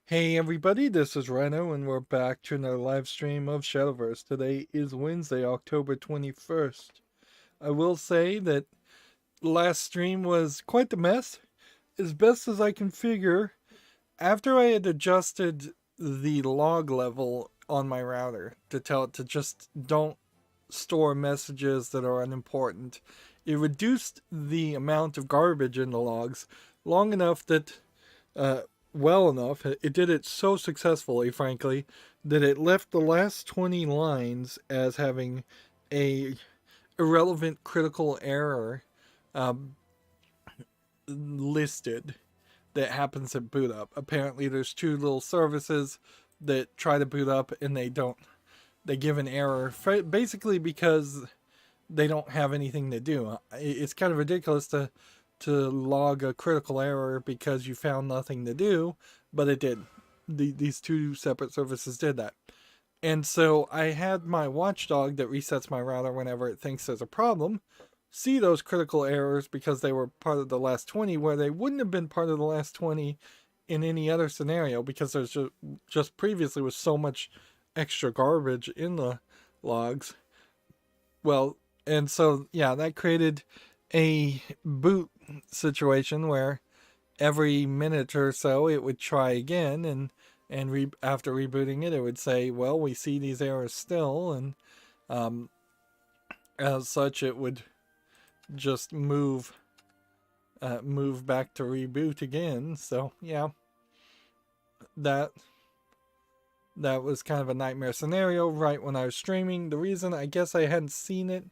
Hey everybody, this is Rydo and we're back to another live stream of Shadowverse. Today is Wednesday, October 21st. I will say that last stream was quite the mess. As best as I can figure, after I had adjusted the log level on my router to tell it to just don't store messages that are unimportant, it reduced the amount of garbage in the logs long enough that uh, well enough. It did it so successfully, frankly, that it left the last 20 lines as having a irrelevant critical error um, listed that happens at boot up. Apparently, there's two little services that try to boot up and they don't. They give an error basically because they don't have anything to do. It's kind of ridiculous to log a critical error because you found nothing to do, but it did. These two separate services did that. And so I had my watchdog that resets my router whenever it thinks there's a problem see those critical errors because they were part of the last 20 where they wouldn't have been part of the last 20 in any other scenario because there's just previously was so much extra garbage in the logs. Well, and so yeah, that created a boot situation where every minute or so it would try again and after rebooting it would say, well, we see these errors still, and um, as such it would just move back to reboot again. So yeah, that was kind of a nightmare scenario right when I was streaming. The reason I guess I hadn't seen it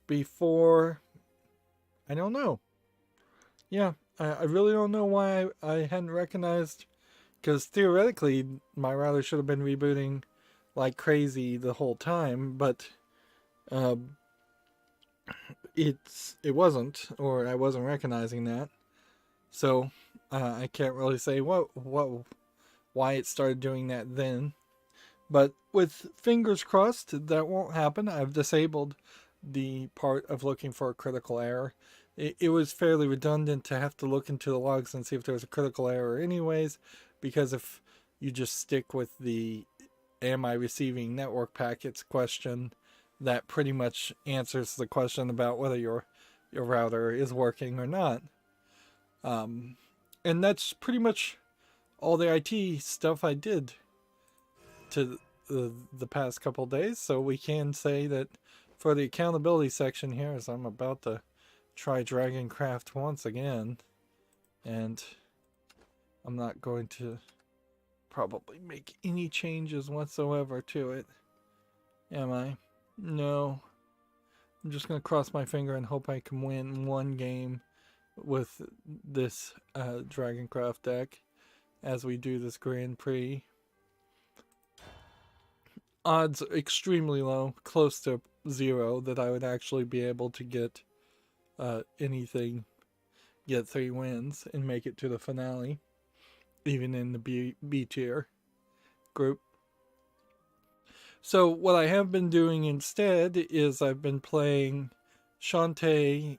before, I don't know. Yeah, I really don't know why I hadn't recognized, because theoretically my router should have been rebooting like crazy the whole time, but uh, it wasn't, or I wasn't recognizing that. So I can't really say why it started doing that then. But with fingers crossed, that won't happen. I've disabled the part of looking for a critical error. It was fairly redundant to have to look into the logs and see if there was a critical error anyways, because if you just stick with the am I receiving network packets question, that pretty much answers the question about whether your router is working or not. And that's pretty much all the IT stuff I did to the past couple days. So we can say that for the accountability section here, as I'm about to try Dragoncraft once again, and I'm not going to probably make any changes whatsoever to it, am I? No. I'm just going to cross my finger and hope I can win one game with this Dragoncraft deck as we do this Grand Prix. Odds extremely low, close to 0, that I would actually be able to get anything, get 3 wins, and make it to the finale, even in the B tier group. So what I have been doing instead is I've been playing Shantae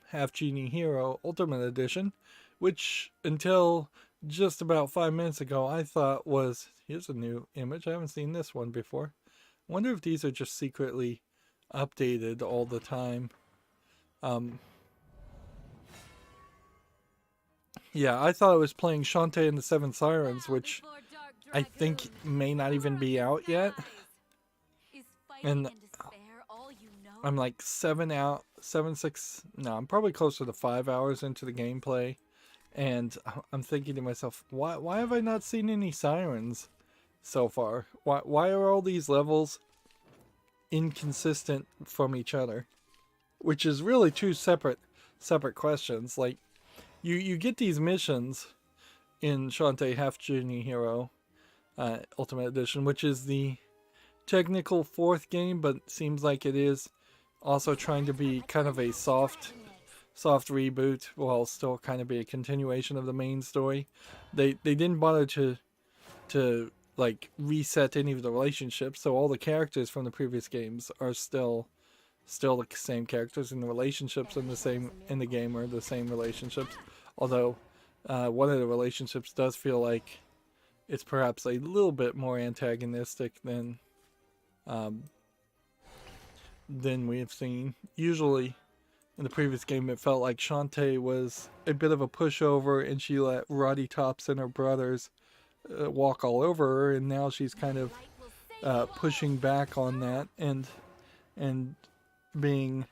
Half Genie Hero Ultimate Edition, which until just about 5 minutes ago I thought was, here's a new image, I haven't seen this one before. I wonder if these are just secretly updated all the time. Yeah, I thought I was playing Shantae and the Seven Sirens, which I think may not even be out yet. And I'm like 6, no, I'm probably closer to 5 hours into the gameplay. And I'm thinking to myself, why have I not seen any Sirens so far? Why are all these levels inconsistent from each other? Which is really two separate questions. Like, you get these missions in Shantae Half Genie Hero Ultimate Edition, which is the technical 4th game, but seems like it is also trying to be kind of a soft reboot while still kind of be a continuation of the main story. They didn't bother to like reset any of the relationships, so all the characters from the previous games are still the same characters, and the relationships in the game are the same relationships. Although one of the relationships does feel like it's perhaps a little bit more antagonistic than we have seen. Usually, in the previous game, it felt like Shantae was a bit of a pushover, and she let Roddy Tops and her brothers walk all over her, and now she's kind of pushing back on that and being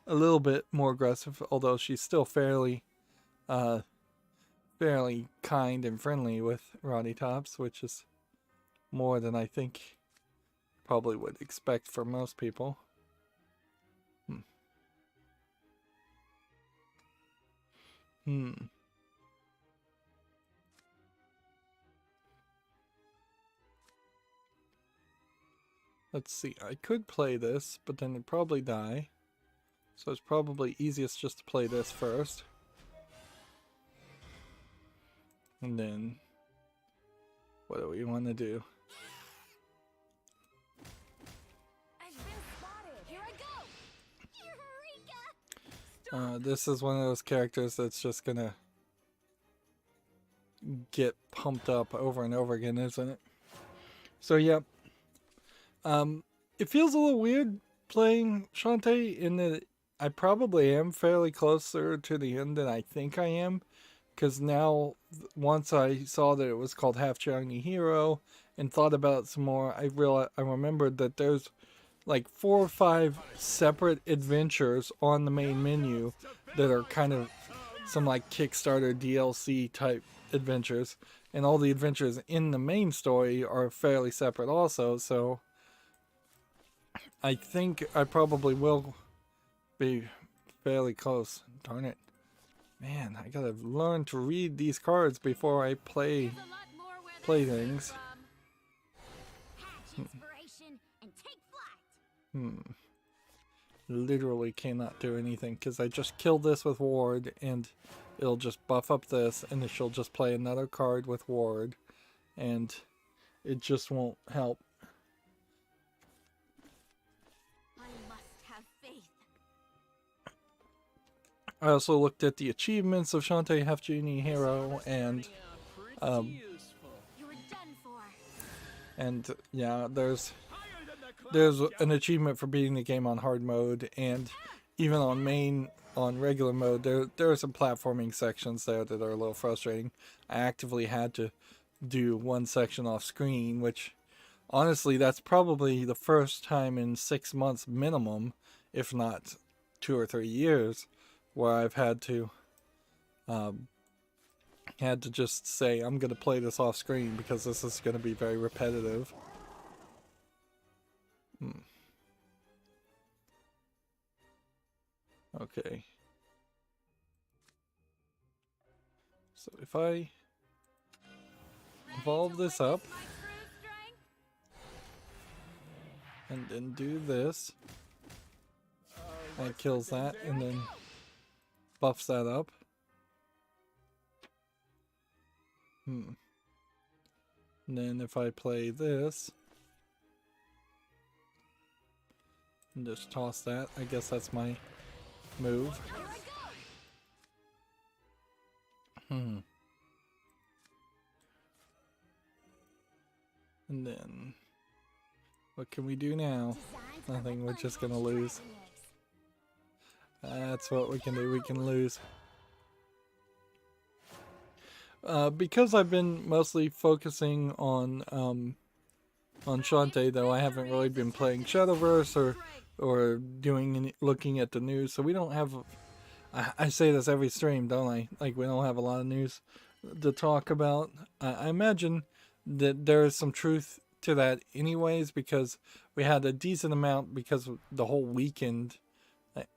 a little bit more aggressive, although she's still fairly kind and friendly with Roddy Tops, which is more than I think probably would expect for most people. Let's see, I could play this, but then it'd probably die. So it's probably easiest just to play this first. And then, what do we want to do? I've been spotted. Here I go. This is one of those characters that's just gonna get pumped up over and over again, isn't it? So yeah, it feels a little weird playing Shantae in that I probably am fairly closer to the end than I think I am, because now once I saw that it was called Half Shiny Hero and thought about it some more, I remembered that there's like 4 or 5 separate adventures on the main menu that are kind of some like Kickstarter DLC type adventures, and all the adventures in the main story are fairly separate also, so I think I probably will be fairly close. Darn it. Man, I gotta learn to read these cards before I play things. Literally cannot do anything because I just killed this with Ward and it'll just buff up this and then she'll just play another card with Ward and it just won't help. I also looked at the achievements of Shantae Half Genie Hero and yeah, there's an achievement for beating the game on hard mode, and even on regular mode there are some platforming sections there that are a little frustrating. I actively had to do one section off screen, which honestly that's probably the first time in 6 months minimum, if not 2 or 3 years, where I've had to just say I'm gonna play this off screen because this is gonna be very repetitive. Okay. So if I evolve this up and then do this, that kills that and then buffs that up. And then if I play this and just toss that, I guess that's my move. And then what can we do now? Nothing, we're just gonna lose. That's what we can do, we can lose. Because I've been mostly focusing on Shantae, though, I haven't really been playing Shadowverse or looking at the news, so we don't have. I say this every stream, don't I? Like, we don't have a lot of news to talk about. I imagine that there is some truth to that, anyways, because we had a decent amount because the whole weekend,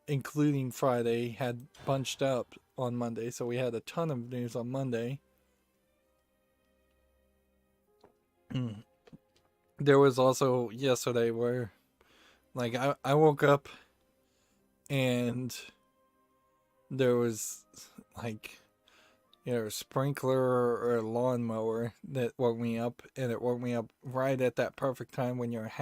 including Friday, had bunched up on Monday, so we had a ton of news on Monday. There was also yesterday where, like, I woke up and there was, like, a sprinkler or a lawnmower that woke me up, and it woke me up right at that perfect time when you're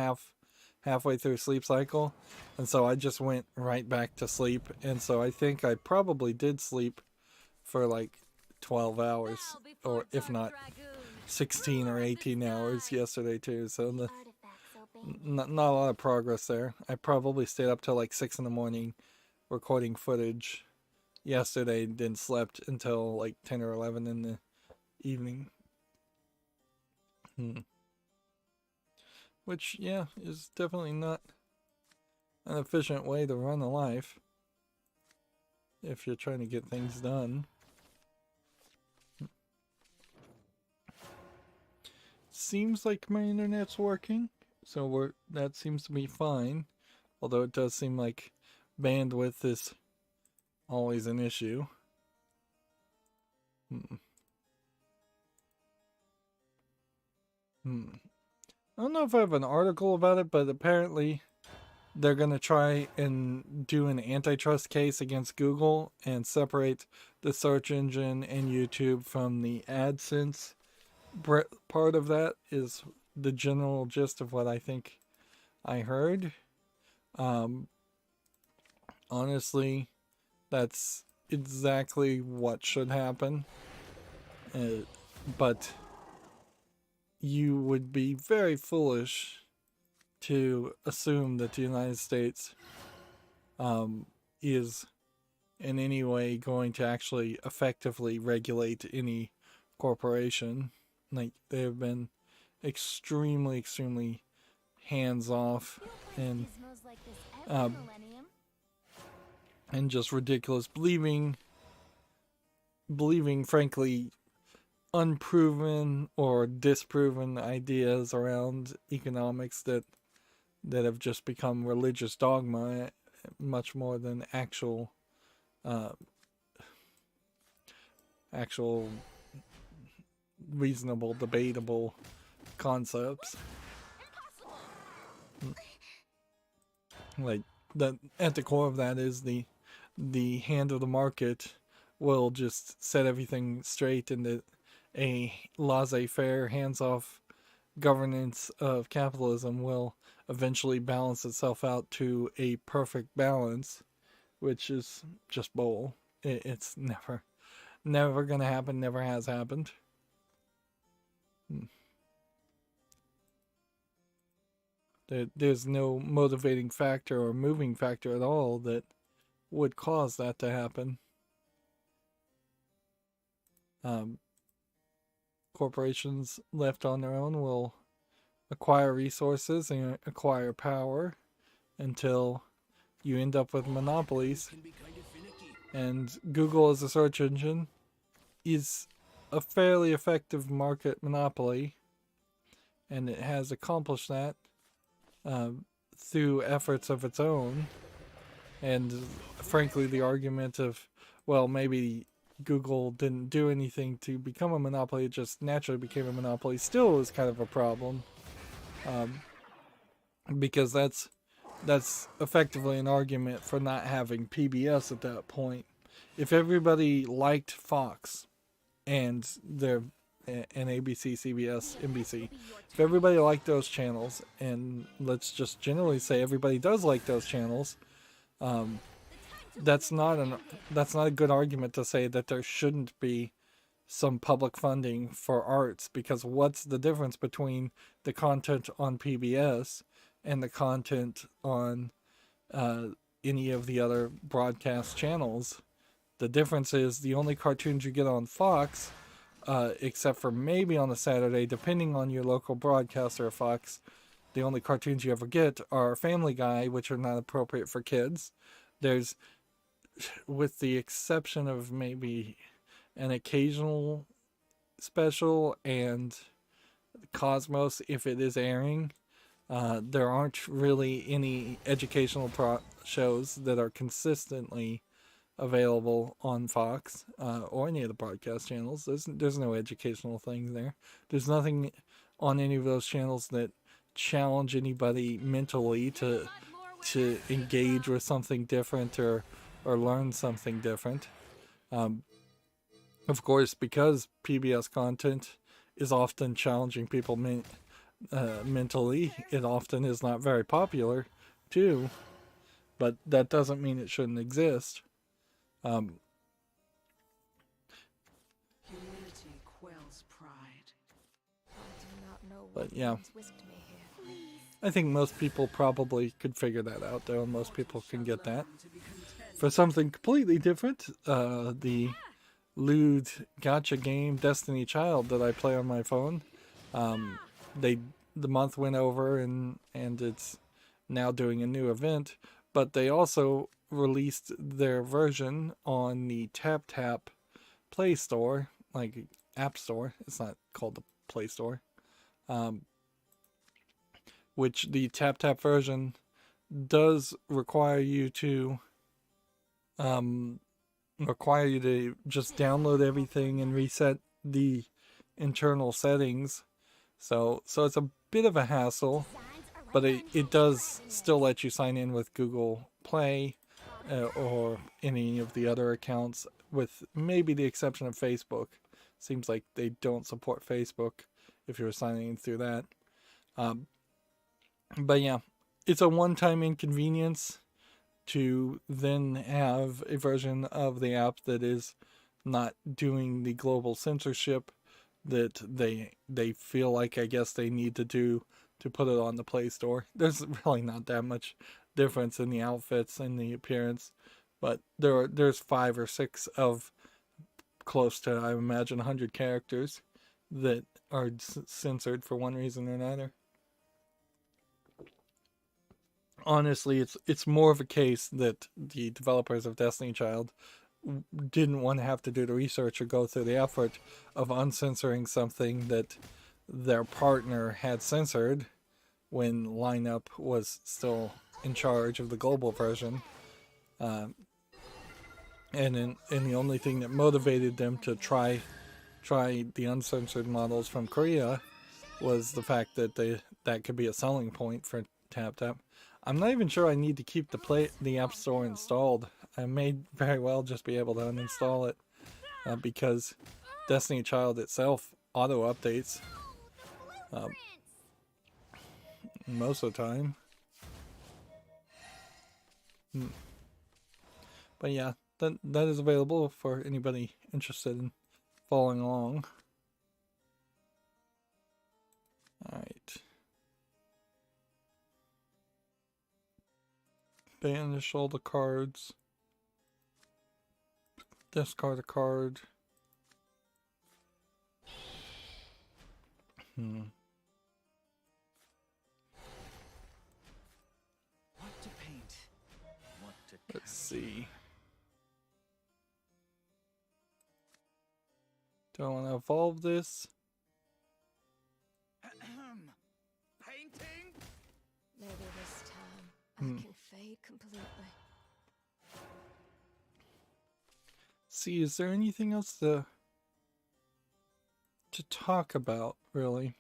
halfway through sleep cycle, and so I just went right back to sleep, and so I think I probably did sleep for like 12 hours, or if not 16 or 18 hours yesterday too, so Artifacts obey me. not a lot of progress there. I probably stayed up till like 6 in the morning recording footage yesterday, then slept until like 10 or 11 in the evening. Which, yeah, is definitely not an efficient way to run a life if you're trying to get things done. Seems like my internet's working, so that seems to be fine. Although it does seem like bandwidth is always an issue. I don't know if I have an article about it, but apparently they're going to try and do an antitrust case against Google and separate the search engine and YouTube from the AdSense part of that, is the general gist of what I think I heard. Honestly, that's exactly what should happen. But you would be very foolish to assume that the United States is in any way going to actually effectively regulate any corporation. Like, they have been extremely hands-off and Gizmos like this every millennium. and just ridiculous, believing frankly unproven or disproven ideas around economics that have just become religious dogma much more than actual reasonable, debatable concepts. Like, at the core of that is the hand of the market will just set everything straight, and that a laissez-faire, hands-off governance of capitalism will eventually balance itself out to a perfect balance, which is just bull. It's never gonna happen, never has happened. There's no motivating factor or moving factor at all that would cause that to happen. Corporations left on their own will acquire resources and acquire power until you end up with monopolies. And Google as a search engine is a fairly effective market monopoly, and it has accomplished that through efforts of its own. And frankly, the argument of, well, maybe Google didn't do anything to become a monopoly, it just naturally became a monopoly, still is kind of a problem. Because that's effectively an argument for not having PBS at that point. If everybody liked Fox and ABC, CBS, NBC, if everybody liked those channels, and let's just generally say everybody does like those channels, that's not a good argument to say that there shouldn't be some public funding for arts, because what's the difference between the content on PBS and the content on any of the other broadcast channels? The difference is the only cartoons you get on Fox, except for maybe on a Saturday, depending on your local broadcaster of Fox, the only cartoons you ever get are Family Guy, which are not appropriate for kids. There's, with the exception of maybe an occasional special and Cosmos, if it is airing, there aren't really any educational shows that are consistently available on Fox or any of the broadcast channels. There's no educational thing there. There's nothing on any of those channels that challenge anybody mentally to engage with something different or learn something different. Of course, because PBS content is often challenging people mentally, it often is not very popular too, but that doesn't mean it shouldn't exist. Humility quells pride. But yeah, I think most people probably could figure that out, though. Most people can get that. For something completely different, the lewd gacha game Destiny Child that I play on my phone, the month went over and it's now doing a new event, but they also released their version on the TapTap Play Store, like App Store. It's not called the Play Store. Which the TapTap version does require you to just download everything and reset the internal settings. So it's a bit of a hassle, but it does still let you sign in with Google Play or any of the other accounts, with maybe the exception of Facebook. Seems like they don't support Facebook if you're signing in through that. But yeah, it's a one-time inconvenience to then have a version of the app that is not doing the global censorship that they feel like, I guess, they need to do to put it on the Play Store. There's really not that much difference in the outfits and the appearance, but there's 5 or 6 of close to, I imagine, 100 characters that are censored for one reason or another. Honestly, it's more of a case that the developers of Destiny Child didn't want to have to do the research or go through the effort of uncensoring something that their partner had censored when Lineup was still in charge of the global version. And the only thing that motivated them to try the uncensored models from Korea was the fact that that could be a selling point for TapTap. I'm not even sure I need to keep the App Store installed. I may very well just be able to uninstall it because Destiny Child itself auto updates most of the time. But yeah, that is available for anybody interested in following along. Alright. Banish all the cards. Discard a card. What to paint? What to Let's see. Do I want to evolve this? Painting? Maybe this time I can fade completely. See, is there anything else to talk about, really,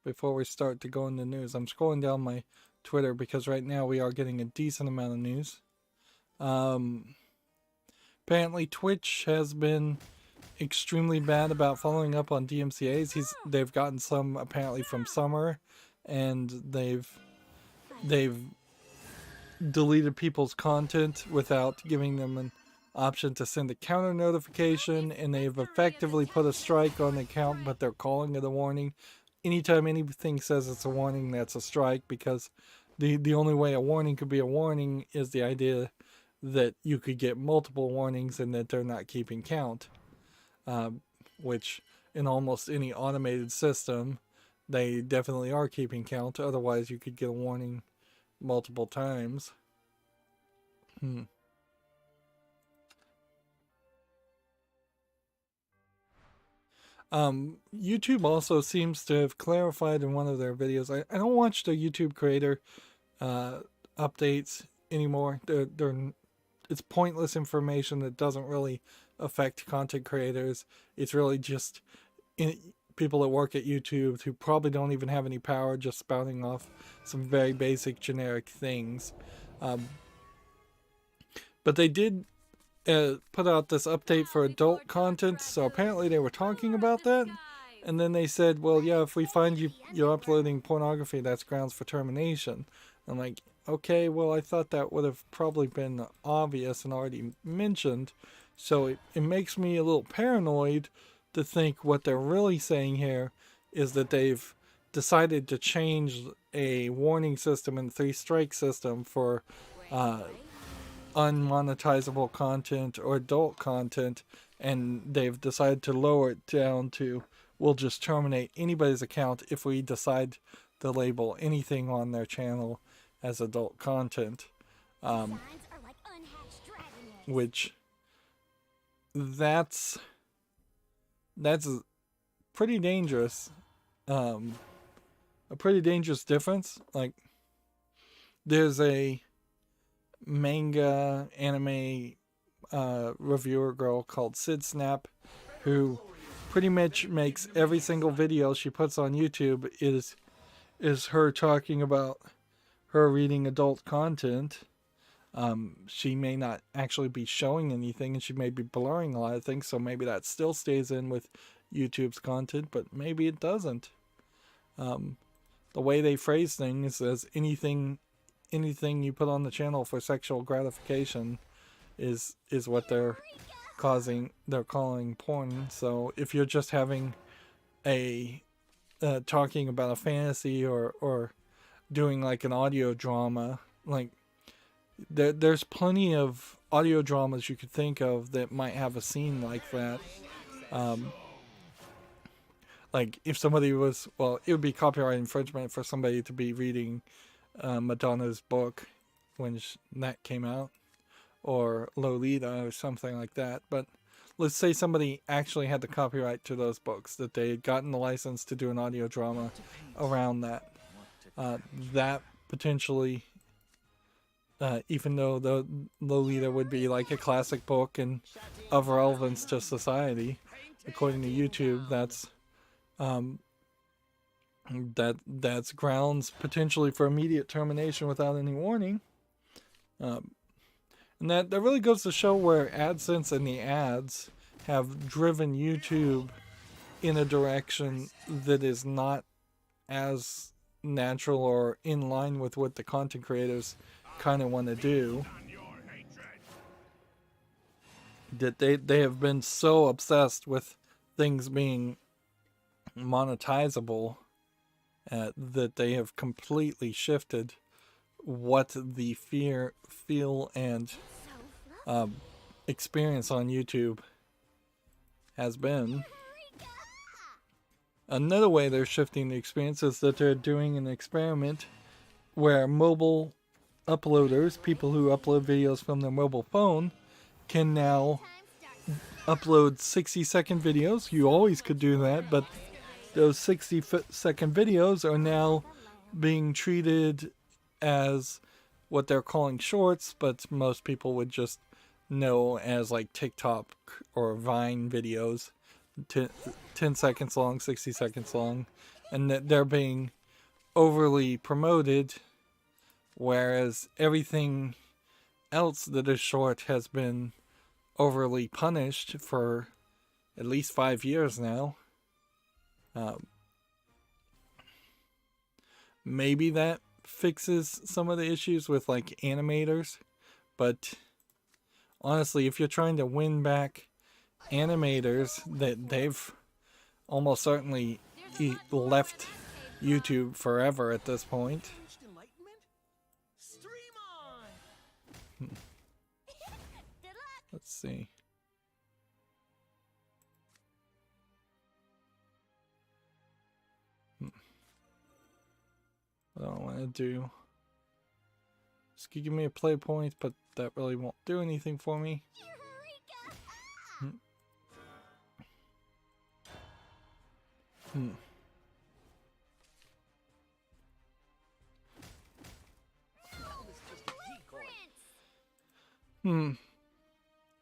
before we start to go into news? I'm scrolling down my Twitter because right now we are getting a decent amount of news. Apparently Twitch has been extremely bad about following up on DMCAs. They've gotten some apparently from Summer, and they've deleted people's content without giving them an option to send a counter notification, and they've effectively put a strike on the account, but they're calling it a warning. Anytime anything says it's a warning, that's a strike, because the only way a warning could be a warning is the idea that you could get multiple warnings and that they're not keeping count. Which in almost any automated system, they definitely are keeping count. Otherwise, you could get a warning multiple times. YouTube also seems to have clarified in one of their videos. I don't watch the YouTube creator updates anymore. It's pointless information that doesn't really affect content creators. It's really just people that work at YouTube who probably don't even have any power, just spouting off some very basic generic things. But they did put out this update for adult content, so apparently they were talking about that, and then they said, well, yeah, if we find you're uploading pornography, that's grounds for termination. I'm like, okay, well, I thought that would have probably been obvious and already mentioned, so it makes me a little paranoid to think what they're really saying here is that they've decided to change a warning system and 3-strike system for unmonetizable content or adult content, and they've decided to lower it down to, we'll just terminate anybody's account if we decide to label anything on their channel as adult content. Which that's pretty dangerous. A pretty dangerous difference. Like, there's a manga anime reviewer girl called Sid Snap, who pretty much makes every single video she puts on YouTube is her talking about her reading adult content. She may not actually be showing anything, and she may be blurring a lot of things, so maybe that still stays in with YouTube's content, but maybe it doesn't. The way they phrase things is anything you put on the channel for sexual gratification is what they're calling porn. So if you're just having a talking about a fantasy or doing like an audio drama, like there's plenty of audio dramas you could think of that might have a scene like that. Like if somebody was, well, it would be copyright infringement for somebody to be reading Madonna's book when that came out, or Lolita or something like that. But let's say somebody actually had the copyright to those books, that they had gotten the license to do an audio drama around that. That potentially, even though the Lolita would be like a classic book and of relevance to society, according to YouTube, that's grounds potentially for immediate termination without any warning. And that really goes to show where AdSense and the ads have driven YouTube in a direction that is not as natural or in line with what the content creators kind of want to do. That they have been so obsessed with things being monetizable that they have completely shifted what the feel and experience on YouTube has been. Another way they're shifting the experience is that they're doing an experiment where mobile uploaders, people who upload videos from their mobile phone, can now upload 60-second videos. You always could do that, but those 60-second videos are now being treated as what they're calling shorts, but most people would just know as like TikTok or Vine videos, 10 seconds long, 60 seconds long, and that they're being overly promoted, whereas everything else that is short has been overly punished for at least 5 years now. Maybe that fixes some of the issues with like animators, but honestly, if you're trying to win back animators, that they've almost certainly left YouTube forever at this point. Let's see. What I want to do is give me a play point, but that really won't do anything for me.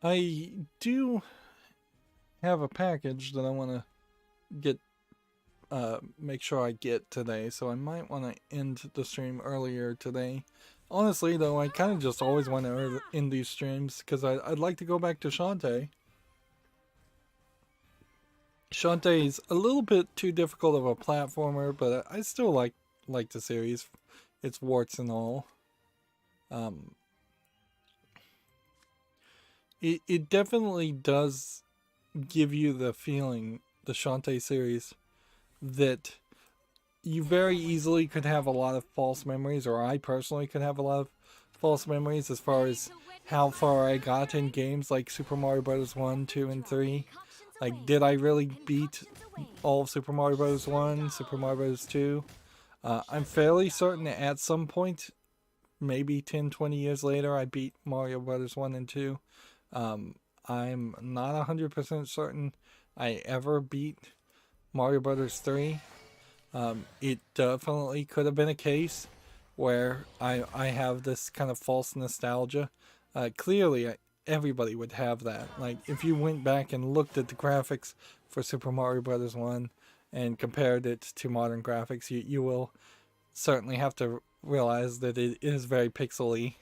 I do have a package that I want to get, make sure I get today, so I might want to end the stream earlier today. Honestly, though, I kind of just always want to end these streams because I'd like to go back to Shantae. Shantae's a little bit too difficult of a platformer, but I still like the series, its warts and all. It definitely does give you the feeling, the Shantae series, that you very easily could have a lot of false memories, or I personally could have a lot of false memories as far as how far I got in games like Super Mario Bros. 1, 2, and 3. Like, did I really beat all of Super Mario Bros. 1, Super Mario Bros. 2? I'm fairly certain that at some point, maybe 10, 20 years later, I beat Mario Bros. 1 and 2. I'm not 100% certain I ever beat Mario Bros. 3. It definitely could have been a case where I have this kind of false nostalgia. Clearly, everybody would have that. Like, if you went back and looked at the graphics for Super Mario Bros. 1 and compared it to modern graphics, you will certainly have to realize that it is very pixely,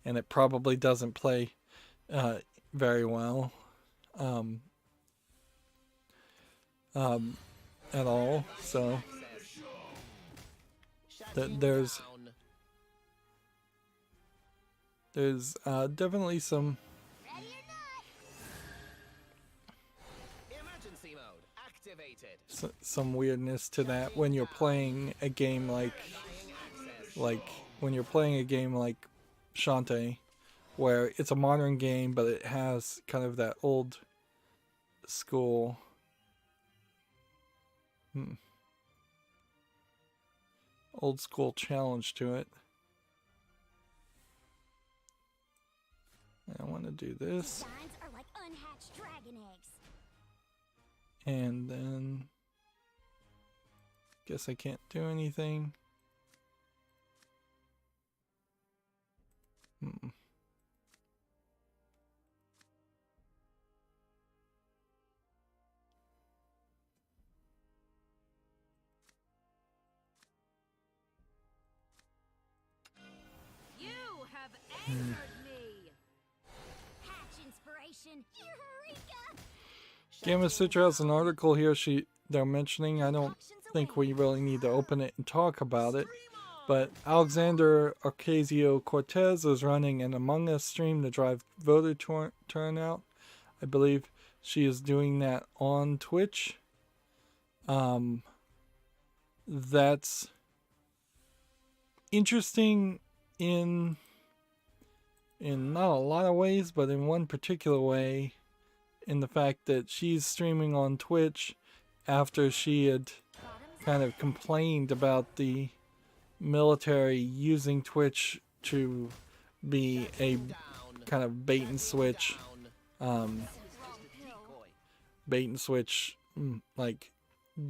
and it probably doesn't play very well at all. So there's definitely some some weirdness to that when you're playing a game like when you're playing a game like Shantae, where it's a modern game but it has kind of that old school challenge to it. I want to do this. Are like unhatched dragon eggs. And then guess I can't do anything. You have angered me. Hatch inspiration. Eureka! Gamma Citra has an article here they're mentioning. I don't think we really need to open it and talk about it. But Alexander Ocasio-Cortez is running an Among Us stream to drive voter turnout. I believe she is doing that on Twitch. That's interesting in not a lot of ways, but in one particular way, in the fact that she's streaming on Twitch after she had kind of complained about the military using Twitch to be a kind of bait and switch, like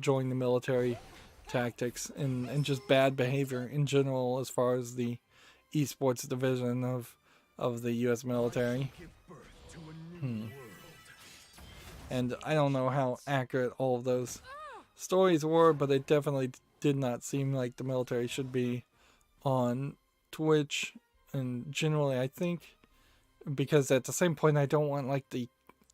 join the military tactics and just bad behavior in general as far as the esports division of the U.S. military. And I don't know how accurate all of those stories were, but it definitely did not seem like the military should be on Twitch. And generally, I think, because at the same point, I don't want like the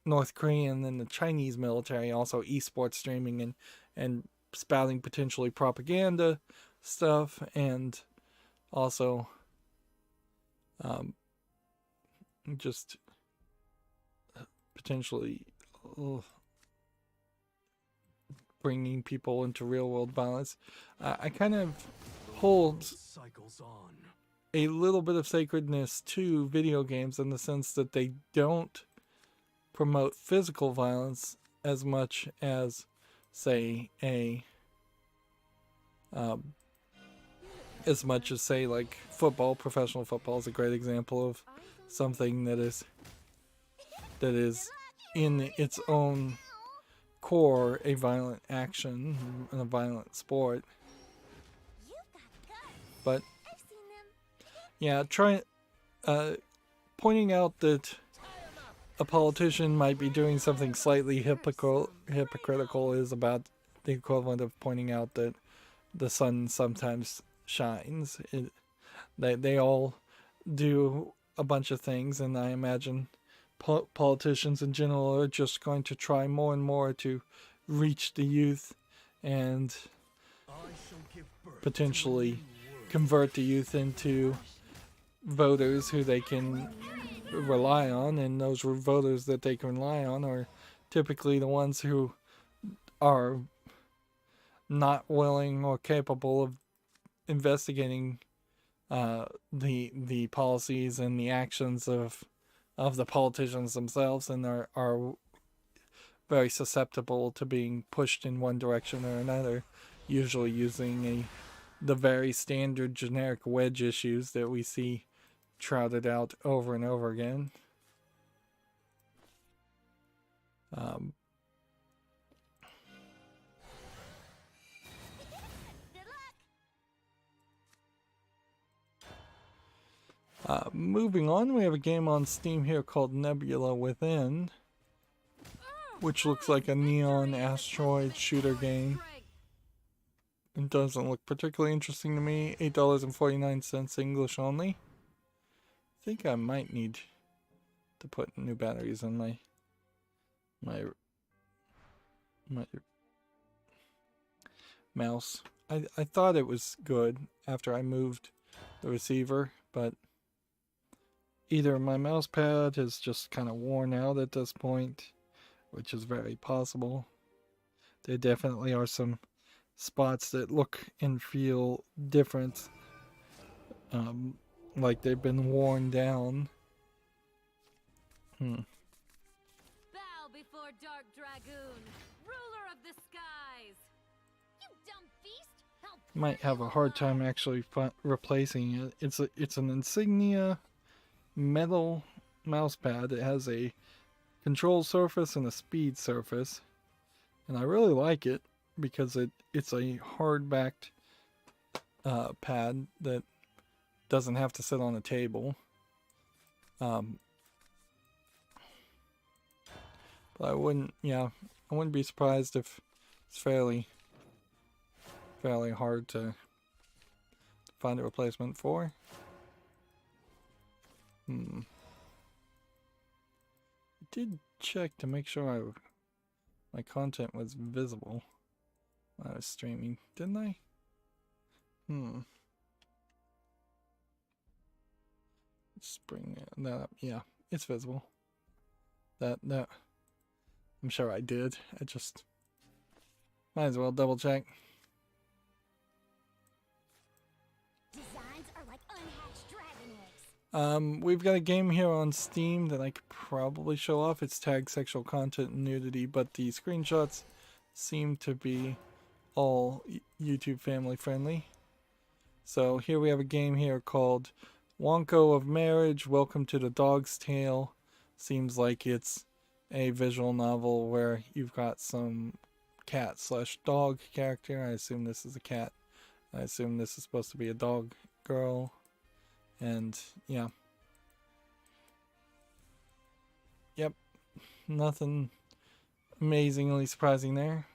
North Korean and the Chinese military also esports streaming and spouting potentially propaganda stuff, and also just potentially bringing people into real world violence. I kind of hold a little bit of sacredness to video games in the sense that they don't promote physical violence as much as, say, like football. Professional football is a great example of something that is in its own core a violent action and a violent sport. But yeah, pointing out that a politician might be doing something slightly hypocritical is about the equivalent of pointing out that the sun sometimes shines. They all do a bunch of things, and I imagine politicians in general are just going to try more and more to reach the youth and potentially convert the youth into voters who they can rely on, and those voters that they can rely on are typically the ones who are not willing or capable of investigating the policies and the actions of the politicians themselves, and are very susceptible to being pushed in one direction or another, usually using the very standard generic wedge issues that we see trotted out over and over again. Moving on, we have a game on Steam here called Nebula Within, which looks like a neon asteroid shooter game. It doesn't look particularly interesting to me. $8.49 English only. I think I might need to put new batteries in my mouse. I thought it was good after I moved the receiver, but either my mouse pad is just kind of worn out at this point, which is very possible. There definitely are some spots that look and feel different, like they've been worn down. Bow before Dark Dragoon, ruler of the skies. You dumb beast! Might have a hard time actually replacing it. It's an Insignia metal mouse pad. It has a control surface and a speed surface, and I really like it because it's a hard-backed pad that doesn't have to sit on a table. But I wouldn't be surprised if it's fairly hard to find a replacement for. I did check to make sure my content was visible when I was streaming, didn't I? Let's bring that up. Yeah, it's visible. That I'm sure I did. I just might as well double check. Designs are like unhatched dragon eggs. We've got a game here on Steam that I could probably show off. It's tagged sexual content and nudity, but the screenshots seem to be all YouTube family friendly. So here we have a game here called Wonko of Marriage, Welcome to the Dog's Tale. Seems like it's a visual novel where you've got some cat/dog character. I assume this is a cat. I assume this is supposed to be a dog girl. And yeah. Yep. Nothing amazingly surprising there.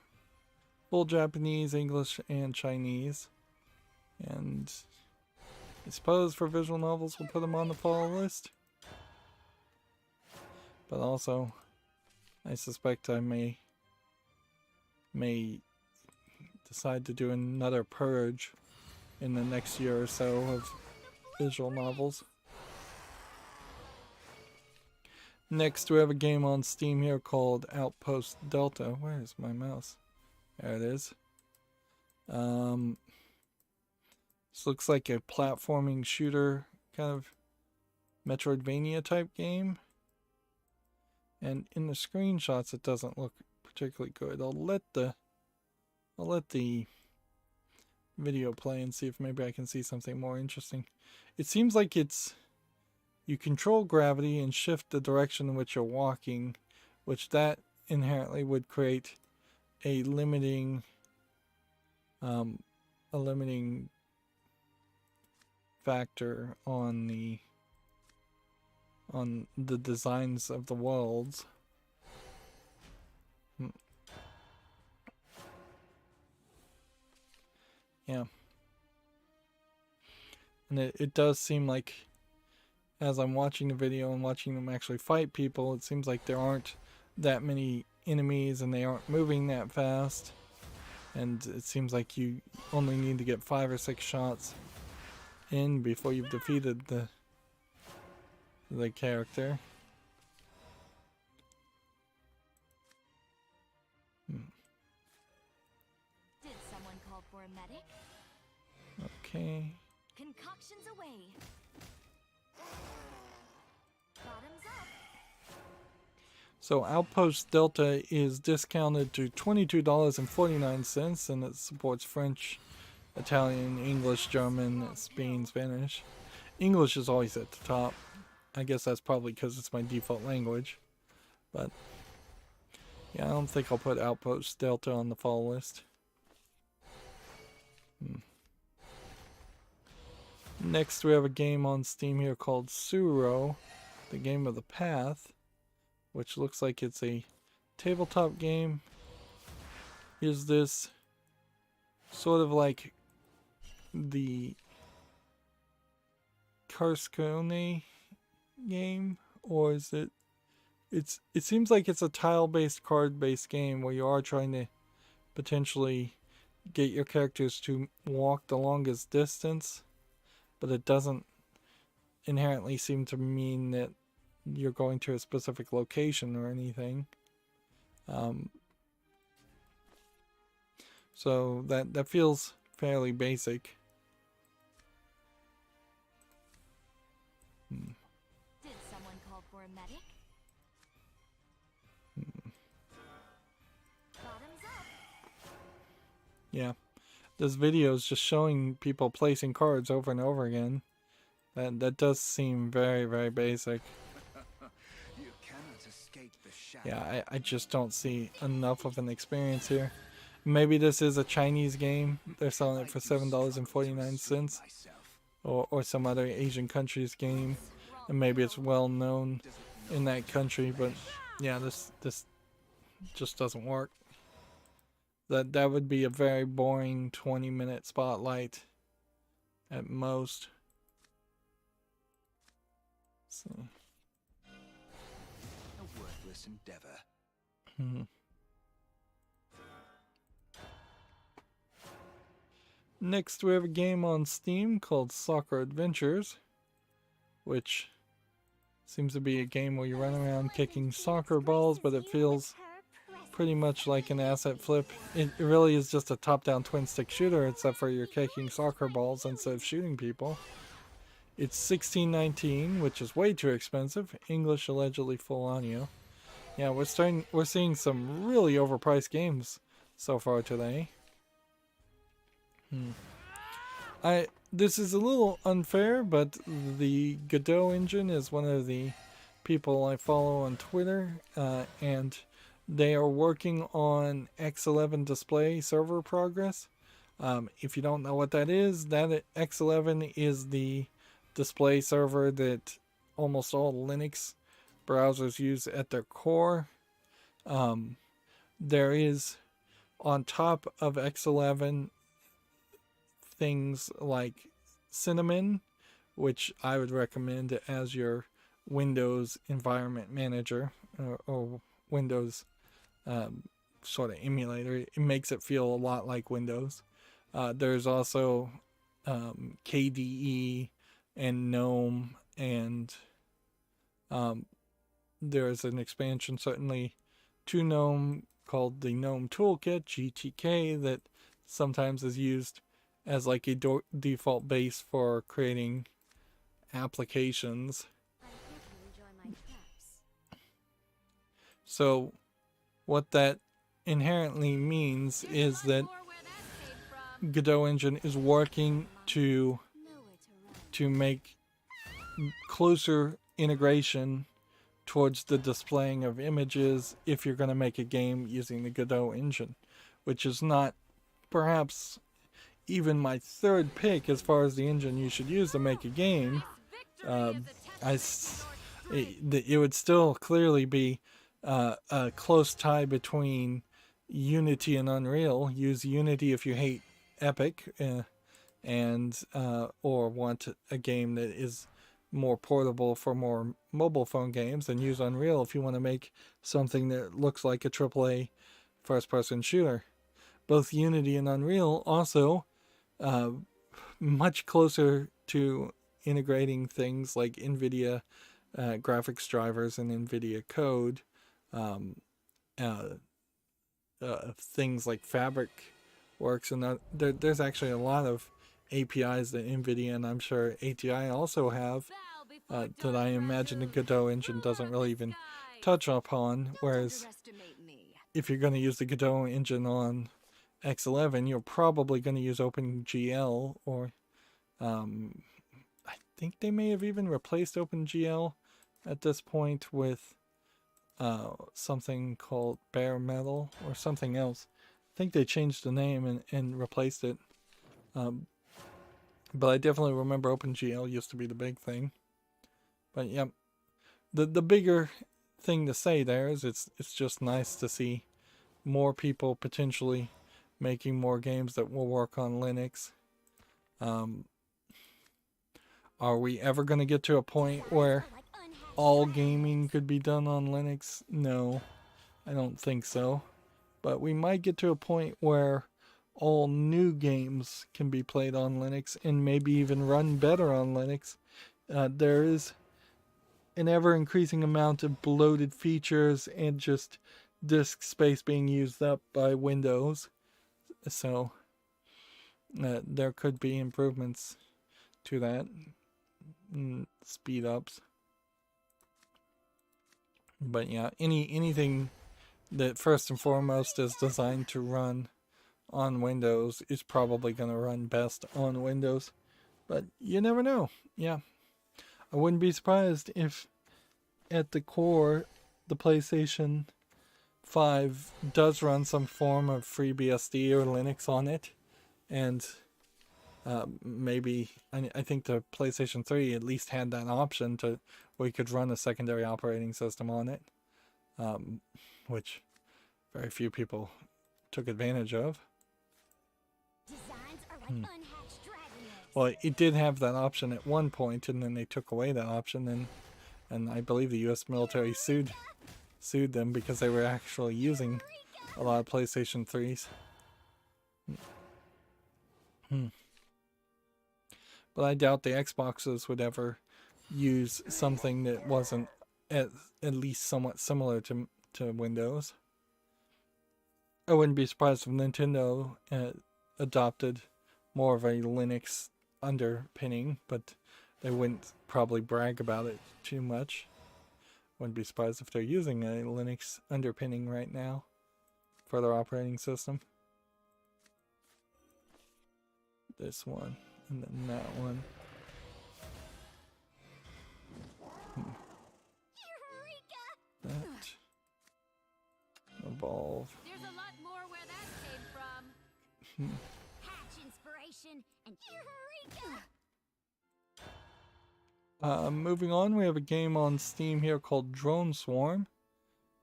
Full Japanese, English, and Chinese. And I suppose for visual novels we'll put them on the fall list. But also, I suspect I may decide to do another purge in the next year or so of visual novels. Next, we have a game on Steam here called Outpost Delta. Where is my mouse? There it is. This looks like a platforming shooter, kind of Metroidvania type game. And in the screenshots, it doesn't look particularly good. I'll let the video play and see if maybe I can see something more interesting. It seems like you control gravity and shift the direction in which you're walking, which that inherently would create a limiting factor on the designs of the worlds. Yeah. And it does seem like, as I'm watching the video and watching them actually fight people, it seems like there aren't that many enemies and they aren't moving that fast. And it seems like you only need to get 5 or 6 shots in before you've defeated the character. Did someone called for a medic? Okay. Concoctions away. Bottoms up. So Outpost Delta is discounted to $22.49, and it supports French, Italian, English, German, Spain, Spanish. English is always at the top. I guess that's probably because it's my default language. But yeah, I don't think I'll put Outpost Delta on the fall list. Next we have a game on Steam here called Suro, the Game of the Path, which looks like it's a tabletop game. Is this sort of like the Carcassonne game, or is it? It seems like it's a tile-based, card-based game where you are trying to potentially get your characters to walk the longest distance, but it doesn't inherently seem to mean that you're going to a specific location or anything. So that feels fairly basic. Did someone call for a medic? Bottoms up. Yeah, this video is just showing people placing cards over and over again. That does seem very, very basic. You cannot escape the shadow. Yeah, I just don't see enough of an experience here. Maybe this is a Chinese game. They're selling it for $7.49, or some other Asian country's game, and maybe it's well known in that country. But yeah, this just doesn't work. That would be a very boring 20-minute spotlight at most. So. A worthless endeavor. Next, we have a game on Steam called Soccer Adventures, which seems to be a game where you run around kicking soccer balls, but it feels pretty much like an asset flip. It really is just a top-down twin-stick shooter, except for you're kicking soccer balls instead of shooting people. It's $16.19, which is way too expensive. English, allegedly full audio. Yeah, we're seeing some really overpriced games so far today. This is a little unfair, but the Godot engine is one of the people I follow on Twitter, and they are working on X11 display server progress. If you don't know what that is, that X11 is the display server that almost all Linux browsers use at their core. There is, on top of X11, things like Cinnamon, which I would recommend as your Windows environment manager, or Windows sort of emulator. It makes it feel a lot like Windows. There's also KDE and GNOME, and there's an expansion certainly to GNOME called the GNOME Toolkit, GTK, that sometimes is used as like a default base for creating applications. I hope you enjoy my traps. So what that inherently means is that Godot engine is working to make closer integration towards the displaying of images if you're going to make a game using the Godot engine, which is not perhaps even my third pick as far as the engine you should use to make a game. It would still clearly be a close tie between Unity and Unreal. Use Unity if you hate Epic, and or want a game that is more portable for more mobile phone games, and use Unreal if you want to make something that looks like a AAA first-person shooter. Both Unity and Unreal also much closer to integrating things like NVIDIA graphics drivers and NVIDIA code, things like Fabric works, and there's actually a lot of APIs that NVIDIA and I'm sure ATI also have that I imagine the Godot engine doesn't really even touch upon, whereas if you're going to use the Godot engine on X11, you're probably going to use OpenGL, or I think they may have even replaced OpenGL at this point with something called Bare Metal or something else. I think they changed the name and replaced it. But I definitely remember OpenGL used to be the big thing. But yeah, the bigger thing to say there is it's just nice to see more people potentially making more games that will work on Linux. Are we ever going to get to a point where all gaming could be done on Linux? No, I don't think so. But we might get to a point where all new games can be played on Linux and maybe even run better on Linux. There is an ever-increasing amount of bloated features and just disk space being used up by Windows. So there could be improvements to that. Speed ups. But yeah, anything that first and foremost is designed to run on Windows is probably going to run best on Windows. But you never know. Yeah. I wouldn't be surprised if at the core the PlayStation 5 does run some form of FreeBSD or Linux on it. And maybe, I think the PlayStation 3 at least had that option to where you could run a secondary operating system on it. Which very few people took advantage of. Well, it did have that option at one point, and then they took away that option, and I believe the U.S. military sued them because they were actually using a lot of PlayStation 3s. But I doubt the Xboxes would ever use something that wasn't at least somewhat similar to Windows. I wouldn't be surprised if Nintendo adopted more of a Linux underpinning, but they wouldn't probably brag about it too much. Wouldn't be surprised if they're using a Linux underpinning right now for their operating system. This one, and then that one. That. Evolve. There's a lot more where that came from. Hatch inspiration and eureka. Moving on, we have a game on Steam here called Drone Swarm,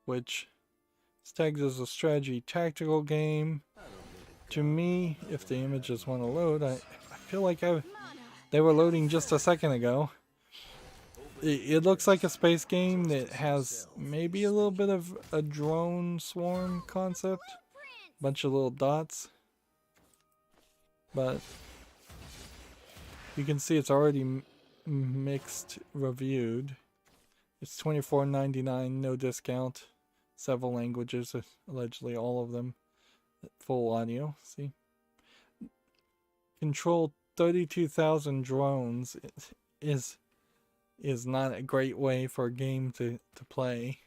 which is tagged as a strategy tactical game. To me, if the images want to load, I feel like they were loading just a second ago. It looks like a space game that has maybe a little bit of a drone swarm concept. Bunch of little dots. But you can see it's already mixed reviewed. It's $24.99, no discount. Several languages, allegedly all of them. Full audio, see? Control 32,000 drones is not a great way for a game to play.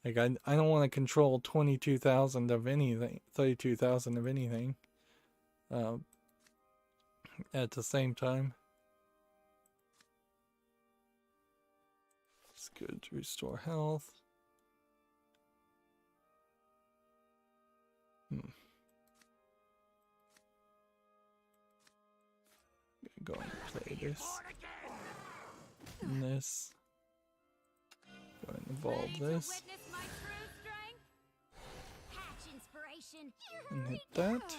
Like, I don't want to control 22,000 of anything, 32,000 of anything at the same time. It's good to restore health. Go and play this. And this. Go and evolve this. And hit that.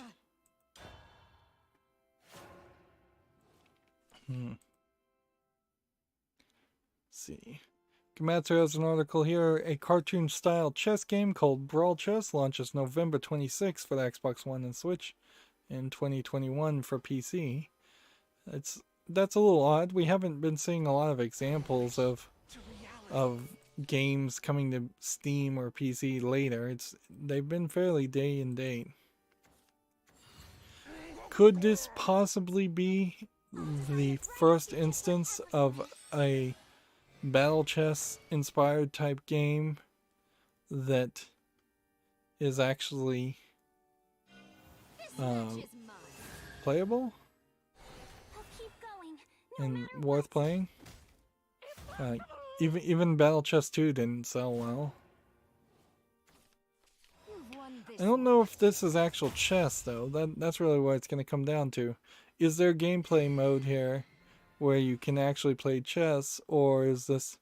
See. Komatsu has an article here. A cartoon-style chess game called Brawl Chess launches November 26th for the Xbox One and Switch, and 2021 for PC. That's a little odd. We haven't been seeing a lot of examples of games coming to Steam or PC later. They've been fairly day and date. could this possibly be the first instance of a battle chess inspired type game that is actually playable and worth playing? Even Battle Chess 2 didn't sell well. I don't know if this is actual chess though. That's really what it's going to come down to. Is there gameplay mode here where you can actually play chess, or is this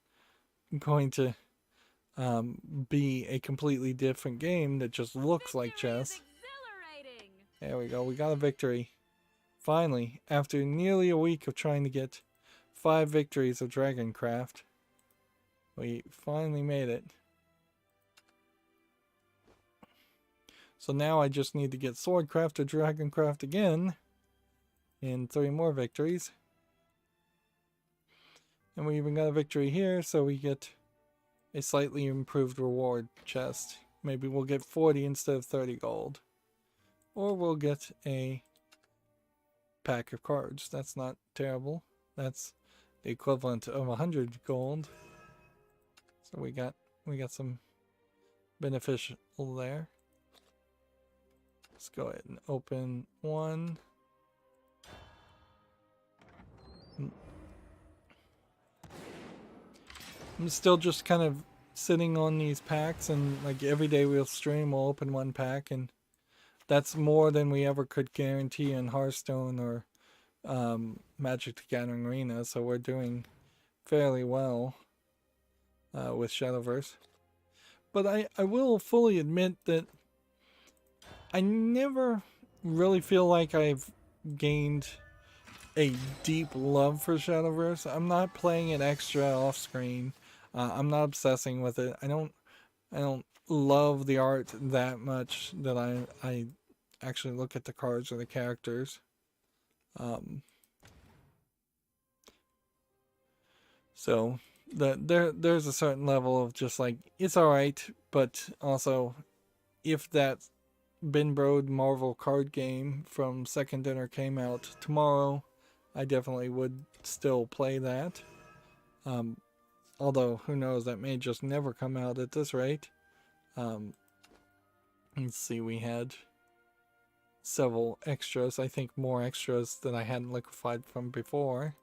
going to be a completely different game that just looks like chess? There we go. We got a victory. Finally, after nearly a week of trying to get 5 victories of Dragoncraft, we finally made it. So now I just need to get Swordcraft or Dragoncraft again, and 3 more victories. And we even got a victory here, so we get a slightly improved reward chest. Maybe we'll get 40 instead of 30 gold. Or we'll get a pack of cards. That's not terrible. That's the equivalent of 100 gold. So we got some beneficial there. Let's go ahead and open one. I'm still just kind of sitting on these packs, and like every day we'll stream, we'll open one pack, and that's more than we ever could guarantee in Hearthstone or Magic the Gathering Arena, so we're doing fairly well with Shadowverse. But I will fully admit that I never really feel like I've gained a deep love for Shadowverse. I'm not playing it extra off screen. I'm not obsessing with it. I don't love the art that much that I actually look at the cards or the characters. So there's a certain level of just like, it's alright, but also if that Br2 Marvel card game from Second Dinner came out tomorrow, I definitely would still play that. Although, who knows, that may just never come out at this rate. Let's see, we had several extras. I think more extras that I hadn't liquefied from before.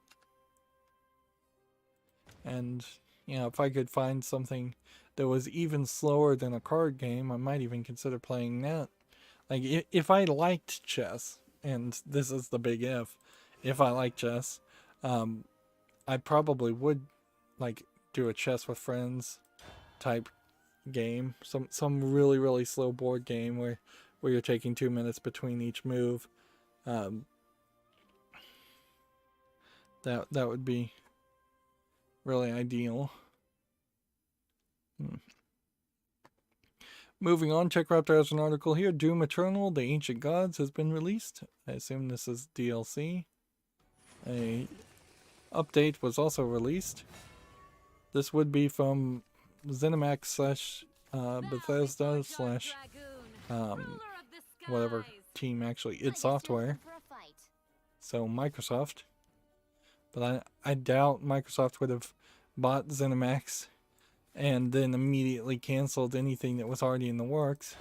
And, you know, if I could find something that was even slower than a card game, I might even consider playing that. Like, if I liked chess, and this is the big if I like chess, I probably would, like, do a chess with friends type game. Some really, really slow board game where you're taking 2 minutes between each move. That would be really ideal. Moving on, TechRaptor has an article here. Doom Eternal, The Ancient Gods has been released. I assume this is DLC. A update was also released. This would be from ZeniMax slash Bethesda slash whatever team actually id Software. So Microsoft. But I doubt Microsoft would have bought ZeniMax and then immediately canceled anything that was already in the works.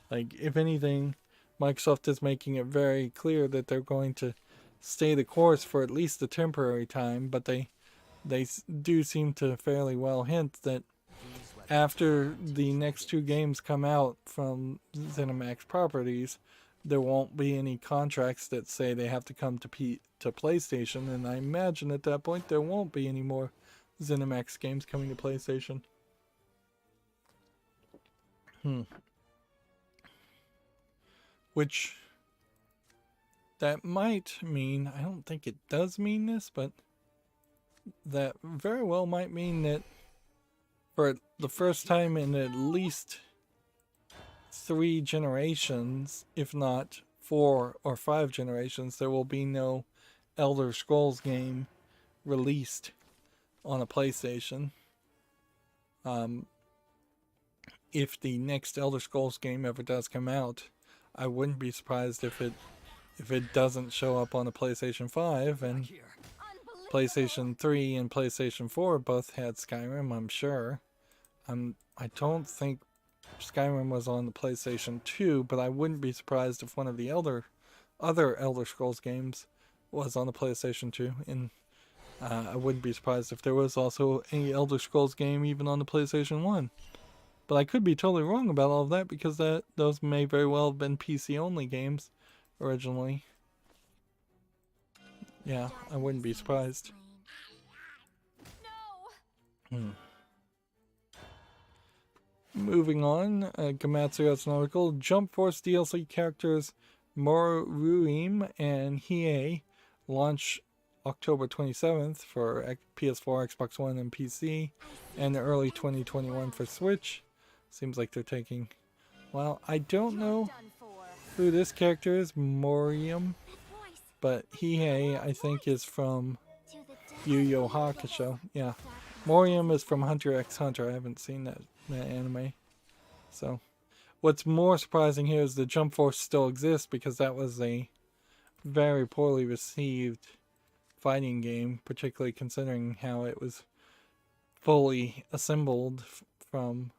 Like, if anything, Microsoft is making it very clear that they're going to stay the course for at least a temporary time, but they do seem to fairly well hint that after the next 2 games come out from ZeniMax properties, there won't be any contracts that say they have to come to PlayStation, and I imagine at that point there won't be any more ZeniMax games coming to PlayStation. Which, that might mean, I don't think it does mean this, but that very well might mean that for the first time in at least 3 generations, if not 4 or 5 generations, there will be no Elder Scrolls game released on a PlayStation. If the next Elder Scrolls game ever does come out, I wouldn't be surprised if it if it doesn't show up on the PlayStation 5, and PlayStation 3 and PlayStation 4 both had Skyrim, I'm sure. I don't think Skyrim was on the PlayStation 2, but I wouldn't be surprised if one of the other Elder Scrolls games was on the PlayStation 2, and I wouldn't be surprised if there was also any Elder Scrolls game even on the PlayStation 1. But I could be totally wrong about all of that, because those may very well have been PC-only games originally. Yeah, I wouldn't be surprised. No. Moving on, Gamatsu has an article. Jump Force DLC characters Moruim and Hiei launch October 27th for PS4, Xbox One, and PC, and early 2021 for Switch. Seems like they're taking... Well, I don't know Done for. who this character is, Morium, but Hiei, I think, is from Yu Yu Hakusho. Yeah, Morium is from Hunter x Hunter. I haven't seen that anime. So, what's more surprising here is the Jump Force still exists, because that was a very poorly received fighting game, particularly considering how it was fully assembled from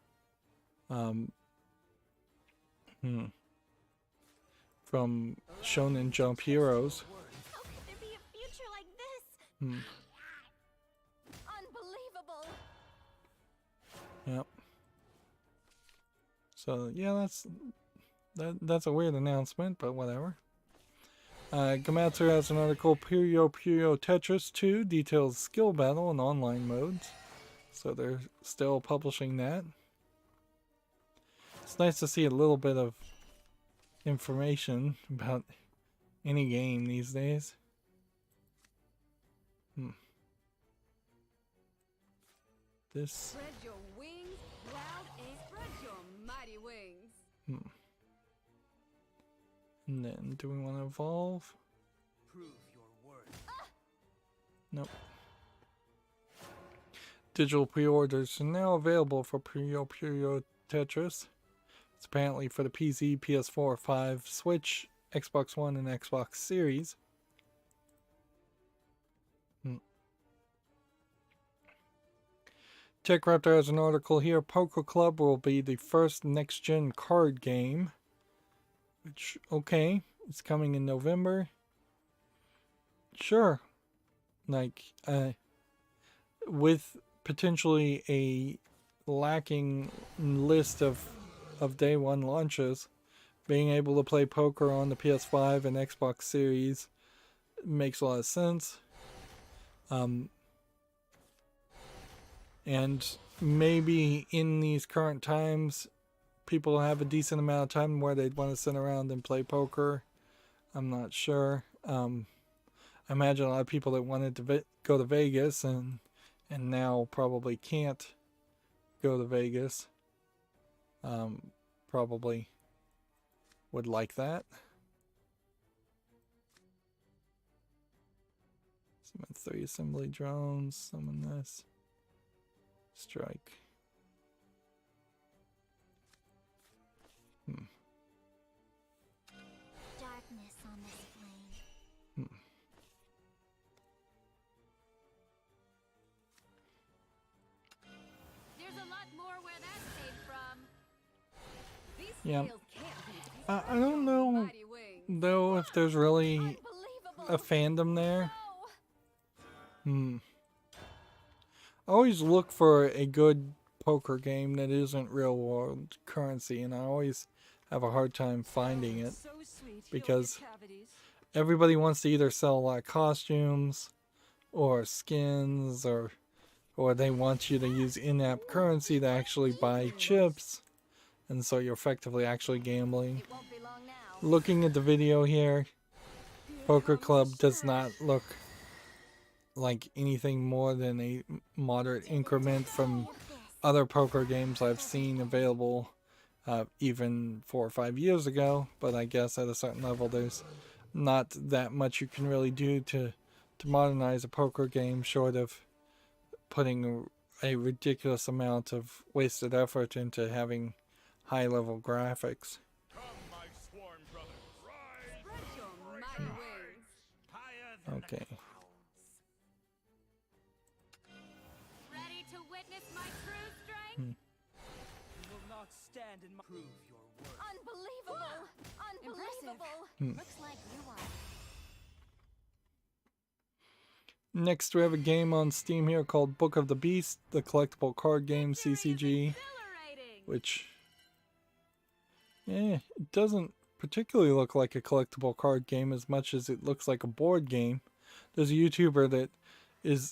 Shonen Jump heroes. How could there be a future like this? Unbelievable. Yep. So yeah, that's a weird announcement, but whatever. Gamatsu has an article. Puyo Puyo Tetris 2 details skill battle and online modes. So they're still publishing that. It's nice to see a little bit of information about any game these days. This. Spread your wings, loud and spread your mighty wings. And then, do we want to evolve? Prove your worth. Nope. Digital pre-orders are now available for Puyo Puyo Tetris. It's apparently for the PC, PS4, 5, Switch, Xbox One, and Xbox Series. Tech Raptor has an article here. Poker Club will be the first next-gen card game. Which, okay, it's coming in November. Sure. Like, with potentially a lacking list of day one launches, being able to play poker on the PS5 and Xbox Series makes a lot of sense. And maybe in these current times, people have a decent amount of time where they'd want to sit around and play poker. I'm not sure. I imagine a lot of people that wanted to go to Vegas and now probably can't go to Vegas probably would like that. Summon 3 assembly drones. Summon this. Strike. Darkness on this plane. There's a lot more where that came from. These Yeah. scales can't be beat. I don't know, Mighty wings. though, if there's really Unbelievable. a fandom there. No. I always look for a good poker game that isn't real world currency, and I always have a hard time finding it, because everybody wants to either sell a lot of costumes or skins, or they want you to use in-app currency to actually buy chips, and so you're effectively actually gambling. It won't be long now. Looking at the video here, Poker Club does not look like anything more than a moderate increment from other poker games I've seen available even 4 or 5 years ago, but I guess at a certain level there's not that much you can really do to modernize a poker game, short of putting a ridiculous amount of wasted effort into having high level graphics. Spread your Okay. Ready to witness my true strength? You will not stand and prove your worth. Unbelievable! Unbelievable! Looks like you are. Next, we have a game on Steam here called Book of the Beast, the collectible card game CCG, Exhilarating! which, it doesn't particularly look like a collectible card game as much as it looks like a board game. There's a YouTuber that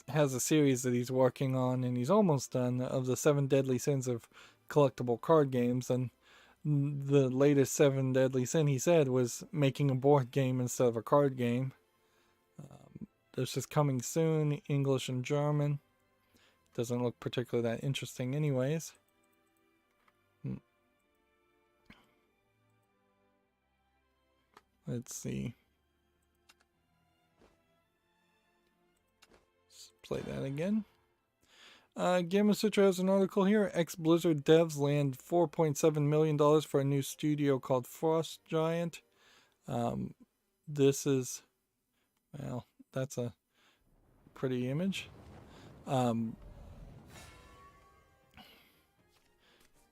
has a series that he's working on, and he's almost done, of the 7 deadly sins of collectible card games, and the latest 7 deadly sin, he said, was making a board game instead of a card game. This is coming soon, English and German. Doesn't look particularly that interesting anyways. Let's see. Let's play that again. Gamma Sutra has an article here. Ex-Blizzard devs land $4.7 million for a new studio called Frost Giant. This is, well, that's a pretty image.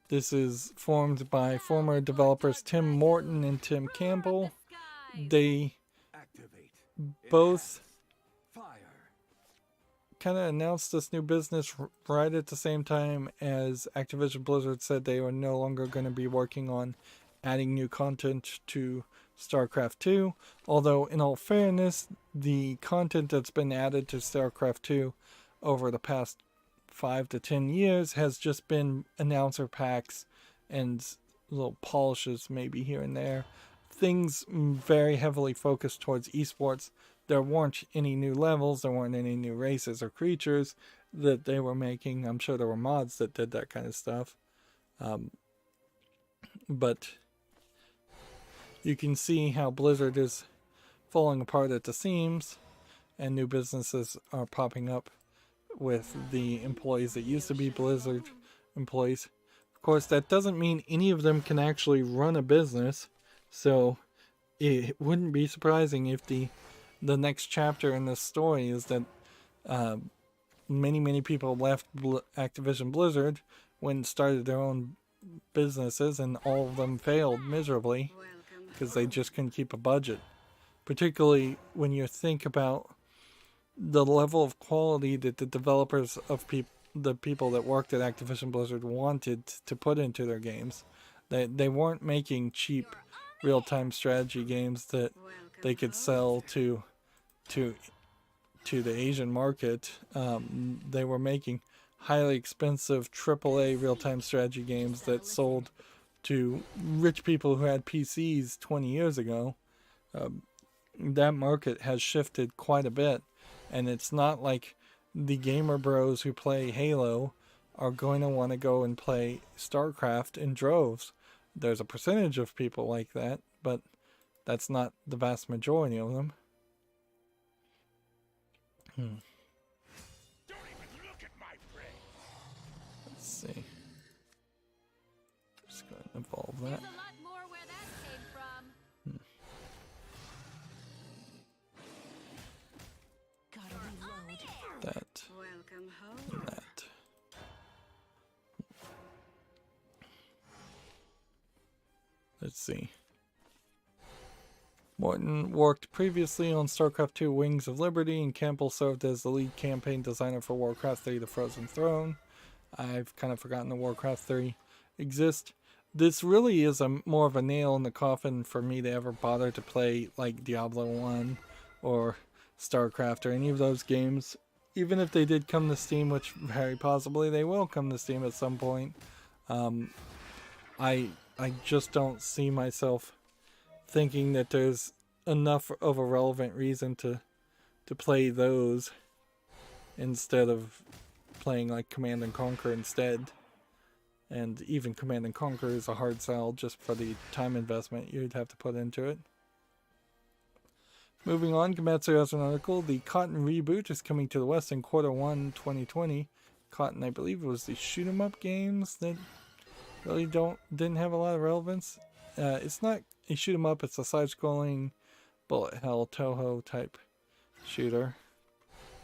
This is formed by former developers Tim Morton and Tim Campbell. They Activate. both Fire. kind of announced this new business right at the same time as Activision Blizzard said they were no longer going to be working on adding new content to StarCraft 2. Although, in all fairness, the content that's been added to StarCraft 2 over the past 5 to 10 years has just been announcer packs and little polishes maybe here and there. Things very heavily focused towards esports. There weren't any new levels, there weren't any new races or creatures that they were making. I'm sure there were mods that did that kind of stuff. But you can see how Blizzard is falling apart at the seams, and new businesses are popping up with the employees that used to be Blizzard employees. Of course, that doesn't mean any of them can actually run a business, so it wouldn't be surprising if the next chapter in this story is that many people left Activision Blizzard when started their own businesses, and all of them failed miserably because they just couldn't keep a budget. Particularly when you think about the level of quality that the developers of the people that worked at Activision Blizzard wanted to put into their games. They weren't making cheap real-time strategy games that they could sell to the Asian market. They were making highly expensive AAA real-time strategy games that sold to rich people who had PCs 20 years ago. That market has shifted quite a bit, and it's not like the gamer bros who play Halo are going to want to go and play StarCraft in droves. There's a percentage of people like that, but that's not the vast majority of them. Don't even look at my prey. Let's see. Just go ahead and evolve that. There's a lot more where that came from. Gotta reload. That. Welcome home. That. Let's see. Morton worked previously on StarCraft 2 Wings of Liberty, and Campbell served as the lead campaign designer for Warcraft 3 The Frozen Throne. I've kind of forgotten that Warcraft 3 exists. This really is more of a nail in the coffin for me to ever bother to play like Diablo 1 or StarCraft or any of those games. Even if they did come to Steam, which very possibly they will come to Steam at some point, I just don't see myself thinking that there's enough of a relevant reason to play those instead of playing like Command and Conquer instead. And even Command and Conquer is a hard sell just for the time investment you'd have to put into it. Moving on, Gematsu has an article. The Cotton reboot is coming to the West in Q1 2020. Cotton, I believe, was the shoot 'em up games that really didn't have a lot of relevance. It's not a shoot 'em up, it's a side-scrolling bullet hell Toho type shooter.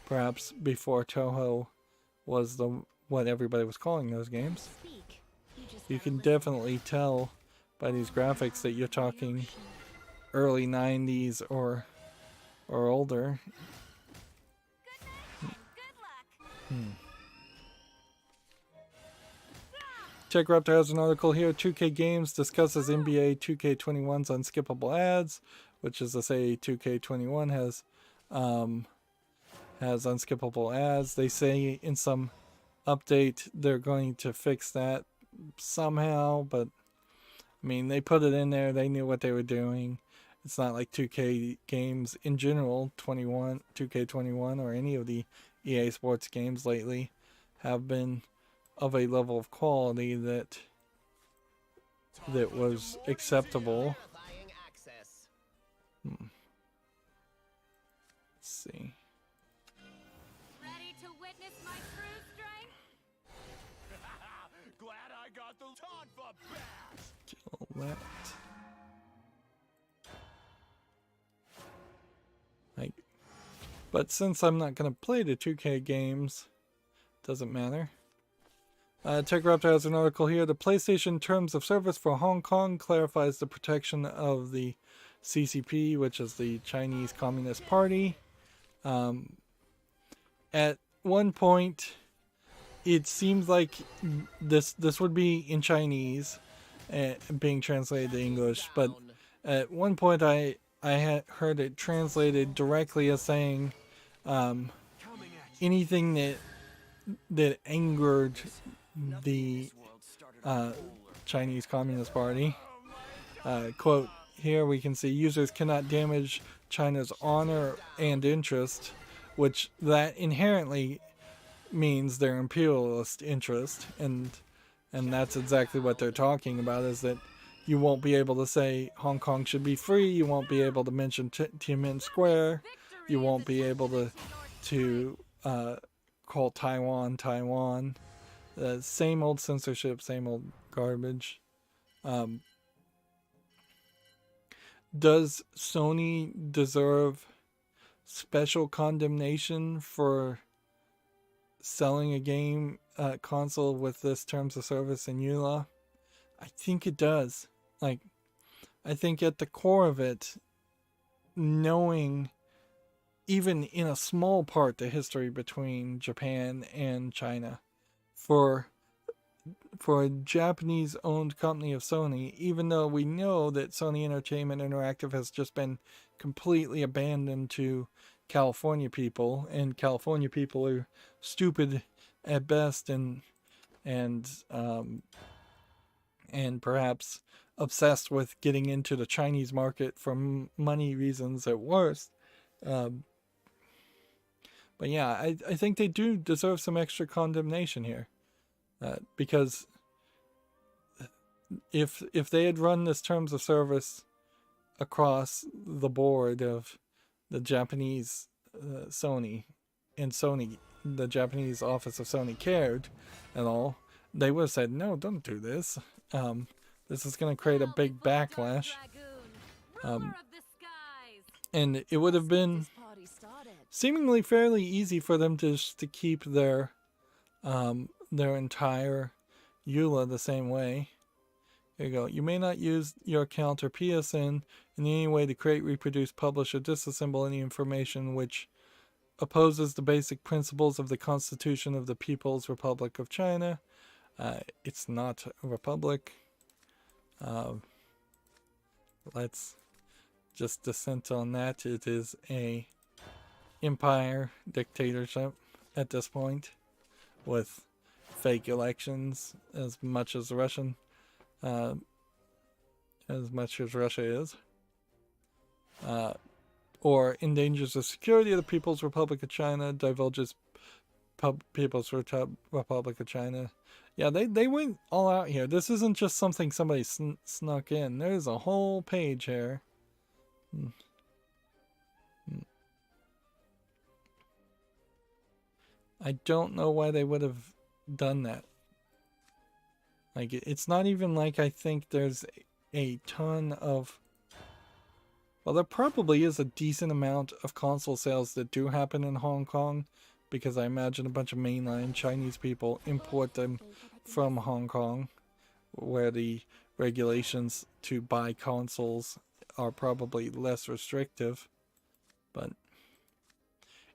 Perhaps before Toho was what everybody was calling those games. Speak. Just You gotta can listen. definitely tell by these graphics that you're talking early 90s or older. Good luck. Tech Raptor has an article here. 2K Games discusses NBA 2K21's unskippable ads, which is to say 2K21 has unskippable ads. They say in some update they're going to fix that somehow, but I mean, they put it in there. They knew what they were doing. It's not like 2K games in general, 2K21 or any of the EA Sports games lately have been of a level of quality that was acceptable. Let's see. Ready to witness my true strength? Glad I got the Todd for bass. Kill that. But since I'm not going to play the 2K games, doesn't matter. Tech Raptor has an article here. The PlayStation Terms of Service for Hong Kong clarifies the protection of the CCP, which is the Chinese Communist Party. At one point, it seems like this would be in Chinese, being translated to English. But at one point, I had heard it translated directly as saying anything that angered the Chinese Communist Party. Quote, here we can see users cannot damage China's honor and interest, which that inherently means their imperialist interest, and that's exactly what they're talking about, is that you won't be able to say Hong Kong should be free, you won't be able to mention Tiananmen Square, you won't be able to call Taiwan Taiwan. Same old censorship, same old garbage. Does Sony deserve special condemnation for selling a game console with this terms of service in EULA? I think it does. Like, I think at the core of it, knowing even in a small part the history between Japan and China, for a Japanese owned company of Sony, even though we know that Sony Entertainment Interactive has just been completely abandoned to California people, and California people are stupid at best and perhaps obsessed with getting into the Chinese market for money reasons at worst. But yeah, I think they do deserve some extra condemnation here. Because if they had run this terms of service across the board of the Japanese Sony, and Sony, the Japanese office of Sony cared and all, they would have said, no, don't do this. This is going to create a big backlash. And it would have been seemingly fairly easy for them to keep their entire EULA the same way. Here you go. You may not use your account or PSN in any way to create, reproduce, publish, or disassemble any information which opposes the basic principles of the Constitution of the People's Republic of China. It's not a republic. Let's just dissent on that. It is a empire dictatorship at this point, with fake elections as much as Russia is, or endangers the security of the People's Republic of China, divulges People's Republic of China. Yeah, they went all out here. This isn't just something somebody snuck in. There's a whole page here. I don't know why they would have done that. Like, it's not even like I think there's a ton of Well, there probably is a decent amount of console sales that do happen in Hong Kong, because I imagine a bunch of mainline Chinese people import them from Hong Kong, where the regulations to buy consoles are probably less restrictive. But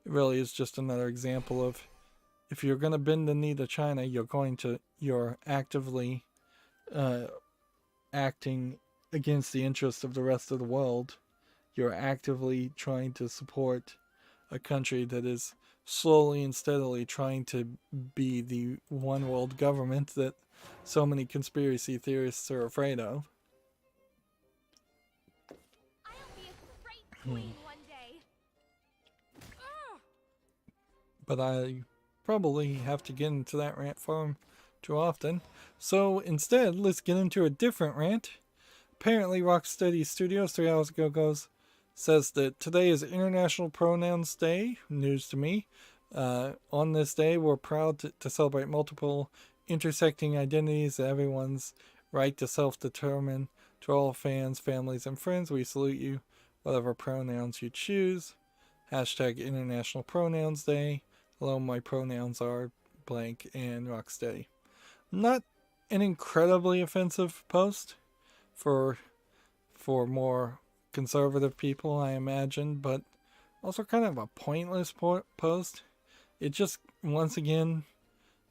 it really is just another example of, if you're going to bend the knee to China, you're actively acting against the interests of the rest of the world. You're actively trying to support a country that is slowly and steadily trying to be the one world government that so many conspiracy theorists are afraid of. I'll be a great queen one day. But I probably have to get into that rant farm too often. So instead, let's get into a different rant. Apparently, Rocksteady Studios 3 hours ago says that today is International Pronouns Day. News to me. On this day, we're proud to celebrate multiple intersecting identities and everyone's right to self-determine. To all fans, families, and friends, we salute you, whatever pronouns you choose. Hashtag International Pronouns Day. Hello, my pronouns are blank and Rocksteady. Not an incredibly offensive post for more conservative people, I imagine, but also kind of a pointless post. It just, once again,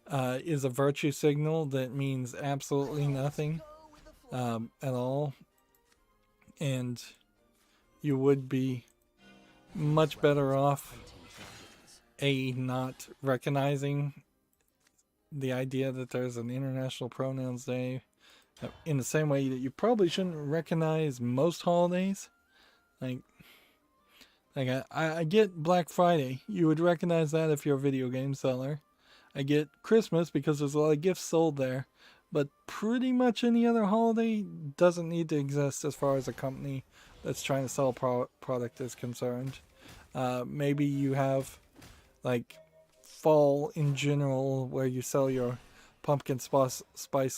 is a virtue signal that means absolutely nothing at all. And you would be much better off not recognizing the idea that there's an International Pronouns Day, in the same way that you probably shouldn't recognize most holidays. Like I get Black Friday. You would recognize that if you're a video game seller. I get Christmas because there's a lot of gifts sold there. But pretty much any other holiday doesn't need to exist as far as a company that's trying to sell a product is concerned. Maybe you have like fall in general, where you sell your pumpkin spice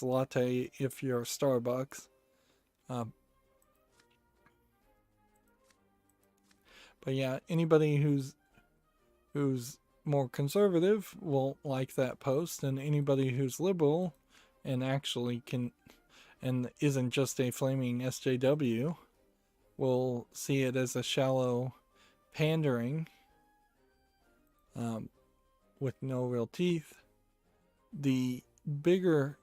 latte if you're Starbucks. But yeah, anybody who's more conservative won't like that post, and anybody who's liberal and actually and isn't just a flaming SJW will see it as a shallow pandering with no real teeth. The bigger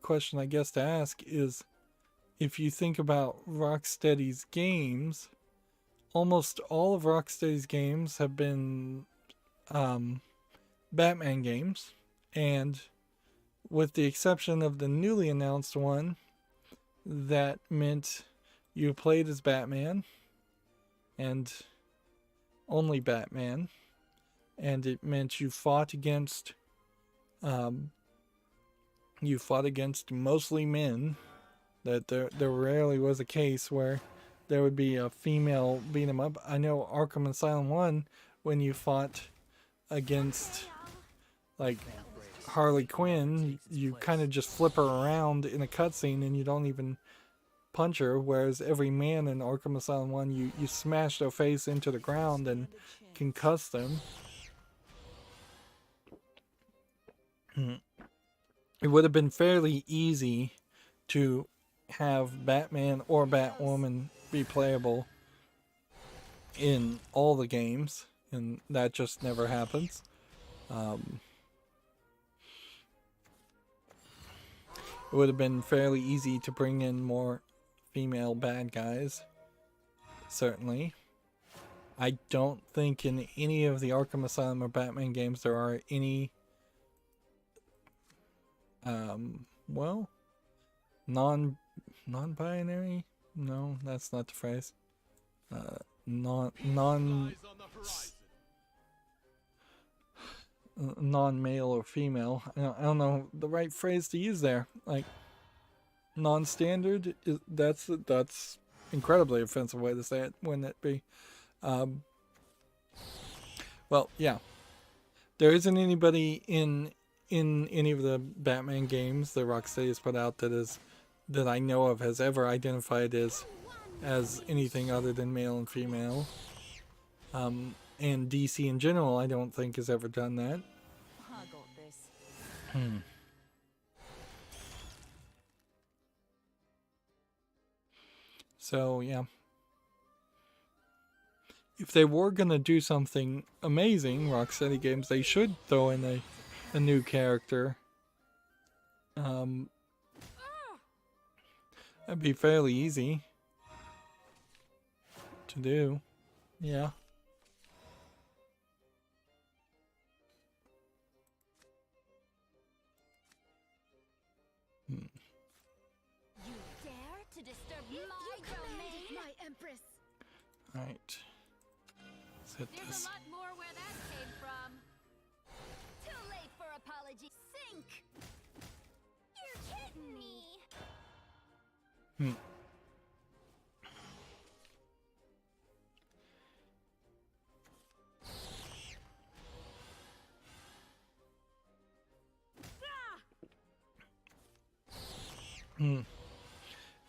question, I guess, to ask is, if you think about Rocksteady's games, almost all of Rocksteady's games have been Batman games, and with the exception of the newly announced one that meant you played as Batman and only Batman, and it meant you fought against mostly men. That there rarely was a case where there would be a female beat 'em up. I know Arkham Asylum 1, when you fought against like Harley Quinn, you kind of just flip her around in a cutscene and you don't even punch her, whereas every man in Arkham Asylum 1, you smash their face into the ground and concuss them. It would have been fairly easy to have Batman or Batwoman be playable in all the games, and that just never happens. It would have been fairly easy to bring in more female bad guys, certainly. I don't think in any of the Arkham Asylum or Batman games there are any non-binary? No, that's not the phrase. Non-male or female. I don't know the right phrase to use there. Like, non-standard, that's incredibly offensive way to say it, wouldn't it be? Well, yeah. There isn't anybody in any of the Batman games that Rocksteady has put out that I know of has ever identified as as anything other than male and female. And DC in general, I don't think has ever done that. I got this. So, yeah. If they were going to do something amazing, Rocksteady Games, they should throw in a new character. That'd be fairly easy to do. Yeah. You dare to disturb my domain? My empress. Alright. Let's hit There's this. a lot more where that came from. Too late for apology. Sink. You're kidding me.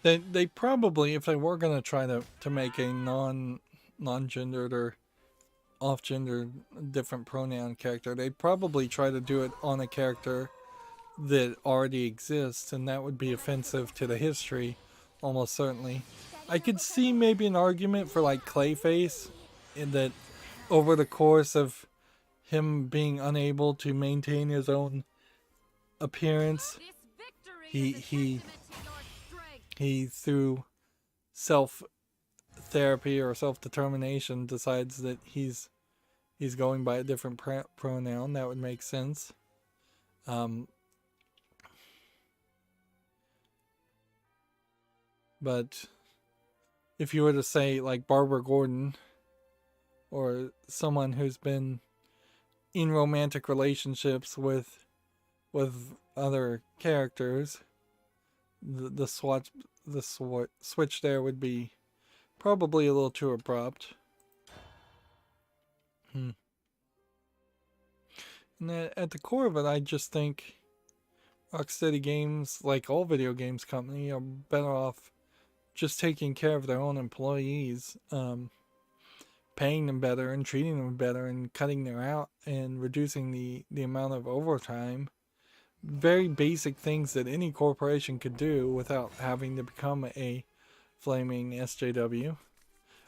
They probably, if they were gonna try to make a non-gendered or off-gendered different pronoun character, they'd probably try to do it on a character that already exists, and that would be offensive to the history, almost certainly. I could see maybe an argument for like Clayface, in that over the course of him being unable to maintain his own appearance, This victory He- is a he- testament to your strength. he through self-therapy or self-determination decides that he's going by a different pronoun. That would make sense. But if you were to say like Barbara Gordon, or someone who's been in romantic relationships with other characters, the switch there would be probably a little too abrupt. And at the core of it, I just think Rocksteady Games, like all video games company, are better off just taking care of their own employees, paying them better and treating them better and cutting them out and reducing the amount of overtime. Very basic things that any corporation could do without having to become a flaming SJW,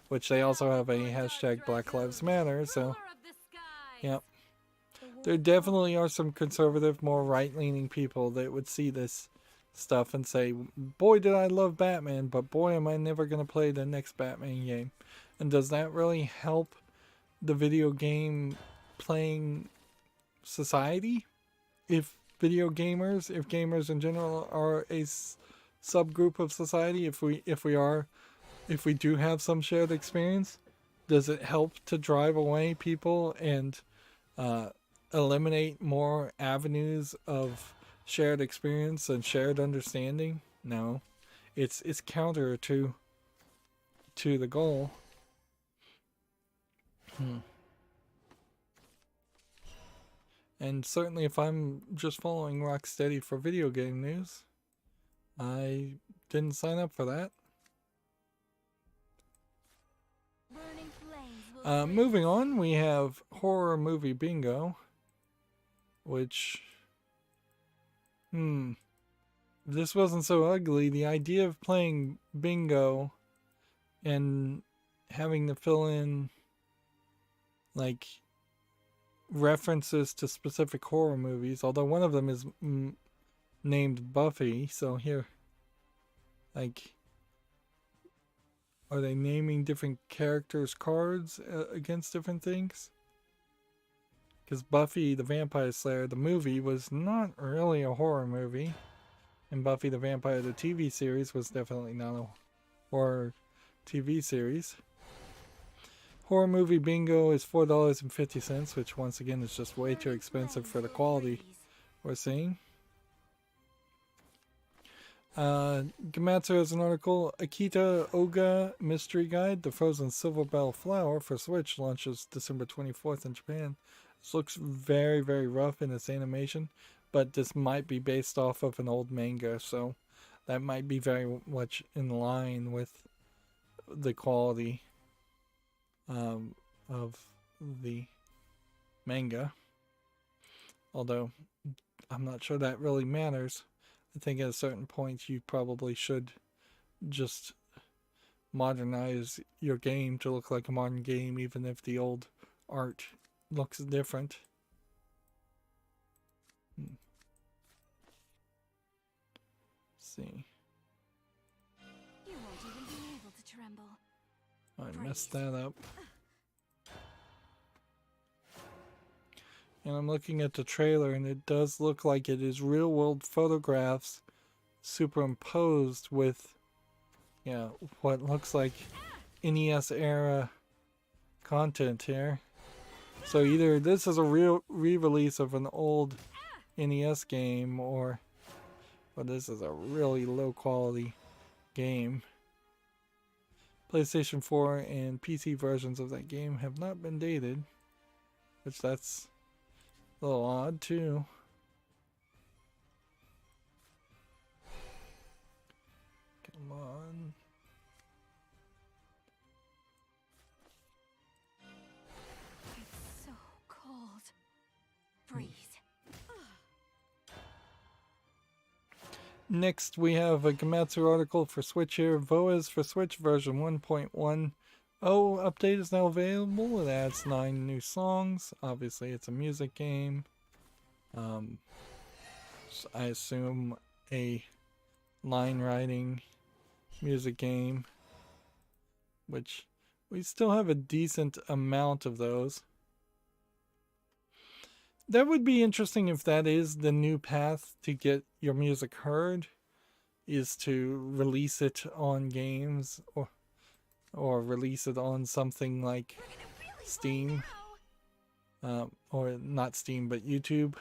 which they also have a hashtag Black Lives Matter, so Ruler of the skies. yep. There definitely are some conservative, more right-leaning people that would see this stuff and say, boy did I love Batman, but boy am I never going to play the next Batman game. And does that really help the video game playing society? If gamers in general are a subgroup of society, if we do have some shared experience, does it help to drive away people and eliminate more avenues of shared experience and shared understanding? No, it's counter to the goal. And certainly if I'm just following Rocksteady for video game news, I didn't sign up for that. Burning flames will Moving on, we have horror movie bingo, which, if this wasn't so ugly, the idea of playing bingo and having to fill in like references to specific horror movies, although one of them is named Buffy, so here, like, are they naming different characters' cards against different things? Because Buffy the Vampire Slayer, the movie, was not really a horror movie, and Buffy the Vampire, the TV series, was definitely not a horror TV series. Horror movie bingo is $4.50, which once again is just way too expensive for the quality we're seeing. Gamatsu has an article, Akita Oga Mystery Guide, The Frozen Silver Bell Flower for Switch launches December 24th in Japan. This looks very, very rough in its animation, but this might be based off of an old manga, so that might be very much in line with the quality of the manga. Although I'm not sure that really matters. I think at a certain point you probably should just modernize your game to look like a modern game, even if the old art looks different. See. You won't even be able to tremble. I messed that up. And I'm looking at the trailer, and it does look like it is real-world photographs superimposed with, yeah, what looks like NES era content here. So either this is a real re-release of an old NES game, or this is a really low-quality game. PlayStation 4 and PC versions of that game have not been dated, which that's a little odd too. Come on. It's so cold. Breathe. Next, we have a Gamatsu article for Switch here. VOAs for Switch version 1.10 update is now available. It adds 9 new songs. Obviously, it's a music game. So I assume a line writing music game, which we still have a decent amount of those. That would be interesting if that is the new path to get your music heard, is to release it on games or release it on something like Steam, or not Steam but YouTube.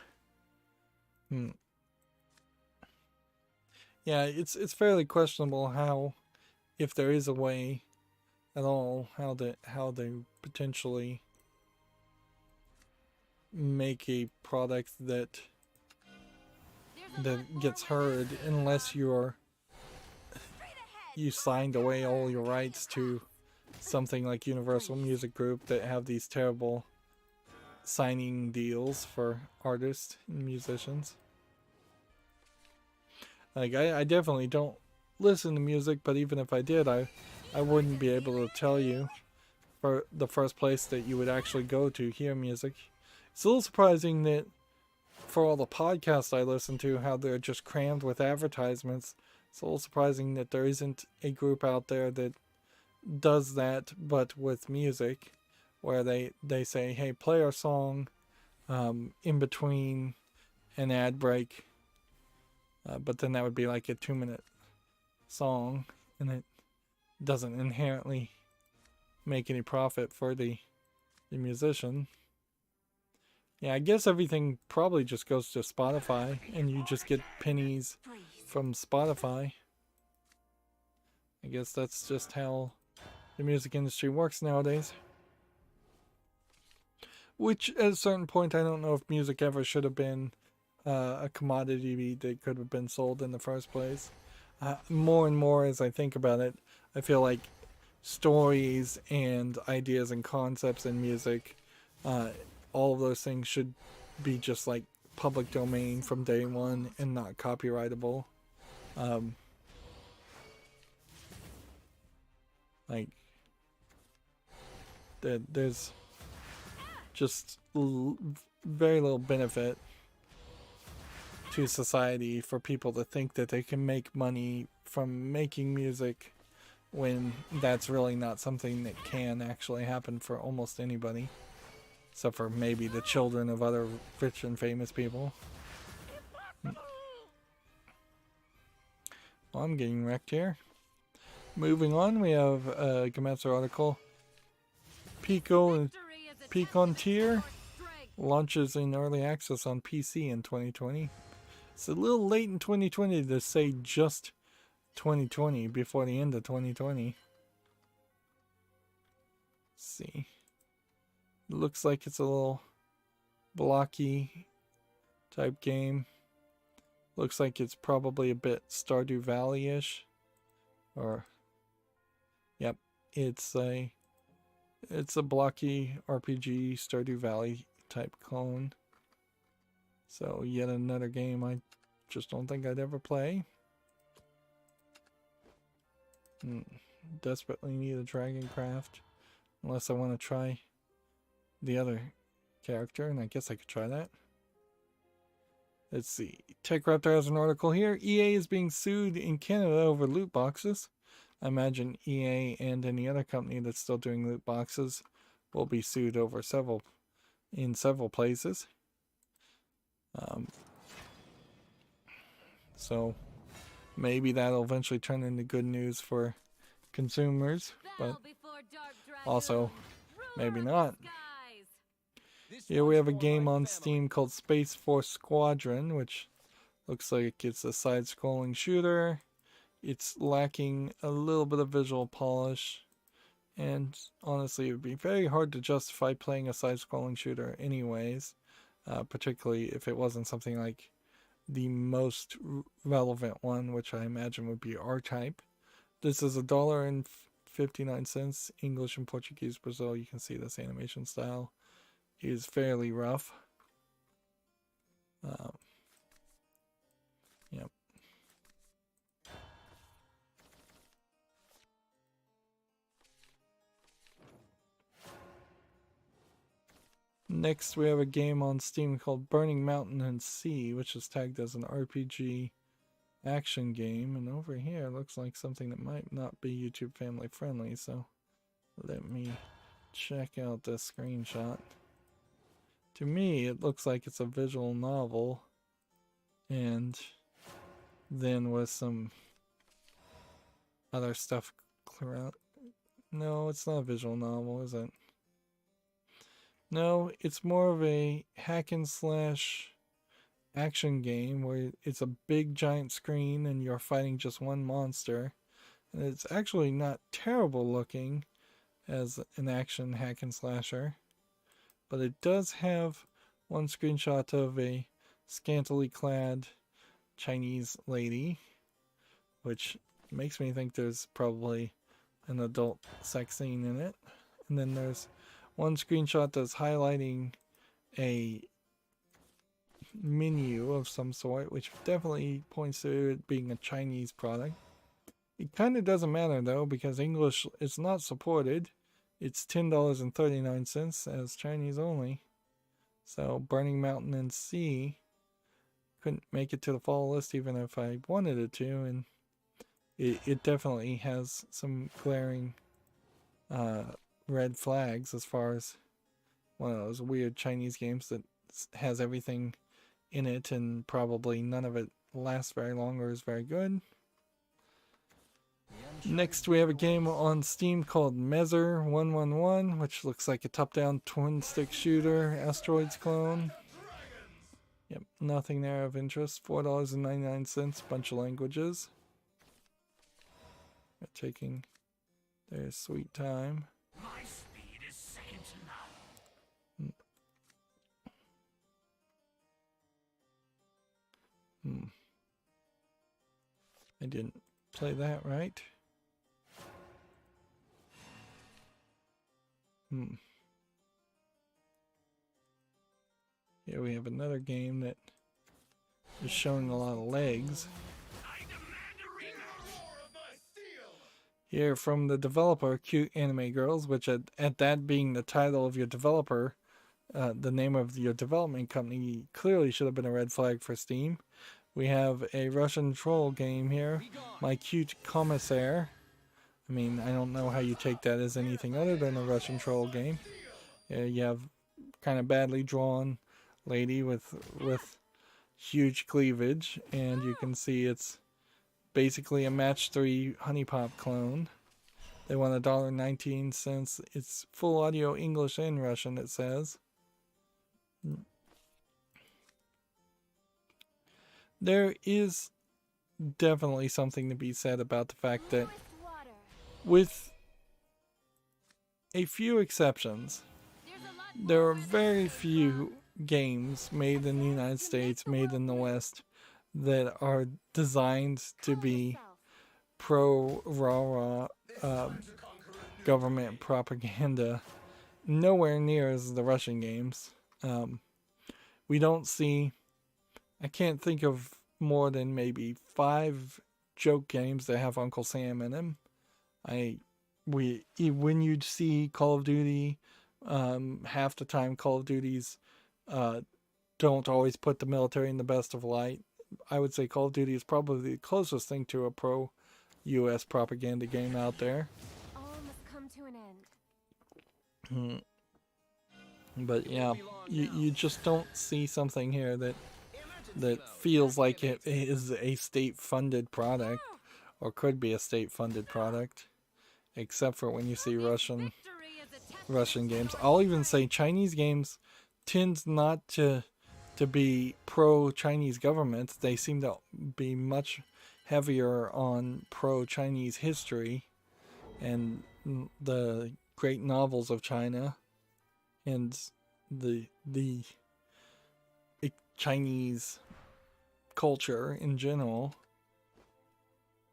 Yeah, it's fairly questionable how, if there is a way at all, how they potentially make a product that gets heard, unless you signed away all your rights to something like Universal Music Group that have these terrible signing deals for artists and musicians. Like, I definitely don't listen to music, but even if I did, I wouldn't be able to tell you for the first place that you would actually go to hear music. It's a little surprising that for all the podcasts I listen to, how they're just crammed with advertisements. It's a little surprising that there isn't a group out there that does that, but with music, where they say, hey, play our song in between an ad break. But then that would be like a 2-minute song, and it doesn't inherently make any profit for the musician. Yeah, I guess everything probably just goes to Spotify, and you just get pennies from Spotify. I guess that's just how the music industry works nowadays. Which, at a certain point, I don't know if music ever should have been a commodity that could have been sold in the first place. More and more as I think about it, I feel like stories and ideas and concepts in music, all of those things should be just like public domain from day one and not copyrightable. Like, there's just very little benefit to society for people to think that they can make money from making music when that's really not something that can actually happen for almost anybody, except for maybe the children of other rich and famous people. Well, I'm getting wrecked here. Moving on, we have a Gamatsu article. Picon Tier launches in early access on PC in 2020. It's a little late in 2020 to say just 2020 before the end of 2020. Let's see. It looks like it's a little blocky type game. Looks like it's probably a bit Stardew Valley-ish. Or, yep, it's a blocky RPG Stardew Valley type clone. So yet another game I just don't think I'd ever play. Desperately need a dragon craft, unless I want to try the other character, and I guess I could try that. Let's see. Tech Raptor has an article here. EA is being sued in Canada over loot boxes. I imagine EA and any other company that's still doing loot boxes will be sued over several places. So maybe that'll eventually turn into good news for consumers, but also maybe not. Here we have a game on Steam called Space Force Squadron, which looks like it's a side-scrolling shooter. It's lacking a little bit of visual polish, and honestly it would be very hard to justify playing a side-scrolling shooter anyways, particularly if it wasn't something like the most relevant one, which I imagine would be R-Type. This is $1.59, English and Portuguese Brazil. You can see this animation style is fairly rough. Yep. Next we have a game on Steam called Burning Mountain and Sea, which is tagged as an RPG action game, and over here it looks like something that might not be YouTube family friendly, so let me check out this screenshot. To me it looks like it's a visual novel, and then with some other stuff clear out. No, it's not a visual novel, is it? No, it's more of a hack and slash action game where it's a big giant screen and you're fighting just one monster. And it's actually not terrible looking as an action hack and slasher, but it does have one screenshot of a scantily clad Chinese lady, which makes me think there's probably an adult sex scene in it. And then there's one screenshot that's highlighting a menu of some sort, which definitely points to it being a Chinese product. It kind of doesn't matter though, because English is not supported. It's $10.39 as Chinese only. So Burning Mountain and Sea couldn't make it to the fall list even if I wanted it to, and it definitely has some glaring red flags as far as one of those weird Chinese games that has everything in it and probably none of it lasts very long or is very good. Next we have a game on Steam called Measure 111, which looks like a top-down twin-stick shooter, Asteroids clone. Yep, nothing there of interest. $4.99, bunch of languages. They're taking their sweet time. My speed is second to none. I didn't play that right. Here we have another game that is showing a lot of legs. I demand a rematch. More of my steel. Here from the developer Cute Anime Girls, which at that being the title of your developer, the name of your development company clearly should have been a red flag for Steam. We have a Russian troll game here, My Cute Commissaire. I mean, I don't know how you take that as anything other than a Russian troll game. You have kind of badly drawn lady with huge cleavage, and you can see it's basically a match 3 Honey Pop clone. They want $1.19. It's full audio English and Russian, it says. There is definitely something to be said about the fact that, with a few exceptions, there are very few games made in the United States, made in the West, that are designed to be pro-rah-rah government propaganda nowhere near as the Russian games. We don't see, I can't think of more than maybe 5 joke games that have Uncle Sam in them. When you see Call of Duty, half the time Call of Duties don't always put the military in the best of light. I would say Call of Duty is probably the closest thing to a pro-US propaganda game out there. All must come to an end. But yeah, you just don't see something here that feels like it is a state-funded product, or could be a state-funded product, except for when you see Russian games. I'll even say Chinese games tend not to be pro-Chinese government. They seem to be much heavier on pro-Chinese history and the great novels of China and the Chinese culture in general.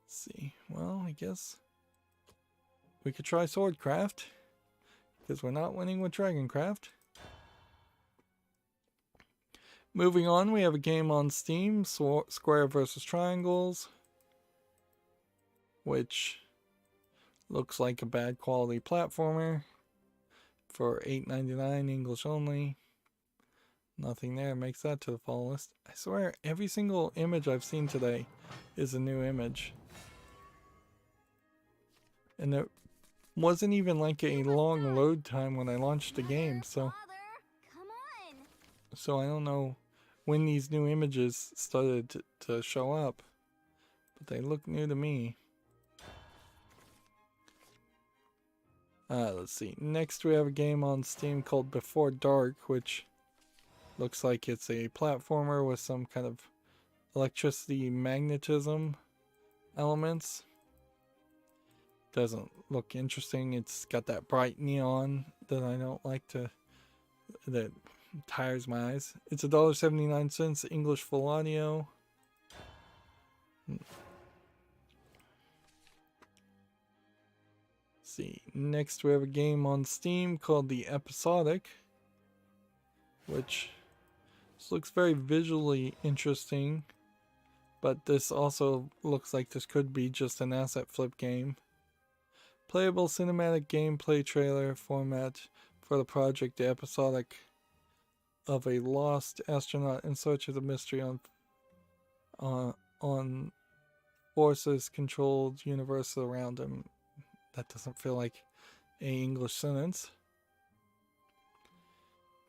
Let's see. Well, I guess we could try Swordcraft, because we're not winning with Dragoncraft. Moving on, we have a game on Steam, Square vs. Triangles, which looks like a bad quality platformer for $8.99 English only. Nothing there makes that to the follow list. I swear, every single image I've seen today is a new image. And there wasn't even like a long load time when I launched the game, so I don't know when these new images started to show up, but they look new to me. Let's see. Next we have a game on Steam called Before Dark, which looks like it's a platformer with some kind of electricity magnetism elements. Doesn't look interesting. It's got that bright neon that I don't like that tires my eyes. It's $1.79 English full audio. See, next we have a game on Steam called The Episodic, which looks very visually interesting, but this also looks like this could be just an asset flip game. Playable cinematic gameplay trailer format for the project The Episodic, of a lost astronaut in search of the mystery on forces controlled universe around him. That doesn't feel like a English sentence.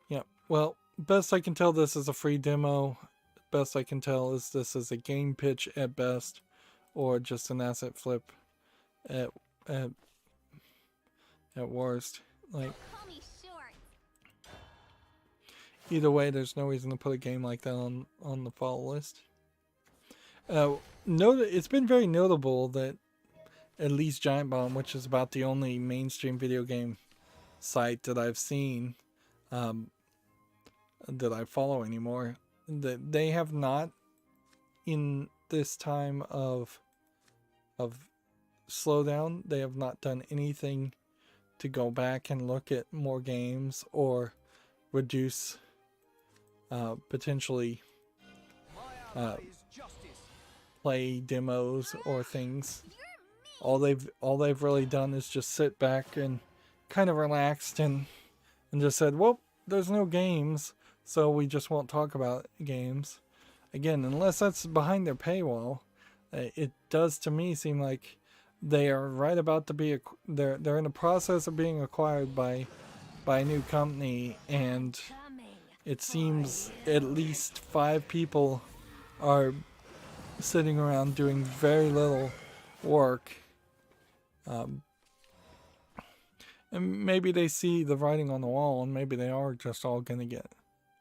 Yeah, well, best I can tell, this is a free demo. Best I can tell is this is a game pitch at best, or just an asset flip at worst. Like, either way, there's no reason to put a game like that on the follow list. It's been very notable that at least Giant Bomb, which is about the only mainstream video game site that I've seen, that I follow anymore, that they have not, in this time of slowdown, they have not done anything to go back and look at more games or reduce potentially play demos or things. All they've really done is just sit back and kind of relaxed and just said, well, there's no games, so we just won't talk about games. Again, unless that's behind their paywall, it does to me seem like they are right about to be they're in the process of being acquired by a new company, and it seems at least 5 people are sitting around doing very little work. And maybe they see the writing on the wall, and maybe they are just all gonna get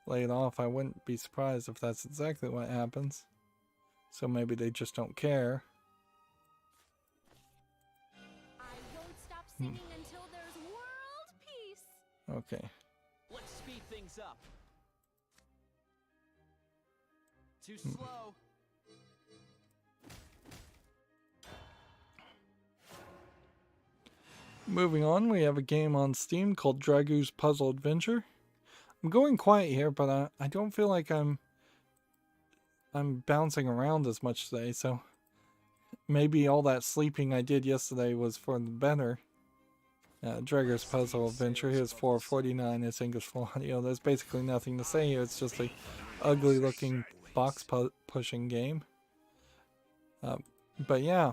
laid off. I wouldn't be surprised if that's exactly what happens. So maybe they just don't care. I won't stop singing until there's world peace. Okay. Let's speed things up. Too slow. Moving on, we have a game on Steam called Dragoo's Puzzle Adventure. I'm going quiet here, but I don't feel like I'm bouncing around as much today, so maybe all that sleeping I did yesterday was for the better. Dragoo's Puzzle Adventure, here's 449, it's English full audio. There's basically nothing to say here, it's just a ugly looking box pushing game. But yeah,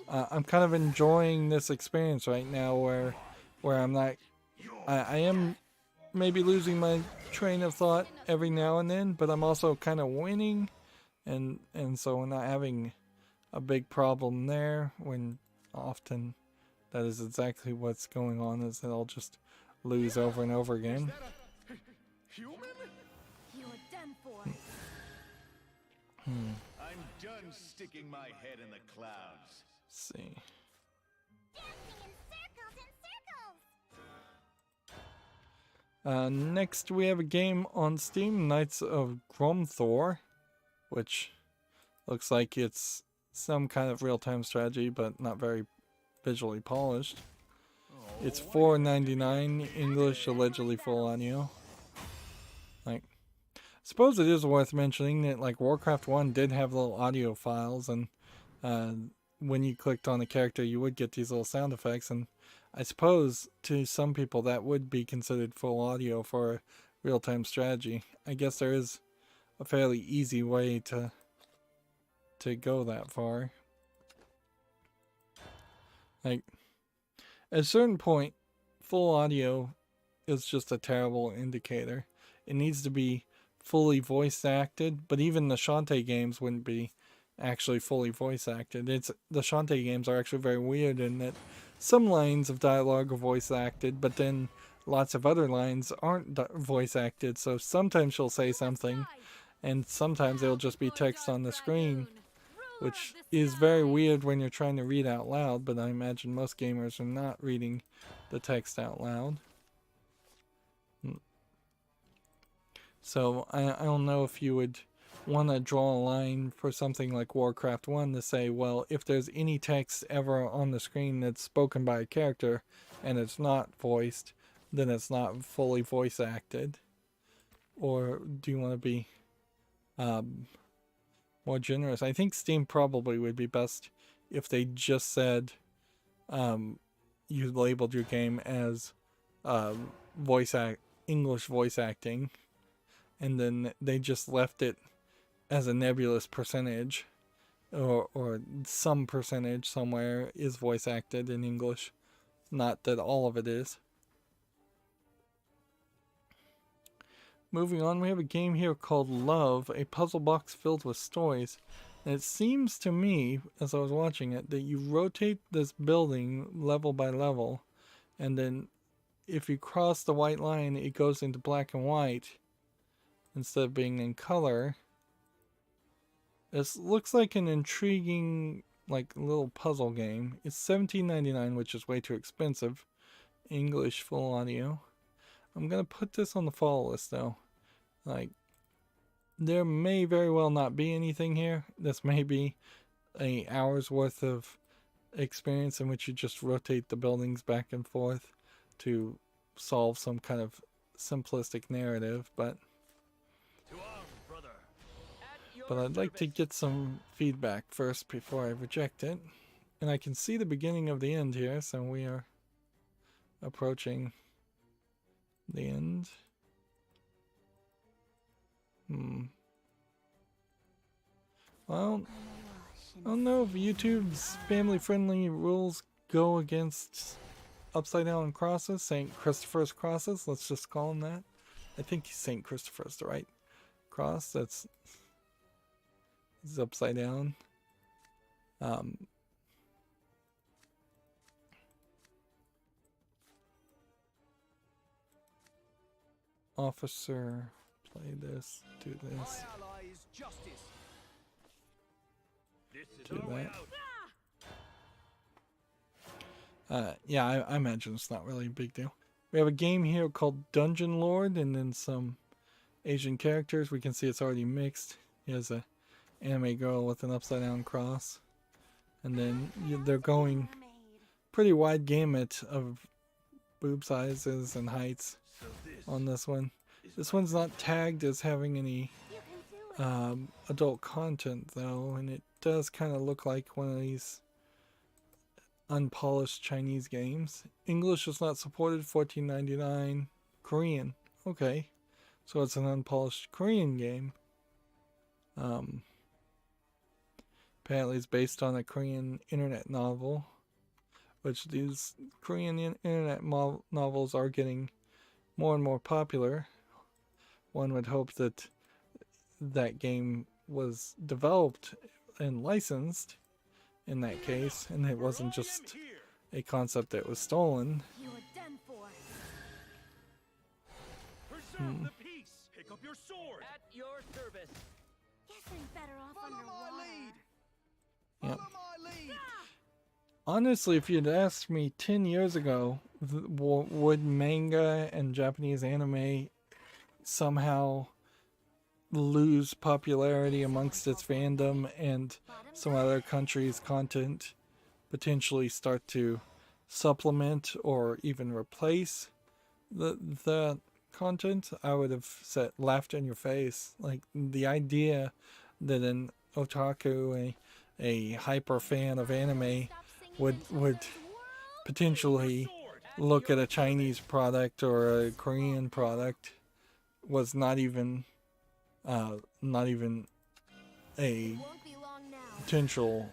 I'm kind of enjoying this experience right now where I'm not, I am maybe losing my train of thought every now and then, but I'm also kind of winning, and so we're not having a big problem there, when often that is exactly what's going on, is that I'll just lose over and over again. Human? You're done for. I'm done sticking my head in the clouds. Let's see. Dancing in circles. Next we have a game on Steam, Knights of Gromthor, which looks like it's some kind of real-time strategy, but not very visually polished. It's $4.99, English, allegedly full audio. Like, I suppose it is worth mentioning that like Warcraft 1 did have little audio files, and when you clicked on a character you would get these little sound effects, and I suppose to some people that would be considered full audio for a real-time strategy. I guess there is a fairly easy way to go that far. Like, at a certain point, full audio is just a terrible indicator. It needs to be fully voice acted, but even the Shantae games wouldn't be actually fully voice acted. The Shantae games are actually very weird in that some lines of dialogue are voice acted, but then lots of other lines aren't voice acted, so sometimes she'll say something, and sometimes it'll just be text on the screen, which is very weird when you're trying to read out loud, but I imagine most gamers are not reading the text out loud. So I don't know if you would want to draw a line for something like Warcraft 1 to say, well, if there's any text ever on the screen that's spoken by a character and it's not voiced, then it's not fully voice acted. Or do you want to be more generous? I think Steam probably would be best if they just said you labeled your game as English voice acting, and then they just left it as a nebulous percentage, or some percentage somewhere is voice acted in English, not that all of it is. Moving on, we have a game here called Love, a puzzle box filled with stories. And it seems to me, as I was watching it, that you rotate this building level by level, and then if you cross the white line, it goes into black and white instead of being in color. This looks like an intriguing, like, little puzzle game. It's $17.99, which is way too expensive. English full audio. I'm gonna put this on the follow list though. Like, there may very well not be anything here. This may be an hour's worth of experience in which you just rotate the buildings back and forth to solve some kind of simplistic narrative, but I'd like to get some feedback first before I reject it. And I can see the beginning of the end here, so we are approaching the end. Well, I don't know if YouTube's family-friendly rules go against upside down crosses, St. Christopher's crosses. Let's just call him that. I think St. Christopher's the right cross. That's is upside down. Officer, play this, do this, do that. Yeah, I imagine it's not really a big deal. We have a game here called Dungeon Lord, and then some Asian characters. We can see it's already mixed. Here's a anime girl with an upside down cross, and then they're going pretty wide gamut of boob sizes and heights So this on this one. is This my one's not tagged as having any You can do it. adult content though, and it does kind of look like one of these unpolished Chinese games. English is not supported, $14.99. Korean, okay, so it's an unpolished Korean game. Apparently it's based on a Korean internet novel, which these Korean internet novels are getting more and more popular. One would hope that that game was developed and licensed in that case, and it wasn't just a concept that was stolen. You are done for. Preserve the peace. Pick up your sword. At your service. Guess I'm better off Follow underwater. my lead. Yep. Follow my lead. Honestly, if you'd asked me 10 years ago, would manga and Japanese anime somehow lose popularity amongst its fandom and some other countries' content potentially start to supplement or even replace the content, I would have laughed in your face. Like, the idea that an otaku, a hyper fan of anime, would potentially look at a Chinese product or a Korean product was not even a Won't be long now. potential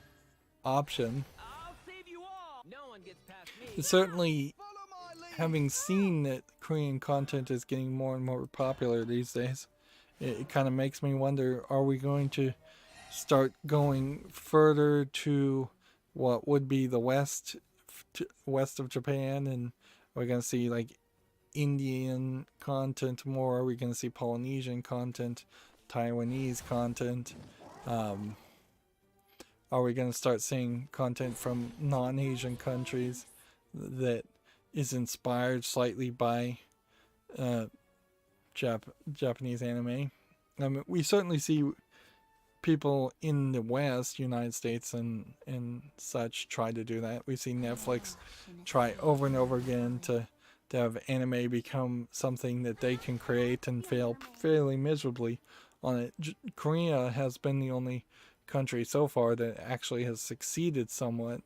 option. I'll save you all. No one gets past me. It's certainly, Follow my lead. having seen that Korean content is getting more and more popular these days, it kind of makes me wonder, are we going to start going further to what would be the west of Japan, and we're going to see like Indian content more? Are we going to see Polynesian content, Taiwanese content? Are we going to start seeing content from non-Asian countries that is inspired slightly by Japanese anime? We certainly see people in the West, United States and such, try to do that. We've seen Netflix try over and over again to have anime become something that they can create and fail fairly miserably on it. Korea has been the only country so far that actually has succeeded somewhat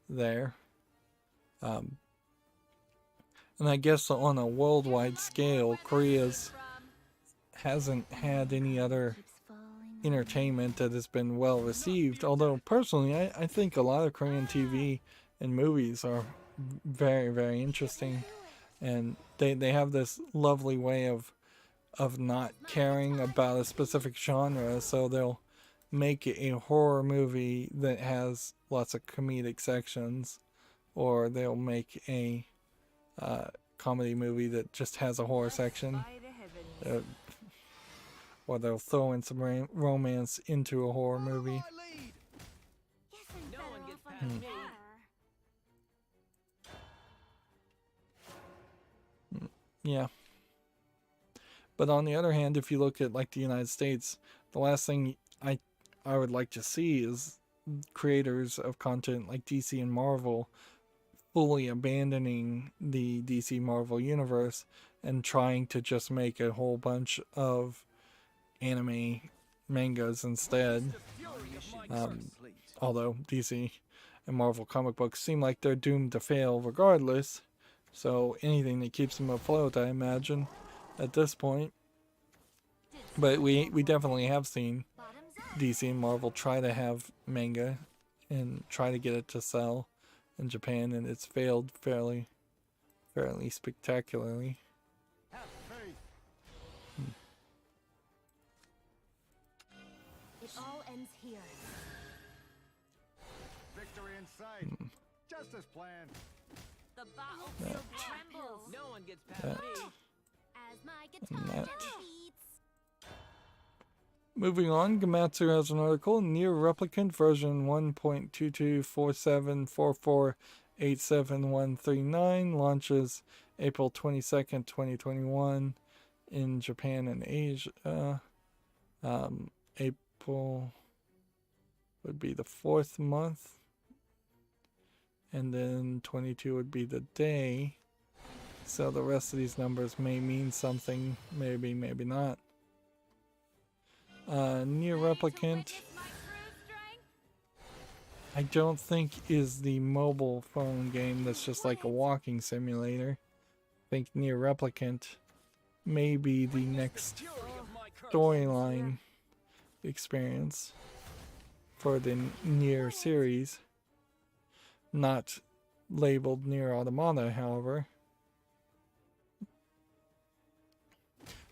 there. And I guess on a worldwide scale, Korea's hasn't had any other entertainment that has been well received. Although personally, I think a lot of Korean TV and movies are very, very interesting, and they have this lovely way of not caring about a specific genre. So they'll make a horror movie that has lots of comedic sections, or they'll make a comedy movie that just has a horror section. Or they'll throw in some romance into a horror movie. Follow my lead. Guess I'm No better one gets off past me. underwater. Yeah. But on the other hand, if you look at like the United States, the last thing I would like to see is creators of content like DC and Marvel fully abandoning the DC Marvel universe and trying to just make a whole bunch of anime mangas instead. Complete. Although DC and Marvel comic books seem like they're doomed to fail regardless, so anything that keeps them afloat, I imagine, at this point. But we definitely have seen Bottoms up. DC and Marvel try to have manga and try to get it to sell in Japan, and it's failed fairly spectacularly. Have faith. It all ends here. Victory in sight. Just as planned. The battlefield trembles No one gets past That. me. as my And guitar that. gently beats. Moving on, Gamatsu has an article. Near Replicant version 1.22474487139 launches April 22nd, 2021 in Japan and Asia. April would be the 4th month. And then 22 would be the day. So the rest of these numbers may mean something, maybe, maybe not. Near Replicant, I don't think is the mobile phone game that's just like a walking simulator. I think Near Replicant may be the next storyline experience for the Nier series. Not labeled Nier Automata, however.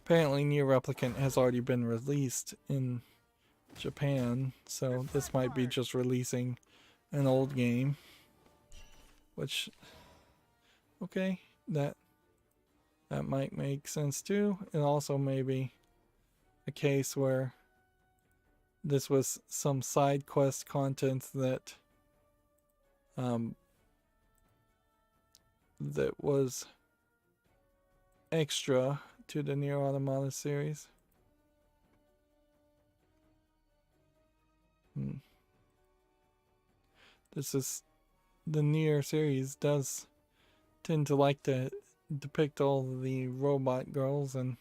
Apparently Nier Replicant has already been released in Japan, so this might be just releasing an old game. Which, okay, that might make sense too. And also maybe a case where this was some side quest content that that was extra to the Nier Automata series. This is the Nier series does tend to like to depict all the robot girls in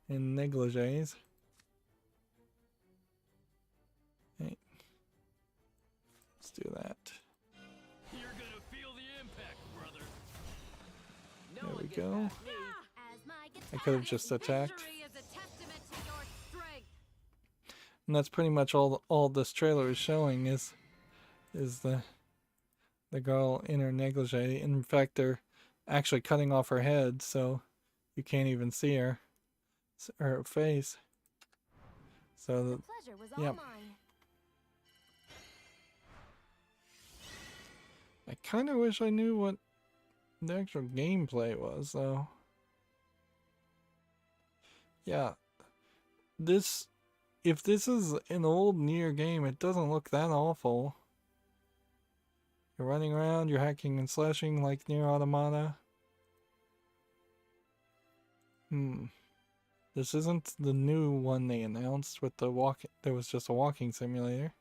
negligees. Right. Let's do that. You're gonna feel the impact, brother. There we go. I could have just attacked. And that's pretty much all this trailer is showing is the girl in her negligee. In fact, they're actually cutting off her head, so you can't even see her face. So yeah. I kind of wish I knew what the actual gameplay was, though. Yeah, if this is an old Nier game, it doesn't look that awful. You're running around, you're hacking and slashing like Nier Automata. This isn't the new one they announced with the there was just a walking simulator.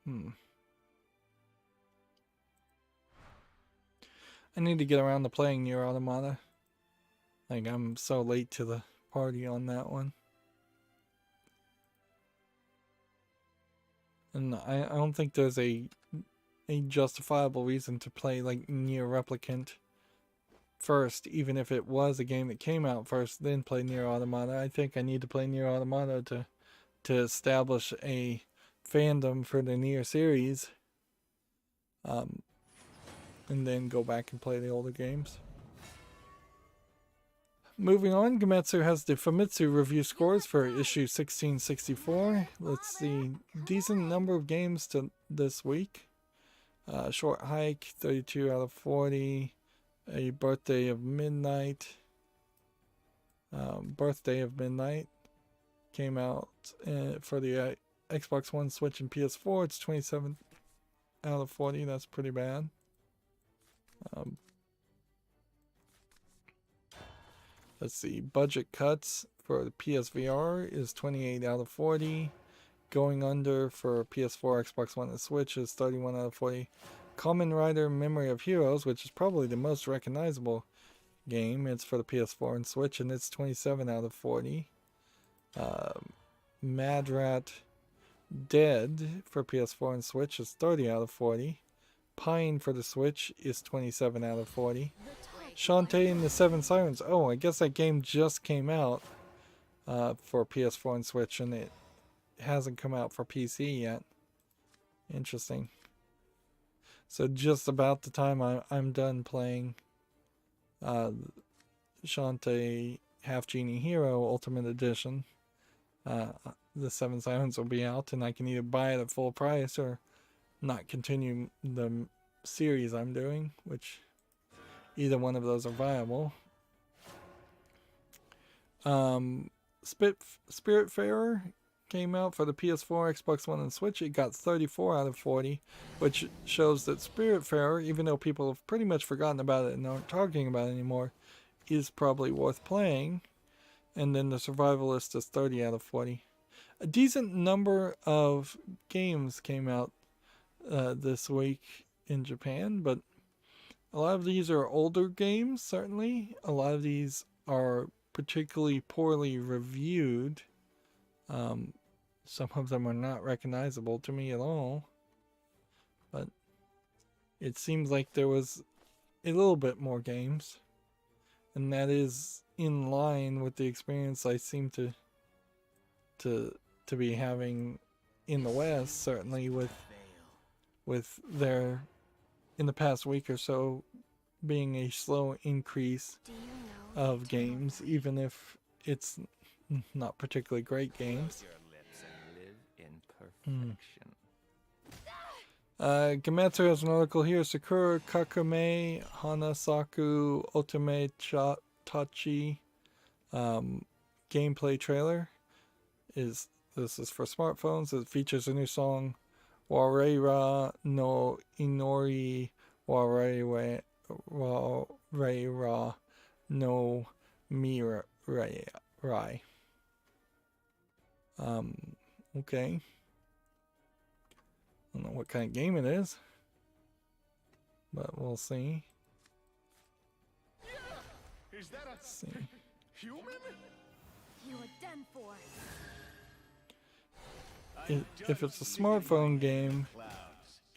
I need to get around to playing Nier Automata. Like, I'm so late to the party on that one. And I don't think there's a justifiable reason to play like Nier Replicant first, even if it was a game that came out first, then play Nier Automata. I think I need to play Nier Automata to establish a fandom for the Nier series. And then go back and play the older games. Moving on, Gametsu has the Famitsu review scores for issue 1664. Let's see, decent number of games to this week. Short Hike, 32 out of 40. A Birthday of Midnight. Birthday of Midnight came out for the Xbox One, Switch, and PS4. It's 27 out of 40. That's pretty bad. Let's see, budget cuts for the PSVR is 28 out of 40. Going under for PS4, Xbox One, and Switch is 31 out of 40. Kamen Rider Memory of Heroes, which is probably the most recognizable game, it's for the PS4 and Switch, and it's 27 out of 40. Mad Rat Dead for PS4 and Switch is 30 out of 40. Pine for the Switch is 27 out of 40. Shantae and the Seven Sirens. Oh, I guess that game just came out for PS4 and Switch, and it hasn't come out for PC yet. Interesting. So just about the time I'm done playing Shantae Half Genie Hero Ultimate Edition, the Seven Sirens will be out, and I can either buy it at full price or not continue the series I'm doing, which either one of those are viable. Spiritfarer came out for the PS4, Xbox One, and Switch. It got 34 out of 40, which shows that Spiritfarer, even though people have pretty much forgotten about it and aren't talking about it anymore, is probably worth playing. And then the Survivalist is 30 out of 40. A decent number of games came out this week in Japan, but a lot of these are older games, certainly. A lot of these are particularly poorly reviewed. Some of them are not recognizable to me at all. But it seems like there was a little bit more games. And that is in line with the experience I seem to be having in the West, certainly with their, in the past week or so, being a slow increase Do you know of games, even if it's not particularly great games. Your lips and live in perfection. Gametsu has an article here. Sakura Kakume Hanasaku Otome Tachi gameplay trailer. This is for smartphones. It features a new song, Wareira no Inori Wareira no Mirai. Okay. I don't know what kind of game it is, but we'll see. Is that a Let's see. human? you are done for? If it's a smartphone game,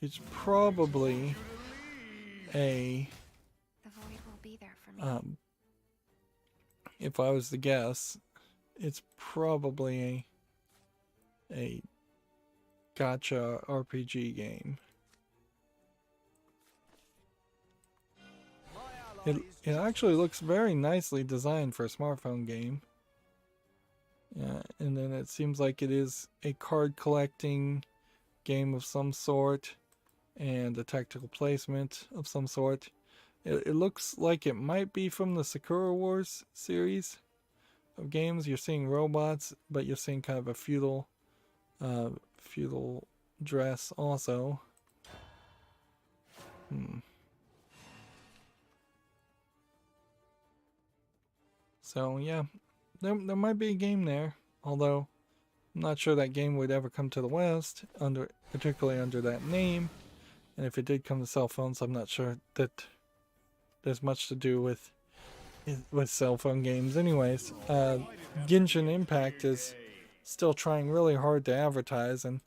it's probably a, The void will be there for me. if I was to guess, it's probably a gacha RPG game. It actually looks very nicely designed for a smartphone game. Yeah, and then it seems like it is a card collecting game of some sort and a tactical placement of some sort. It looks like it might be from the Sakura Wars series of games. You're seeing robots, but you're seeing kind of a feudal dress also. So yeah, there might be a game there, although I'm not sure that game would ever come to the West, particularly under that name. And if it did come to cell phones, I'm not sure that there's much to do with cell phone games. Anyways, Genshin Impact is still trying really hard to advertise, and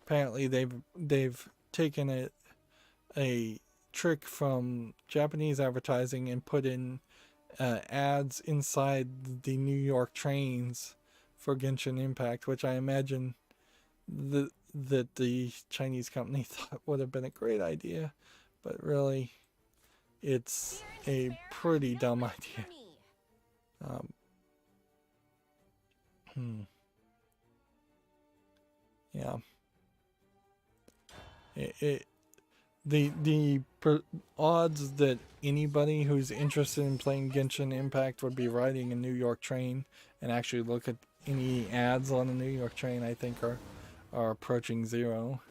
apparently they've taken a trick from Japanese advertising and put in ads inside the New York trains for Genshin Impact, which I imagine that the Chinese company thought would have been a great idea, but really it's a pretty dumb idea. Yeah. The odds that anybody who's interested in playing Genshin Impact would be riding a New York train and actually look at any ads on a New York train, I think are approaching zero.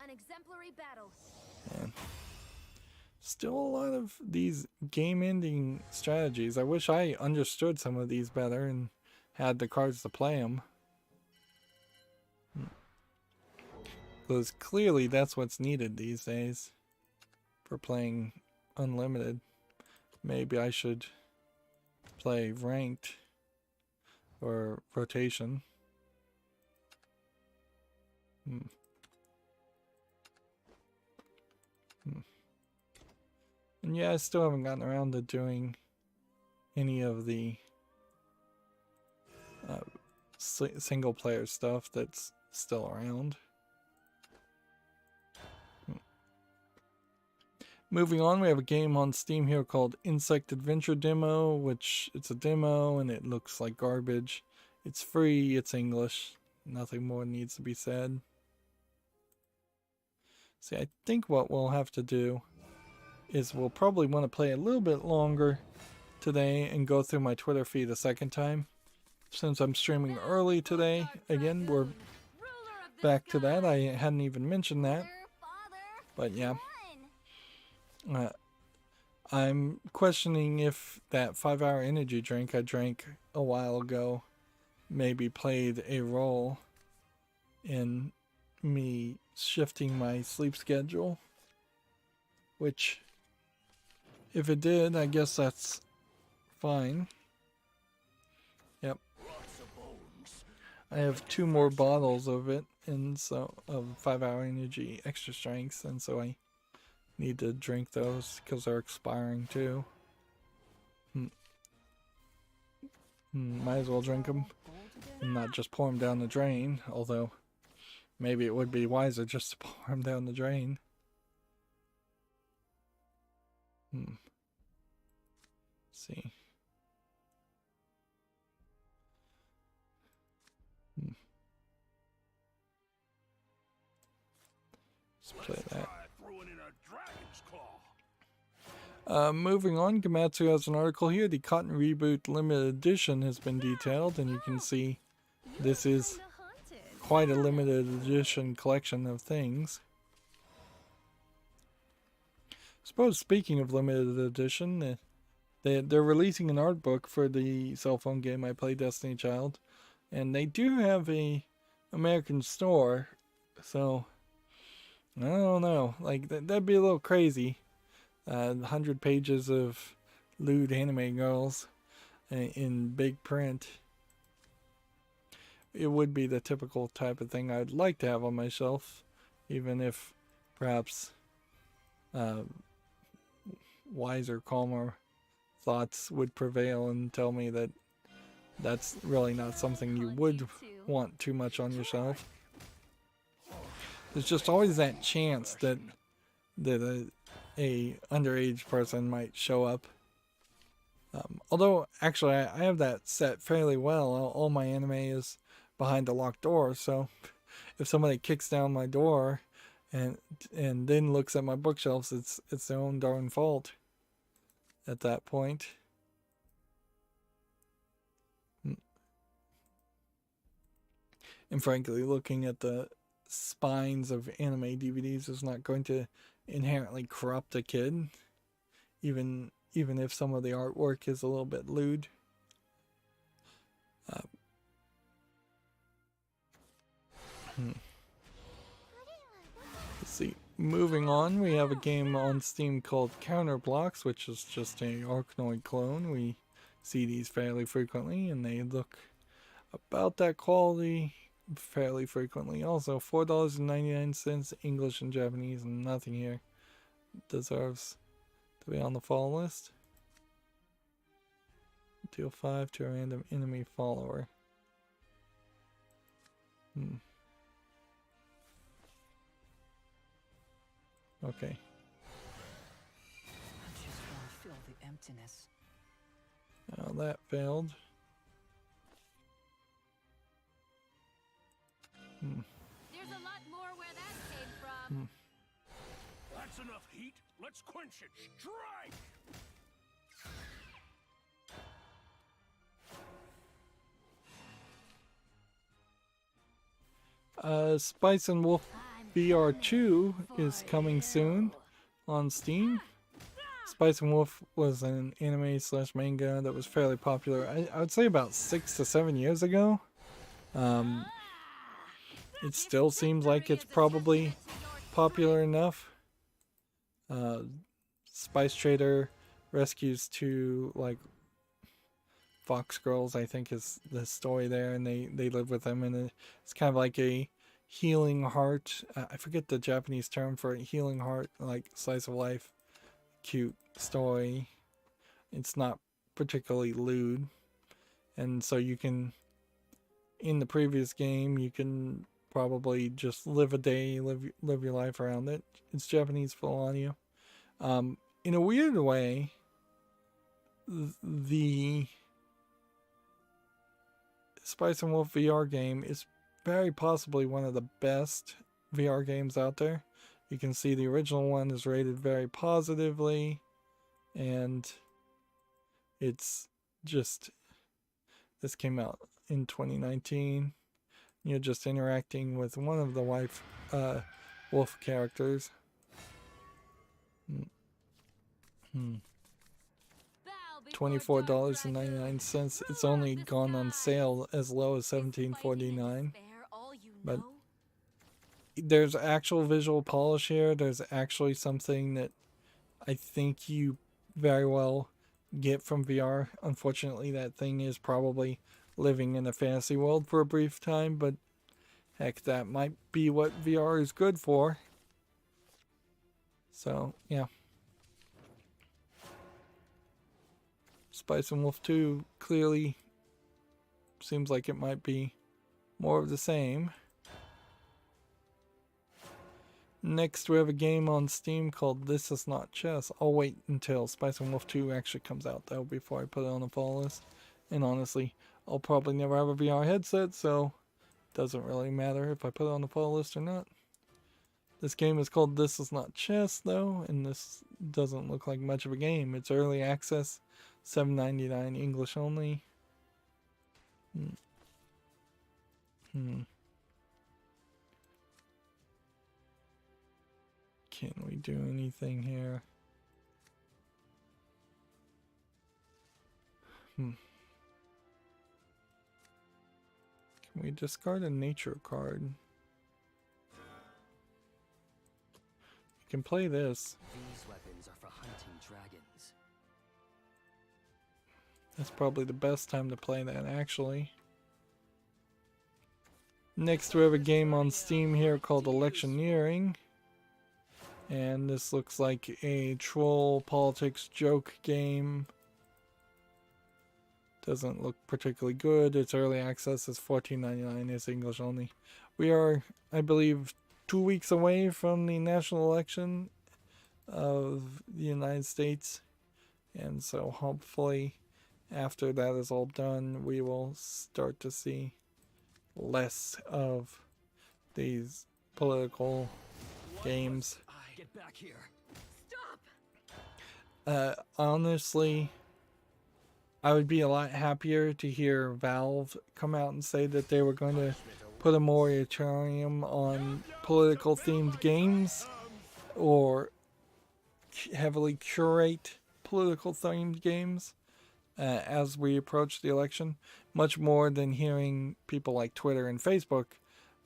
An exemplary battle. And still a lot of these game-ending strategies. I wish I understood some of these better and had the cards to play them. Because clearly that's what's needed these days for playing unlimited. Maybe I should play ranked or rotation. And yeah, I still haven't gotten around to doing any of the single player stuff that's still around. Moving on, we have a game on Steam here called Insect Adventure Demo, which it's a demo and it looks like garbage. It's free, it's English, nothing more needs to be said. See, I think what we'll have to do is we'll probably want to play a little bit longer today and go through my Twitter feed a second time. Since I'm streaming early today, again, we're back to that. I hadn't even mentioned that. But yeah. I'm questioning if that 5-hour energy drink I drank a while ago maybe played a role in me shifting my sleep schedule. which if it did, I guess that's fine. Yep. I have 2 more bottles of it, and so of 5-hour energy extra strengths, and so I need to drink those because they're expiring too. Might as well drink them and not just pour them down the drain, although maybe it would be wiser just to pour them down the drain. See. Let's play that. Moving on, Gamatsu has an article here. The Cotton Reboot Limited Edition has been detailed, and you can see this is quite a limited edition collection of things. I suppose, speaking of limited edition, they're releasing an art book for the cell phone game I play, Destiny Child, and they do have a American store, so I don't know, like that'd be a little crazy. 100 pages of lewd anime girls in big print. It would be the typical type of thing I'd like to have on my shelf, even if perhaps wiser, calmer thoughts would prevail and tell me that that's really not something you would want too much on your shelf. There's just always that chance that a underage person might show up. Although, actually, I have that set fairly well. All my anime is behind a locked door, so if somebody kicks down my door and then looks at my bookshelves, it's their own darn fault at that point. And frankly, looking at the spines of anime DVDs is not going to inherently corrupt a kid, even if some of the artwork is a little bit lewd. Let's see. Moving on, we have a game on Steam called Counterblocks, which is just a Arkanoid clone. We see these fairly frequently, and they look about that quality fairly frequently. Also, $4.99 English and Japanese, and nothing here deserves to be on the follow list. Deal 5 to a random enemy follower. Okay. I just want to fill the emptiness. That failed. There's a lot more where that came from. That's enough heat. Let's quench it. Strike! Spice and Wolf Br2 is coming soon on Steam. Spice and Wolf was an anime / manga that was fairly popular, I would say about 6 to 7 years ago. It still seems like it's probably popular enough. Spice Trader rescues 2 like fox girls, I think is the story there, and they live with them, and it's kind of like a healing heart. I forget the Japanese term for it. Healing heart, like slice of life, cute story. It's not particularly lewd, and so you can, in the previous game, you can probably just live a day, live your life around it. It's Japanese full on you. In a weird way, the Spice and Wolf VR game is very possibly one of the best VR games out there. You can see the original one is rated very positively, and it's just, this came out in 2019. You're just interacting with one of the wolf characters. $24.99. It's only gone on sale as low as $17.49. But there's actual visual polish here. There's actually something that I think you very well get from VR. Unfortunately, that thing is probably living in a fantasy world for a brief time, but heck, that might be what VR is good for. So, yeah. Spice and Wolf 2 clearly seems like it might be more of the same. Next, we have a game on Steam called This Is Not Chess. I'll wait until Spice and Wolf 2 actually comes out, though, before I put it on the follow list. And honestly, I'll probably never have a VR headset, so it doesn't really matter if I put it on the follow list or not. This game is called This Is Not Chess, though, and this doesn't look like much of a game. It's early access, $7.99 English only. Can we do anything here? Can we discard a nature card? We can play this. These weapons are for hunting dragons. That's probably the best time to play that, actually. Next, we have a game on Steam here called Electioneering. And this looks like a troll politics joke game. Doesn't look particularly good. It's early access. It's $14.99. It's English only. We are, I believe, 2 weeks away from the national election of the United States. And so hopefully after that is all done, we will start to see less of these political games. Get back here. Honestly, I would be a lot happier to hear Valve come out and say that they were going to put a moratorium on political themed games or heavily curate political themed games as we approach the election, much more than hearing people like Twitter and Facebook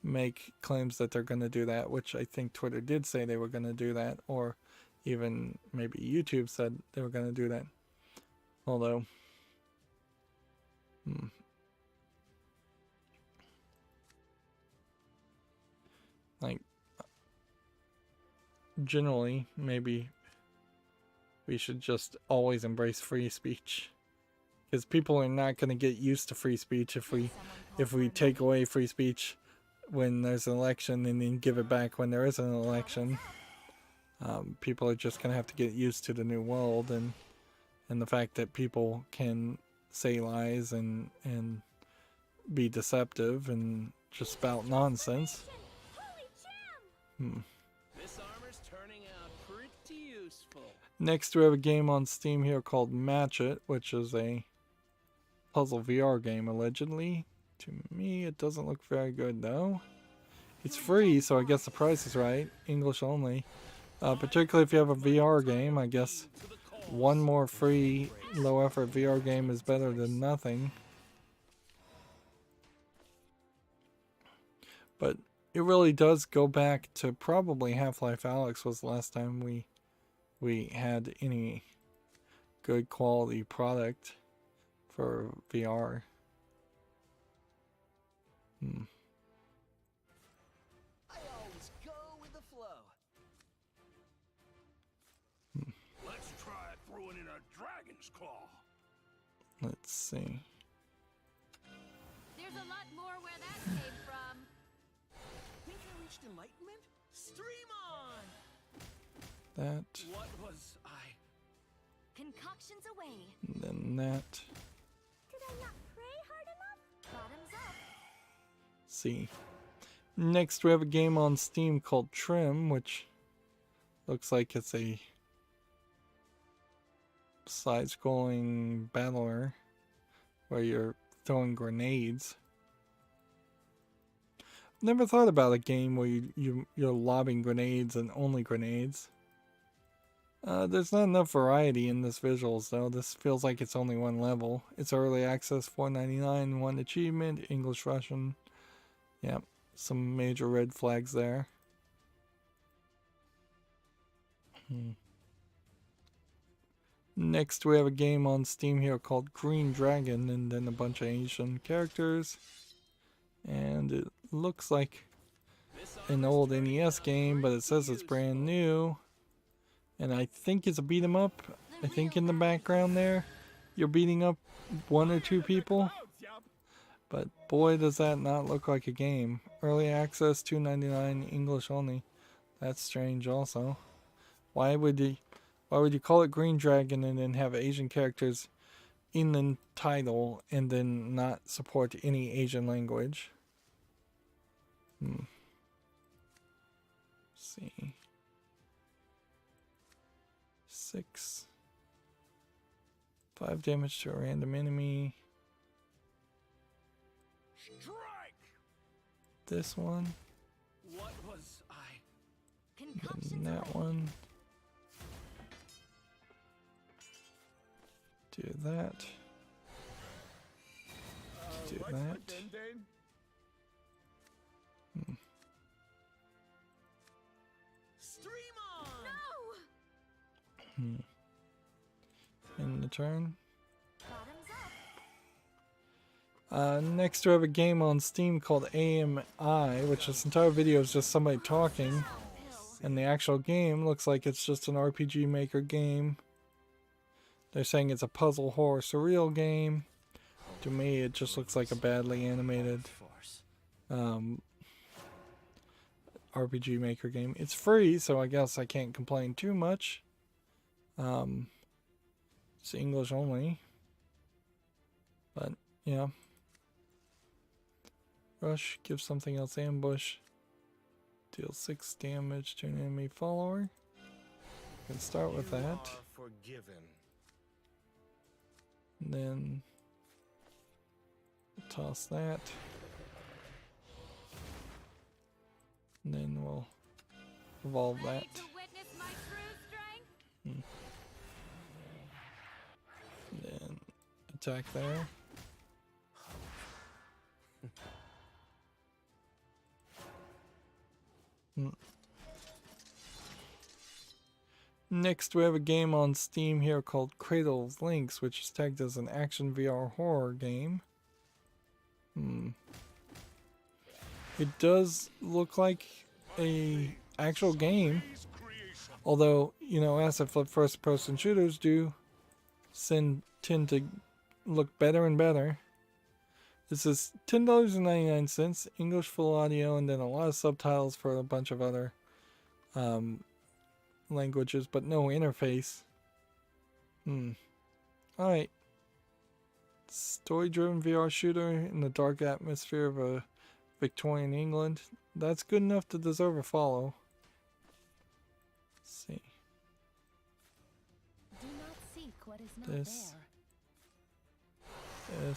make claims that they're going to do that, which I think Twitter did say they were going to do that, or even maybe YouTube said they were going to do that. Although, like, generally, maybe we should just always embrace free speech, because people are not going to get used to free speech if we take away free speech when there's an election and then give it back when there isn't an election. People are just going to have to get used to the new world and the fact that people can say lies and be deceptive and just spout nonsense. This armor's turning out pretty useful. Next, we have a game on Steam here called Match It, which is a puzzle VR game, allegedly. To me, it doesn't look very good, though. It's free, so I guess the price is right. English only. Particularly if you have a VR game, I guess one more free, low-effort VR game is better than nothing. But it really does go back to probably Half-Life Alyx was the last time we had any good quality product for VR. I always go with the flow. Let's try throwing in a dragon's claw. Let's see. There's a lot more where that came from. Think I reached enlightenment? Stream on! That, What was I? Concoctions away. and then that. Did I not pray hard enough? Bottoms up. See. Next, we have a game on Steam called Trim, which looks like it's a side-scrolling battler where you're throwing grenades. Never thought about a game where you're lobbing grenades and only grenades. There's not enough variety in this visuals, though. This feels like it's only one level. It's early access, $4.99, one achievement, English, Russian. Yep, some major red flags there. Next, we have a game on Steam here called Green Dragon, and then a bunch of Asian characters. And it looks like an old NES game, but it says it's brand new. And I think it's a beat 'em up. I think in the background there, you're beating up one or two people. But boy, does that not look like a game. Early access, $2.99, English only. That's strange also. Why would you call it Green Dragon and then have Asian characters in the title and then not support any Asian language? Let's see. 6. 5 damage to a random enemy. Strike! This one. What was I? And that one. Do that. Do that. Stream on! No! In the turn. Bottoms up. Next we have a game on Steam called AMI, which this entire video is just somebody talking. And the actual game looks like it's just an RPG Maker game. They're saying it's a puzzle horror surreal game. To me, it just looks like a badly animated RPG Maker game. It's free, so I guess I can't complain too much. It's English only. But, yeah. Rush, give something else ambush. Deal 6 damage to an enemy follower. We can start with that. And then toss that. And then we'll evolve that. Ready to witness my true strength? And then attack there. Next we have a game on Steam here called Cradles Lynx, which is tagged as an action VR horror game. It does look like a actual game, although, you know, asset flip first person shooters do tend to look better and better. This is $10.99, English full audio, and then a lot of subtitles for a bunch of other languages, but no interface. Alright. Story-driven VR shooter in the dark atmosphere of a Victorian England. That's good enough to deserve a follow. Let's see. Do not seek what is not This. there.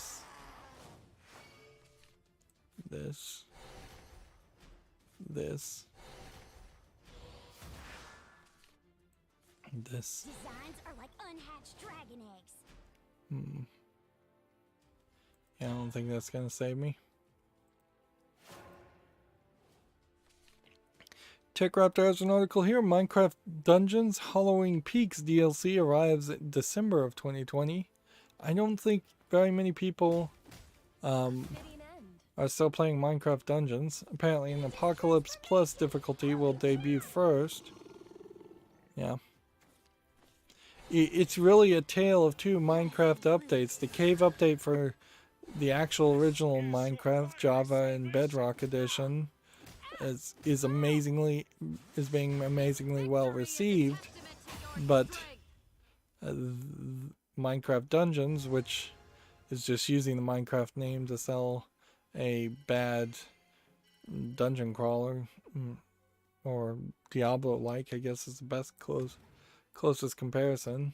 This. This. This. Designs are like unhatched dragon eggs. Yeah, I don't think that's gonna save me. TechRaptor has an article here. Minecraft Dungeons Halloween Peaks DLC arrives in December of 2020. I don't think very many people Fitting end. are still playing Minecraft Dungeons. Apparently an Apocalypse Plus difficulty will debut first. Yeah. It's really a tale of two Minecraft updates. The cave update for the actual original Minecraft, Java and Bedrock edition, is being amazingly well received. But Minecraft Dungeons, which is just using the Minecraft name to sell a bad dungeon crawler, or Diablo-like, I guess is the best closest comparison.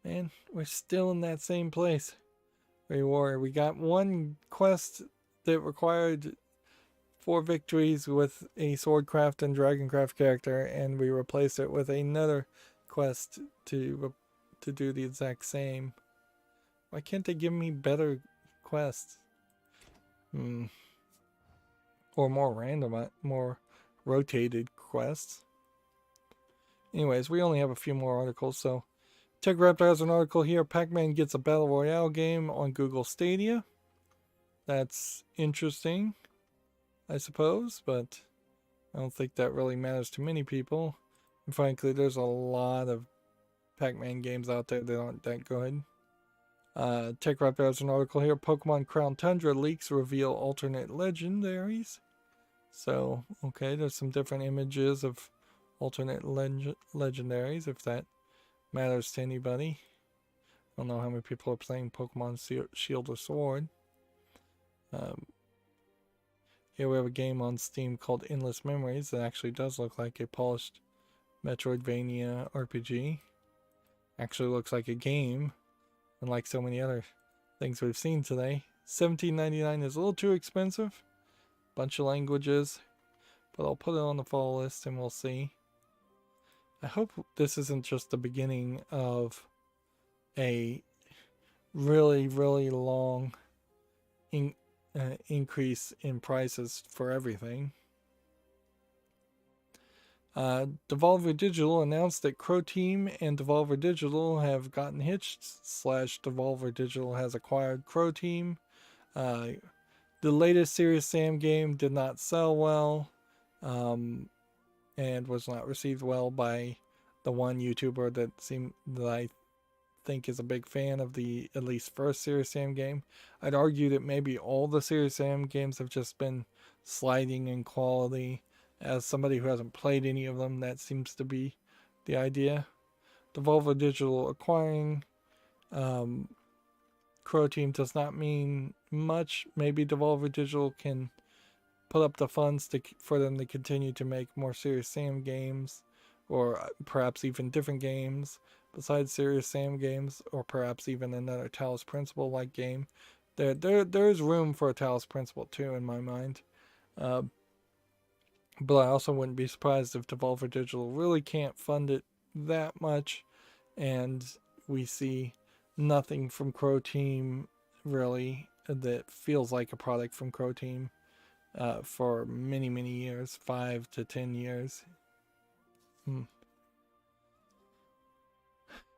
Man, we're still in that same place we were. We got one quest that required 4 victories with a Swordcraft and Dragoncraft character, and we replaced it with another quest to do the exact same. Why can't they give me better quests? Or more random, more rotated quests. Anyways, we only have a few more articles, so TechRaptor has an article here. Pac-Man gets a Battle Royale game on Google Stadia. That's interesting, I suppose, but I don't think that really matters to many people. And frankly, there's a lot of Pac-Man games out there that aren't that good. TechRaptor has an article here. Pokemon Crown Tundra leaks reveal alternate legendaries. So, okay, there's some different images of alternate legendaries, if that matters to anybody. I don't know how many people are playing Pokemon Shield or Sword. Here we have a game on Steam called Endless Memories that actually does look like a polished Metroidvania RPG. Actually looks like a game, unlike so many other things we've seen today. $17.99 is a little too expensive. Bunch of languages, but I'll put it on the fall list and we'll see. I hope this isn't just the beginning of a really, really long increase in prices for everything. Devolver Digital announced that Crow Team and Devolver Digital have gotten hitched. Devolver Digital has acquired Crow Team. The latest Serious Sam game did not sell well, and was not received well by the one YouTuber that I think is a big fan of the at least first Serious Sam game. I'd argue that maybe all the Serious Sam games have just been sliding in quality. As somebody who hasn't played any of them, that seems to be the idea. Devolver Digital acquiring Crow Team does not mean much. Maybe Devolver Digital can put up the funds for them to continue to make more Serious Sam games, or perhaps even different games besides Serious Sam games, or perhaps even another Talos Principle like game. There's room for a Talos Principle too, in my mind. But I also wouldn't be surprised if Devolver Digital really can't fund it that much, and we see nothing from Crow Team really that feels like a product from Crow Team for many, many years, 5 to 10 years.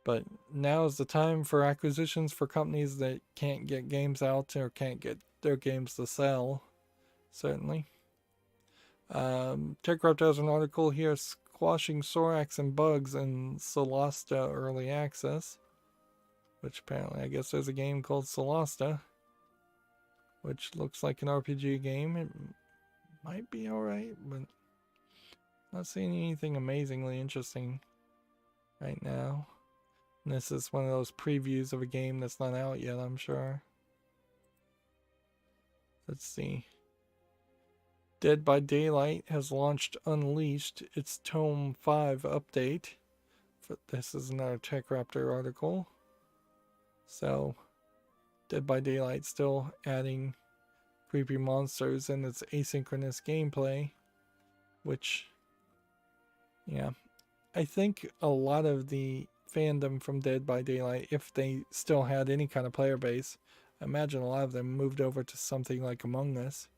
But now is the time for acquisitions for companies that can't get games out or can't get their games to sell, certainly. TechCraft has an article here, squashing Sorax and bugs in Solasta early access, which apparently I guess there's a game called Solasta, which looks like an RPG game. It might be alright, but not seeing anything amazingly interesting right now. And this is one of those previews of a game that's not out yet, I'm sure. Let's see. Dead by Daylight has launched Unleashed, its Tome 5 update. This is another TechRaptor article. So, Dead by Daylight still adding creepy monsters in its asynchronous gameplay. Which, yeah, I think a lot of the fandom from Dead by Daylight, if they still had any kind of player base, I imagine a lot of them moved over to something like Among Us,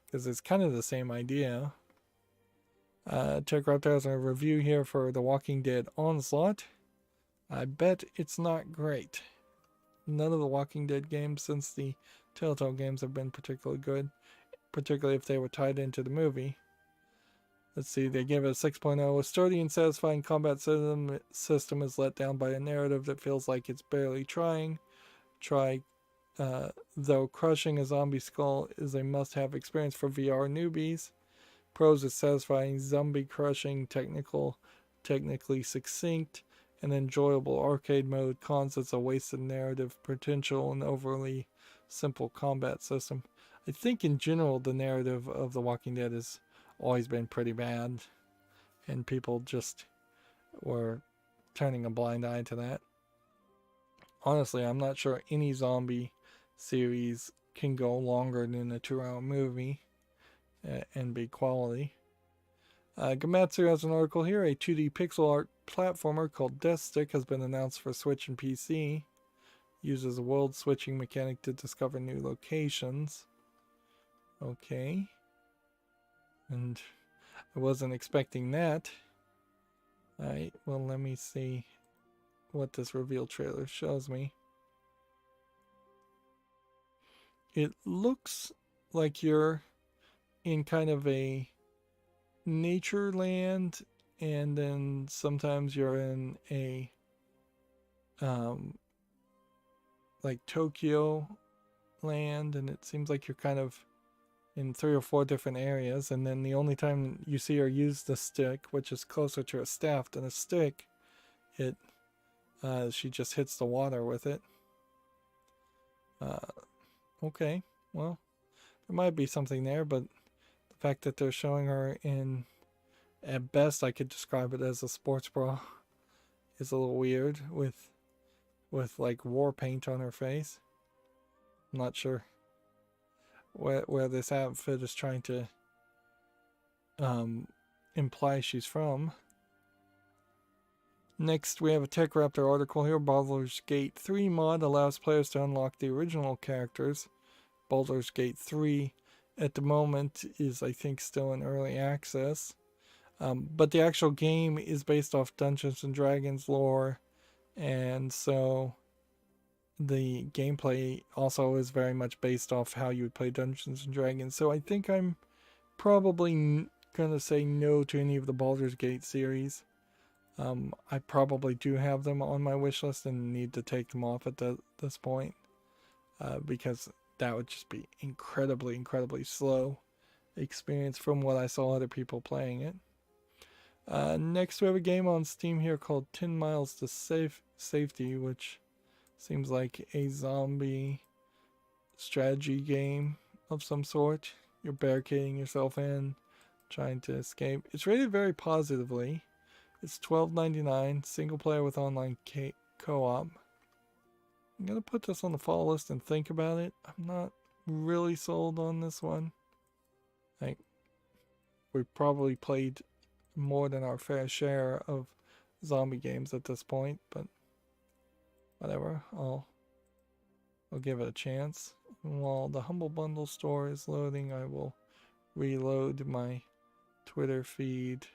because it's kind of the same idea. TechRaptor has a review here for The Walking Dead Onslaught. I bet it's not great. None of the Walking Dead games since the Telltale games have been particularly good, particularly if they were tied into the movie. Let's see, they gave it a 6.0. A sturdy and satisfying combat system is let down by a narrative that feels like it's barely trying. Though crushing a zombie skull is a must-have experience for VR newbies. Prose is satisfying, zombie crushing, technically succinct, and enjoyable arcade mode. Cons is a wasted narrative potential and overly simple combat system. I think in general the narrative of The Walking Dead has always been pretty bad, and people just were turning a blind eye to that. Honestly, I'm not sure any zombie series can go longer than a 2-hour movie and be quality. Gamatsu has an article here. A 2D pixel art platformer called Death Stick has been announced for Switch and PC. Uses a world switching mechanic to discover new locations. Okay. And I wasn't expecting that. Alright, well, let me see what this reveal trailer shows me. It looks like you're in kind of a nature land, and then sometimes you're in a like Tokyo land, and it seems like you're kind of in 3 or 4 different areas, and then the only time you see her use the stick, which is closer to a staff than a stick, she just hits the water with it. Okay, well, there might be something there, but the fact that they're showing her in, at best I could describe it as a sports bra, is a little weird with like war paint on her face. I'm not sure where this outfit is trying to imply she's from. Next, we have a Tech Raptor article here. Baldur's Gate 3 mod allows players to unlock the original characters. Baldur's Gate 3 at the moment is, I think, still in early access. But the actual game is based off Dungeons and Dragons lore, and so the gameplay also is very much based off how you would play Dungeons and Dragons. So I think I'm probably gonna say no to any of the Baldur's Gate series. I probably do have them on my wish list and need to take them off at this point, because that would just be incredibly slow experience from what I saw other people playing it. Next we have a game on Steam here called 10 Miles to Safety, which seems like a zombie strategy game of some sort. You're barricading yourself in, trying to escape. It's rated very positively. It's $12.99, single player with online co-op. I'm going to put this on the fall list and think about it. I'm not really sold on this one. Like, we've probably played more than our fair share of zombie games at this point, but whatever, I'll give it a chance. And while the Humble Bundle store is loading, I will reload my Twitter feed.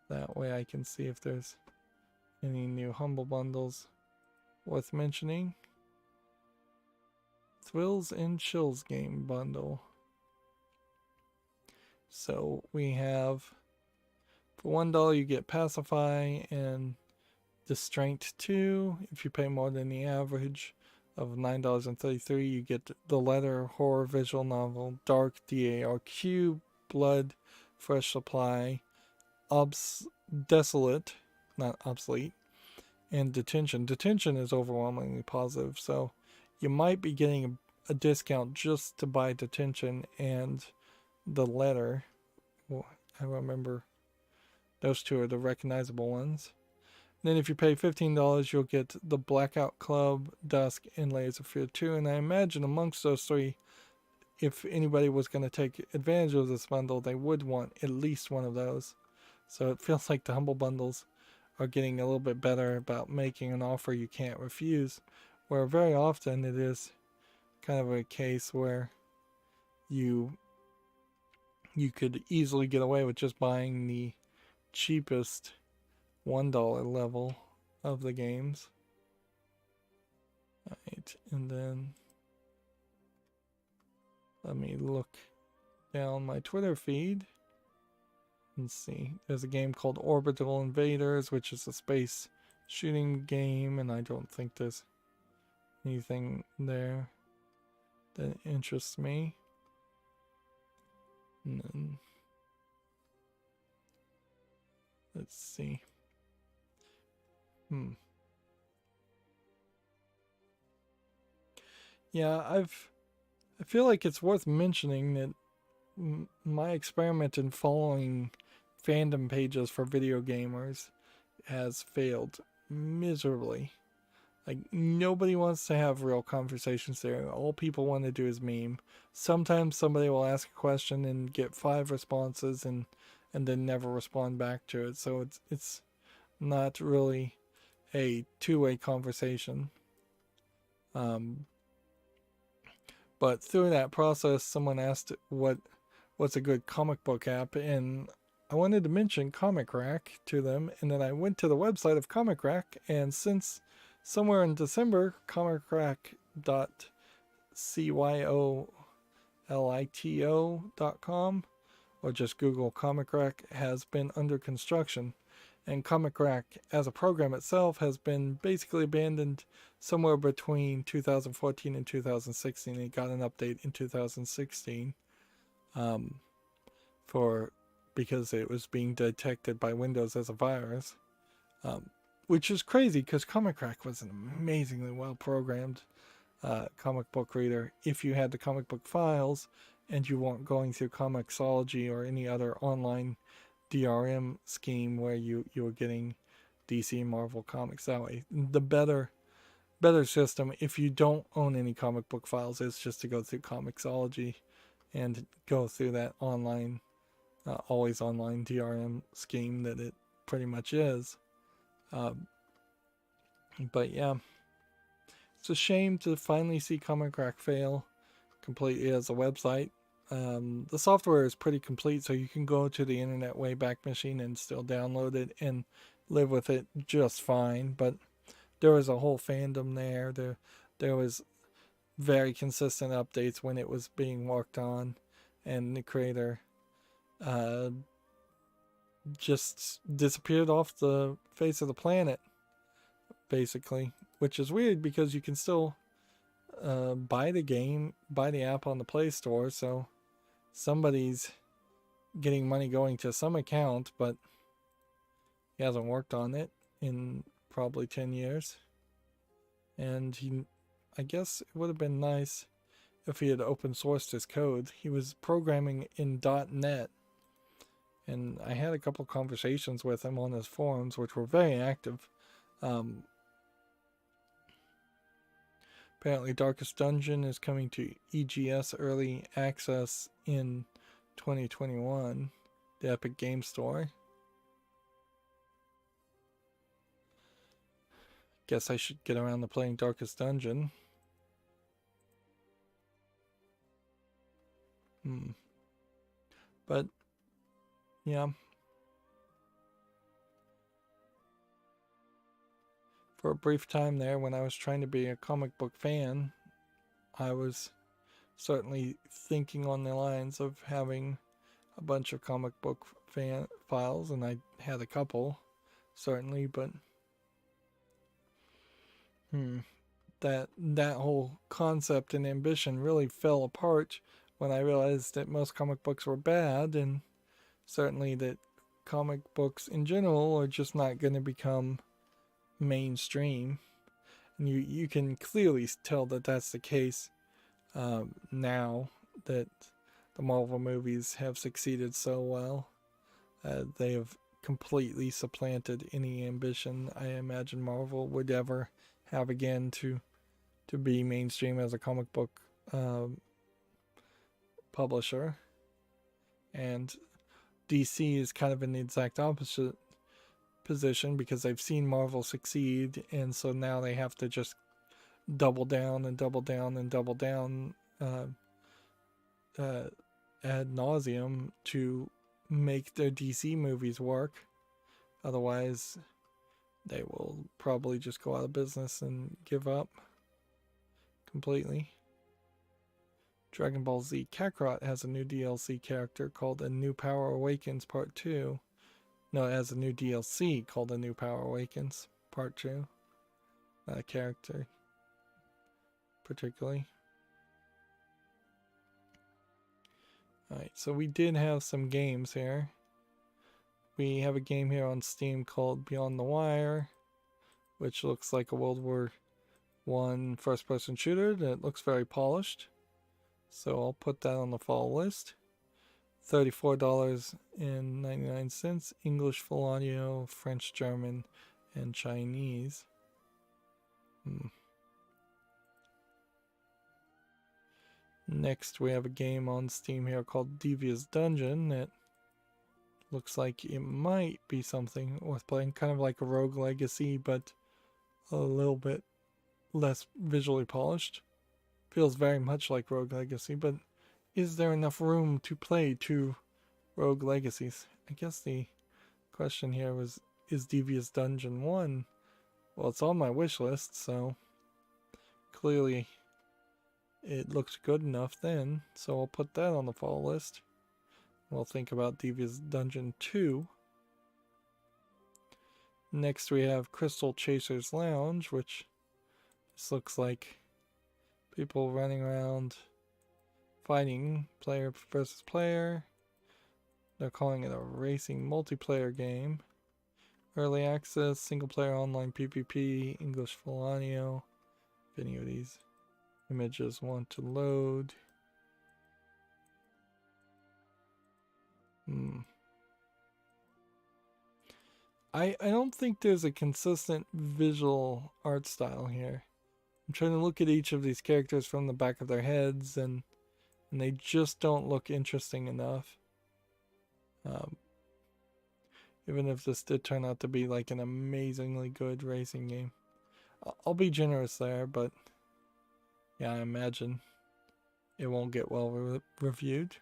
That way I can see if there's any new Humble Bundles worth mentioning. Thrills and Chills game bundle. So we have, for $1 you get Pacify and Distraint 2. If you pay more than the average of $9.33, you get the Letter horror visual novel Dark DARQ, Blood, Fresh Supply, Desolate, not Obsolete, and Detention. Detention is overwhelmingly positive, so you might be getting a discount just to buy Detention and the Letter. Well, I remember those two are the recognizable ones. And then if you pay $15, you'll get the Blackout Club, Dusk, and Layers of Fear 2. And I imagine amongst those three, if anybody was going to take advantage of this bundle, they would want at least one of those. So it feels like the Humble Bundles are getting a little bit better about making an offer you can't refuse, where very often it is kind of a case where you could easily get away with just buying the cheapest $1 level of the games. Alright, and then let me look down my Twitter feed and see. There's a game called Orbital Invaders, which is a space shooting game, and I don't think there's anything there that interests me. And then let's see. Yeah, I feel like it's worth mentioning that my experiment in following fandom pages for video gamers has failed miserably. Like, nobody wants to have real conversations there. All people want to do is meme. Sometimes somebody will ask a question and get 5 responses and then never respond back to it. So it's not really a two-way conversation. But through that process, someone asked what's a good comic book app, and I wanted to mention Comic Rack to them, and then I went to the website of Comic Rack, and since somewhere in December, comicrack.cyoLito.com, or just Google Comic Rack, has been under construction. And Comic Rack as a program itself has been basically abandoned somewhere between 2014 and 2016. It got an update in 2016 because it was being detected by Windows as a virus, which is crazy because Comic Rack was an amazingly well programmed comic book reader if you had the comic book files and you weren't going through Comixology or any other online DRM scheme where you were getting DC and Marvel comics that way. The better system, if you don't own any comic book files, is just to go through Comixology and go through that online, always online DRM scheme that it pretty much is. But yeah, it's a shame to finally see Comic Rack fail completely as a website. The software is pretty complete, so you can go to the Internet Wayback Machine and still download it and live with it just fine. But there was a whole fandom there. There was very consistent updates when it was being worked on, and the creator just disappeared off the face of the planet, basically, which is weird because you can still buy the app on the Play Store, so somebody's getting money going to some account, but he hasn't worked on it in probably 10 years. And I guess it would have been nice if he had open sourced his code. He was programming in .NET, and I had a couple conversations with him on his forums, which were very active. Apparently Darkest Dungeon is coming to EGS Early Access in 2021, the Epic Game Store. Guess I should get around to playing Darkest Dungeon. But, yeah. For a brief time there, when I was trying to be a comic book fan, I was certainly thinking on the lines of having a bunch of comic book fan files, and I had a couple, certainly, but that whole concept and ambition really fell apart when I realized that most comic books were bad, and certainly that comic books in general are just not going to become mainstream. And you can clearly tell that that's the case now that the Marvel movies have succeeded so well. They have completely supplanted any ambition I imagine Marvel would ever have again to be mainstream as a comic book publisher. And DC is kind of in the exact opposite position because they've seen Marvel succeed, and so now they have to just double down and double down and double down ad nauseum to make their DC movies work. Otherwise, they will probably just go out of business and give up completely. Dragon Ball Z Kakarot has a new DLC character called A New Power Awakens Part 2. No, it has a new DLC called A New Power Awakens Part 2. Not a character, particularly. Alright, so we did have some games here. We have a game here on Steam called Beyond the Wire, which looks like a World War I first-person shooter that looks very polished. So I'll put that on the fall list. $34.99, English full audio, French, German, and Chinese. Next, we have a game on Steam here called Devious Dungeon that looks like it might be something worth playing. Kind of like a Rogue Legacy, but a little bit less visually polished. Feels very much like Rogue Legacy, but is there enough room to play two Rogue Legacies? I guess the question here was, is Devious Dungeon 1? Well, it's on my wish list, so clearly it looked good enough then, so I'll put that on the fall list. We'll think about Devious Dungeon 2. Next we have Crystal Chasers Lounge, which just looks like people running around fighting player versus player. They're calling it a racing multiplayer game. Early access, single player online PvP, English full audio. If any of these images want to load. I don't think there's a consistent visual art style here. I'm trying to look at each of these characters from the back of their heads, and they just don't look interesting enough. Even if this did turn out to be like an amazingly good racing game. I'll be generous there, but yeah, I imagine it won't get well reviewed.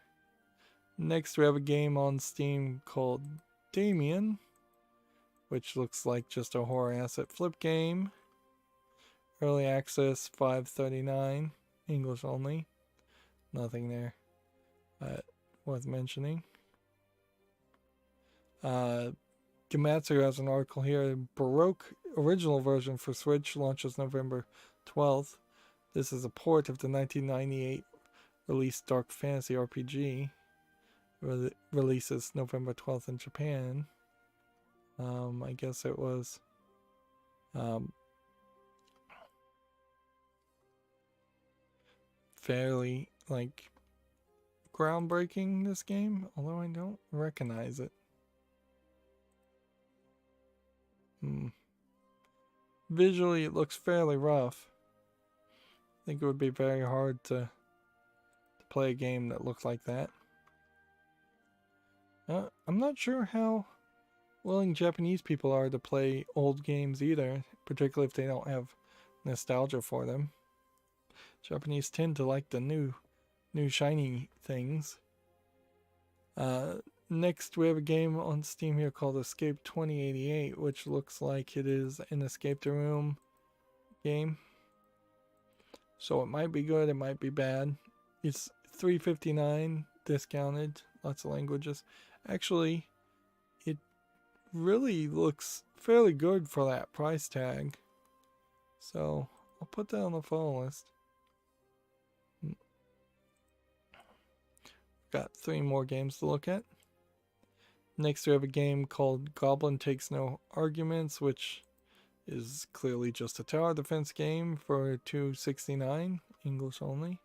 Next we have a game on Steam called Damien, which looks like just a horror asset flip game. Early access, $5.39, English only. Nothing there worth mentioning. Gamatsu has an article here. Baroque original version for Switch launches November 12th. This is a port of the 1998 released Dark Fantasy RPG. Releases November 12th in Japan. I guess it was fairly like groundbreaking, this game, although I don't recognize it. Visually it looks fairly rough. I think it would be very hard to play a game that looked like that. I'm not sure how willing Japanese people are to play old games either, particularly if they don't have nostalgia for them. Japanese tend to like the new shiny things. Next we have a game on Steam here called Escape 2088, which looks like it is an Escape the Room game. So it might be good, it might be bad. It's $3.59 discounted, lots of languages. Actually, it really looks fairly good for that price tag. So I'll put that on the follow list. Got 3 more games to look at. Next we have a game called Goblin Takes No Arguments, which is clearly just a tower defense game for $2.69, English only.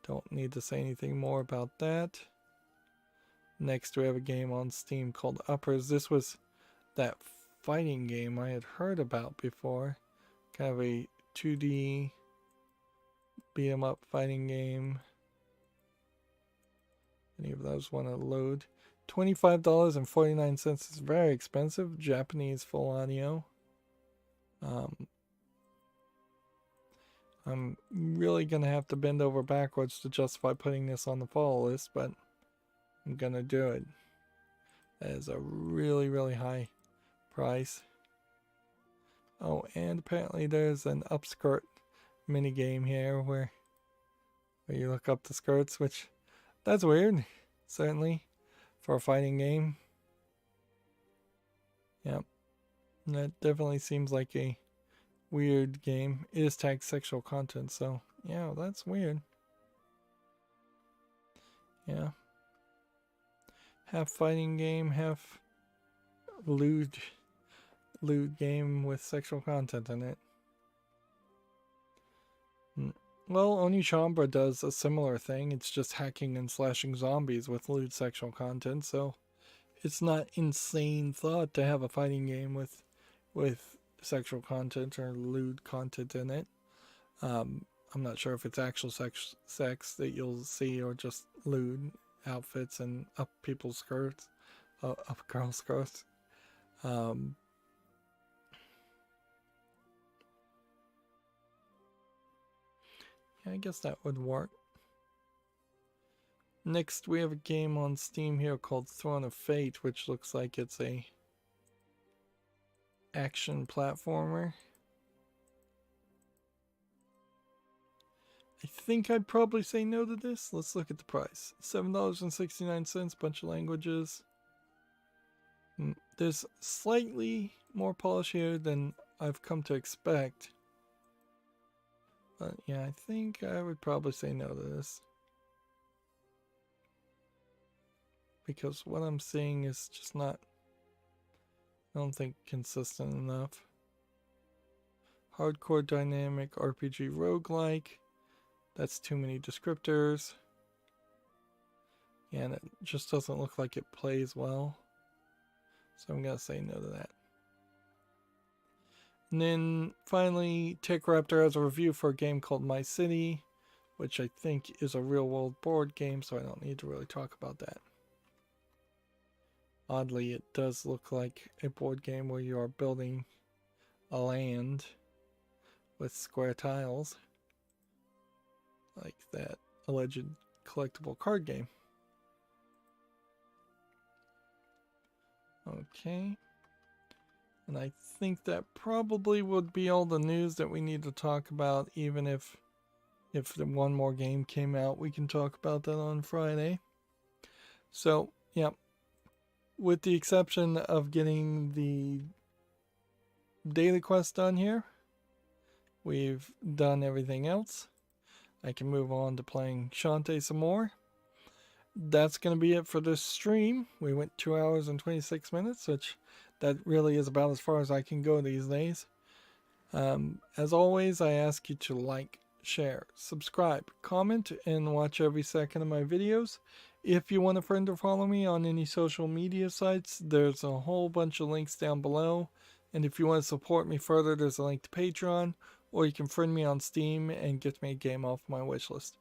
Don't need to say anything more about that. Next we have a game on Steam called Uppers. This was that fighting game I had heard about before. Kind of a 2D beat 'em up fighting game. Any of those want to load? $25.49 is very expensive. Japanese full audio. I'm really gonna have to bend over backwards to justify putting this on the follow list, but I'm gonna do it. That is a really, really high price. Oh, and apparently there's an upskirt mini game here where you look up the skirts, which that's weird, certainly, for a fighting game. Yep, that definitely seems like a weird game. It is tagged sexual content, so yeah, that's weird. Yeah. Half fighting game, half lewd game with sexual content in it. Well, Onishambra does a similar thing. It's just hacking and slashing zombies with lewd sexual content, so it's not insane thought to have a fighting game with sexual content or lewd content in it. I'm not sure if it's actual sex that you'll see or just lewd outfits and up people's skirts, up girls' skirts. Yeah, I guess that would work. Next, we have a game on Steam here called Throne of Fate, which looks like it's a action platformer. I think I'd probably say no to this. Let's look at the price. $7.69, bunch of languages. There's slightly more polish here than I've come to expect. But yeah, I think I would probably say no to this. Because what I'm seeing is just not, I don't think, consistent enough. Hardcore dynamic RPG roguelike. That's too many descriptors. Yeah, and it just doesn't look like it plays well. So I'm going to say no to that. And then finally, TechRaptor has a review for a game called My City, which I think is a real world board game, so I don't need to really talk about that. Oddly, it does look like a board game where you are building a land with square tiles, like that alleged collectible card game. Okay. And I think that probably would be all the news that we need to talk about, even if the one more game came out, we can talk about that on Friday. So, yeah. With the exception of getting the daily quest done here, we've done everything else. I can move on to playing Shantae some more. That's going to be it for this stream. We went 2 hours and 26 minutes, which that really is about as far as I can go these days. As always, I ask you to like, share, subscribe, comment, and watch every second of my videos. If you want a friend or follow me on any social media sites, there's a whole bunch of links down below. And if you want to support me further, there's a link to Patreon, or you can friend me on Steam and get me a game off my wishlist.